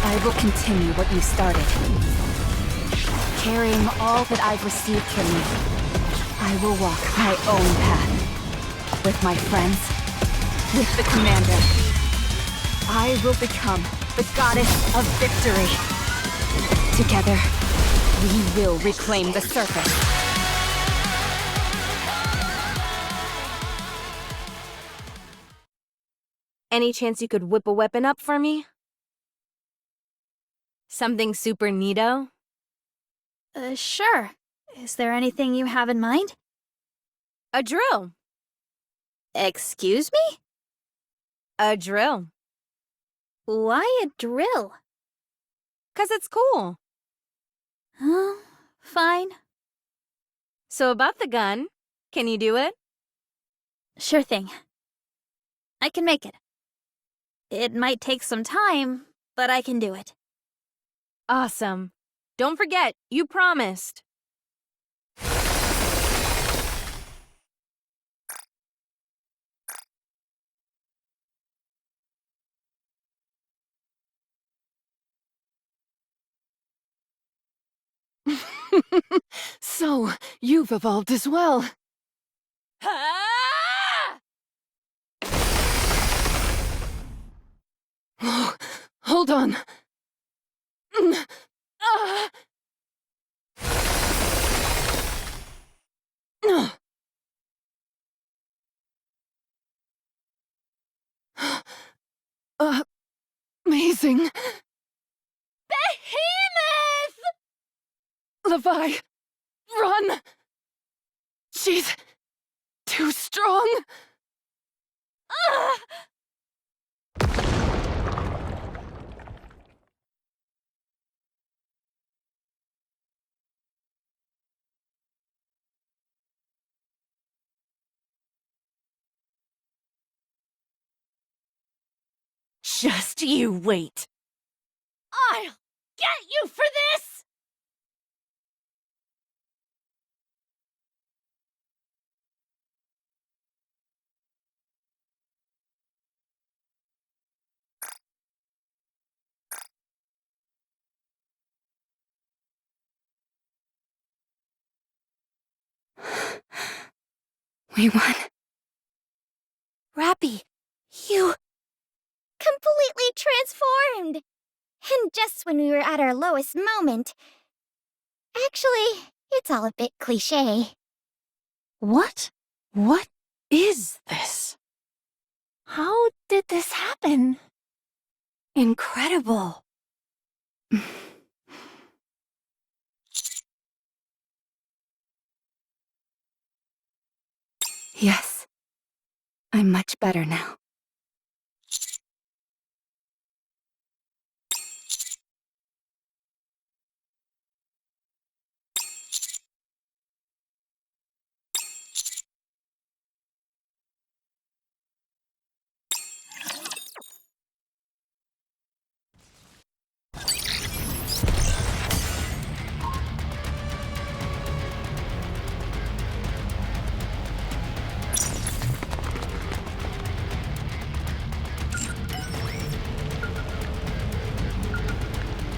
I will continue what you started. Carrying all that I've received from you, I will walk my own path. With my friends, with the commander. I will become the goddess of victory. Together, we will reclaim the surface. Any chance you could whip a weapon up for me? Something super neato? Sure. Is there anything you have in mind? A drill. Excuse me? A drill. Why a drill? 'Cause it's cool. Fine. So about the gun, can you do it? Sure thing. I can make it. It might take some time, but I can do it. Awesome. Don't forget, you promised. So, you've evolved as well. Oh, hold on. Amazing. Behemoth! Levi, run! She's too strong. Just you wait. I'll get you for this! We won. Rappy, you... completely transformed! And just when we were at our lowest moment. Actually, it's all a bit cliché. What? What is this? How did this happen? Incredible. Yes. I'm much better now.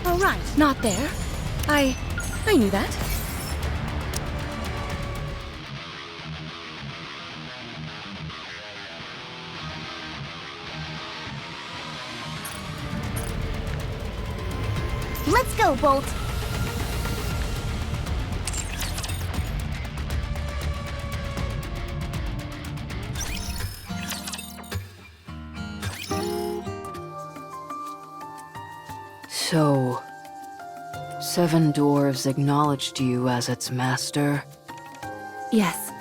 Oh, right, not there. I knew that. Let's go, Bolt! So, 7 dwarves acknowledged you as its master? Yes.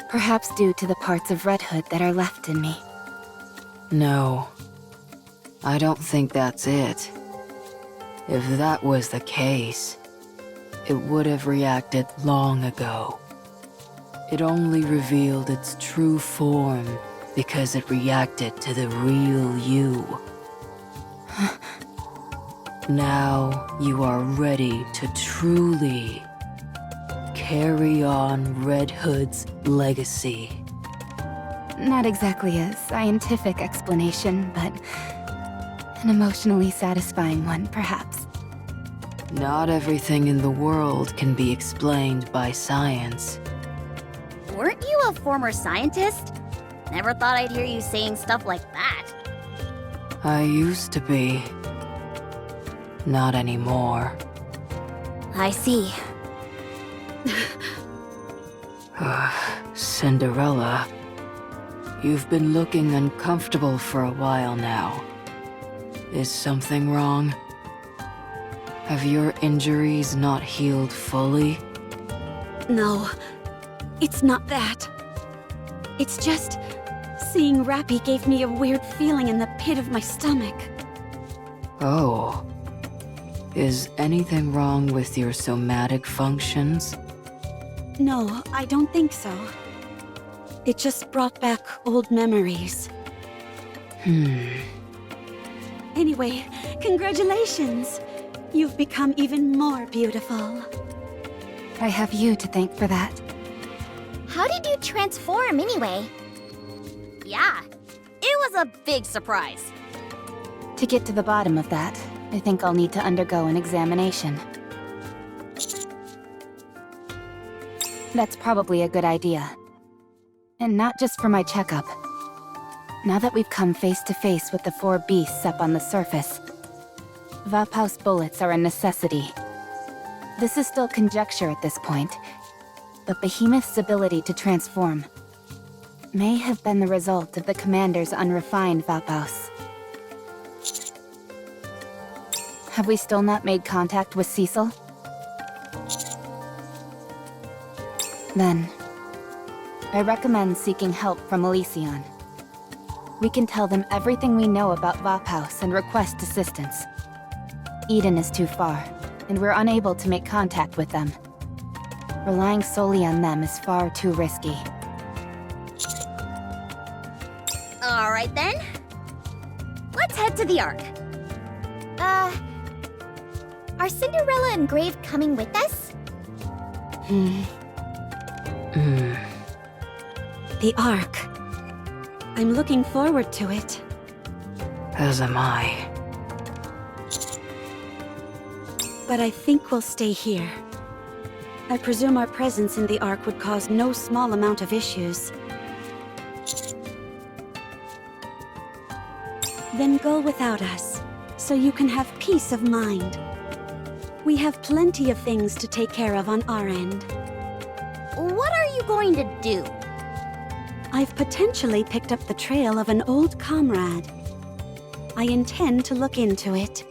Perhaps due to the parts of Red Hood that are left in me. No. I don't think that's it. If that was the case, it would have reacted long ago. It only revealed its true form because it reacted to the real you. Now you are ready to truly carry on Red Hood's legacy. Not exactly a scientific explanation, but an emotionally satisfying one, perhaps. Not everything in the world can be explained by science. Weren't you a former scientist? Never thought I'd hear you saying stuff like that. I used to be. Not anymore. I see. Cinderella, you've been looking uncomfortable for a while now. Is something wrong? Have your injuries not healed fully? No, it's not that. It's just... seeing Rappy gave me a weird feeling in the pit of my stomach. Oh. Is anything wrong with your somatic functions? No, I don't think so. It just brought back old memories. Anyway, congratulations! You've become even more beautiful. I have you to thank for that. How did you transform anyway? Yeah, it was a big surprise. To get to the bottom of that, I think I'll need to undergo an examination. That's probably a good idea. And not just for my checkup. Now that we've come face to face with the 4 beasts up on the surface, Vapouse bullets are a necessity. This is still conjecture at this point, but Behemoth's ability to transform may have been the result of the commander's unrefined Vapouse. Have we still not made contact with Cecil? Then, I recommend seeking help from Elysion. We can tell them everything we know about Vapouse and request assistance. Eden is too far, and we're unable to make contact with them. Relying solely on them is far too risky. Alright then. Let's head to the Ark. Are Cinderella and Grave coming with us? The Ark. I'm looking forward to it. As am I. But I think we'll stay here. I presume our presence in the Ark would cause no small amount of issues. Then go without us, so you can have peace of mind. We have plenty of things to take care of on our end. What are you going to do? I've potentially picked up the trail of an old comrade. I intend to look into it.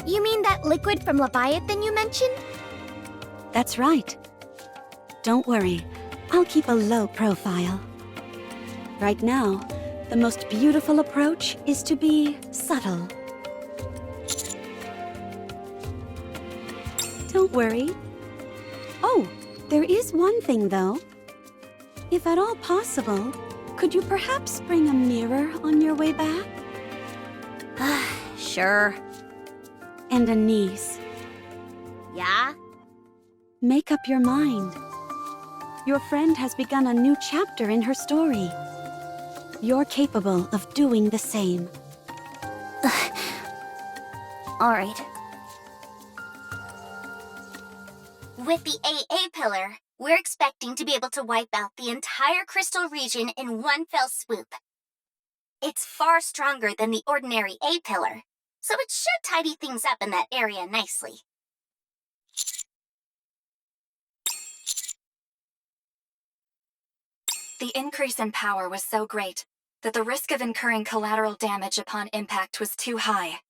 You mean that liquid from Leviathan you mentioned? That's right. Don't worry, I'll keep a low profile. Right now, the most beautiful approach is to be subtle. Don't worry. Oh, there is one thing though. If at all possible, could you perhaps bring a mirror on your way back? Sure. And a niece. Yeah? Make up your mind. Your friend has begun a new chapter in her story. You're capable of doing the same. Alright. With the AA pillar, we're expecting to be able to wipe out the entire crystal region in one fell swoop. It's far stronger than the ordinary A pillar, so it should tidy things up in that area nicely. The increase in power was so great that the risk of incurring collateral damage upon impact was too high.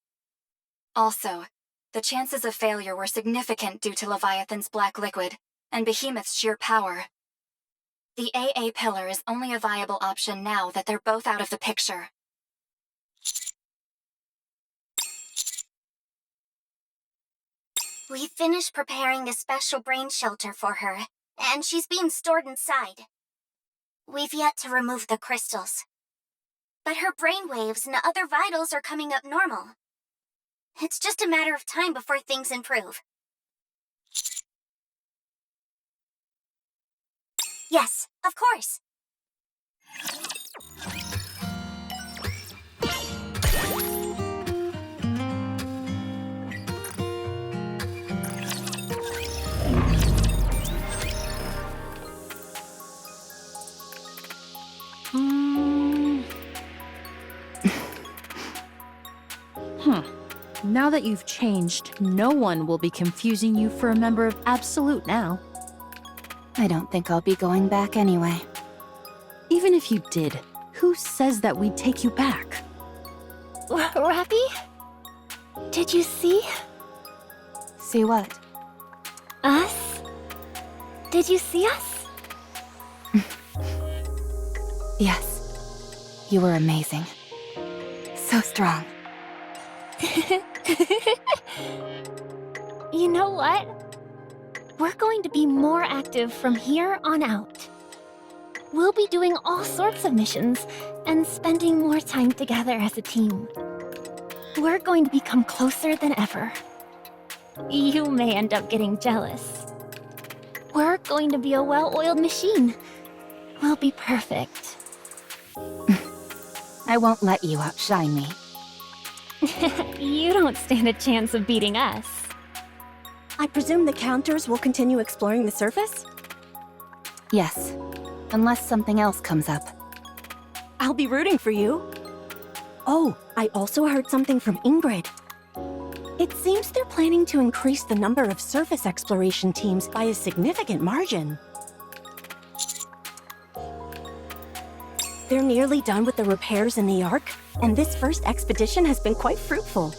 Also, the chances of failure were significant due to Leviathan's black liquid and Behemoth's sheer power. The AA pillar is only a viable option now that they're both out of the picture. We finished preparing a special brain shelter for her, and she's being stored inside. We've yet to remove the crystals. But her brainwaves and other vitals are coming up normal. It's just a matter of time before things improve. Yes, of course. Now that you've changed, no one will be confusing you for a member of Absolute now. I don't think I'll be going back anyway. Even if you did, who says that we'd take you back? Rappy? Did you see? See what? Us? Did you see us? Yes. You were amazing. So strong. You know what? We're going to be more active from here on out. We'll be doing all sorts of missions and spending more time together as a team. We're going to become closer than ever. You may end up getting jealous. We're going to be a well-oiled machine. We'll be perfect. I won't let you outshine me. You don't stand a chance of beating us. I presume the counters will continue exploring the surface? Yes. Unless something else comes up. I'll be rooting for you. Oh, I also heard something from Ingrid. It seems they're planning to increase the number of surface exploration teams by a significant margin. They're nearly done with the repairs in the Ark, and this first expedition has been quite fruitful.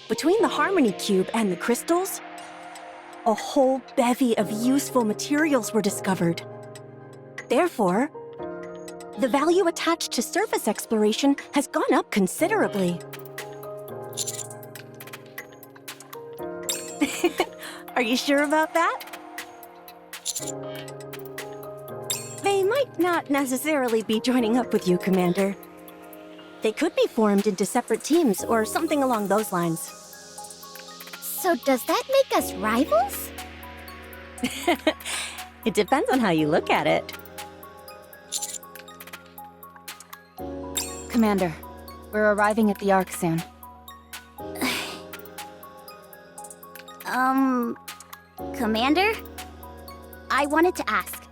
Between the Harmony Cube and the crystals, a whole bevy of useful materials were discovered. Therefore, the value attached to surface exploration has gone up considerably. Are you sure about that? They might not necessarily be joining up with you, Commander. They could be formed into separate teams or something along those lines. So does that make us rivals? It depends on how you look at it. Commander, we're arriving at the Ark soon. Commander? I wanted to ask.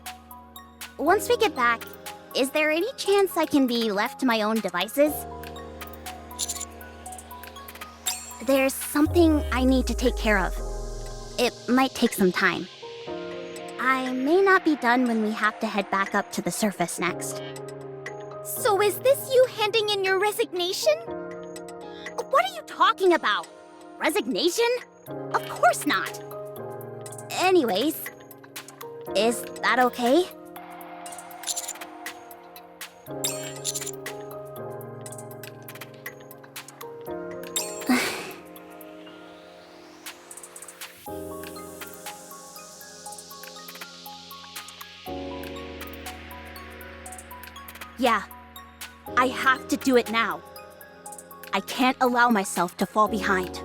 Once we get back, is there any chance I can be left to my own devices? There's something I need to take care of. It might take some time. I may not be done when we have to head back up to the surface next. So is this you handing in your resignation? What are you talking about? Resignation? Of course not. Anyways, is that okay? Yeah, I have to do it now. I can't allow myself to fall behind.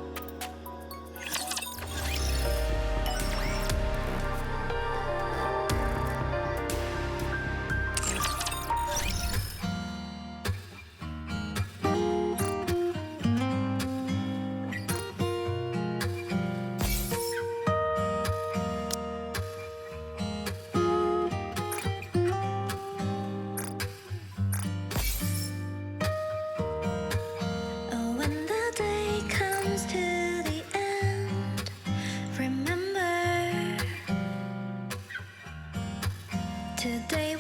Today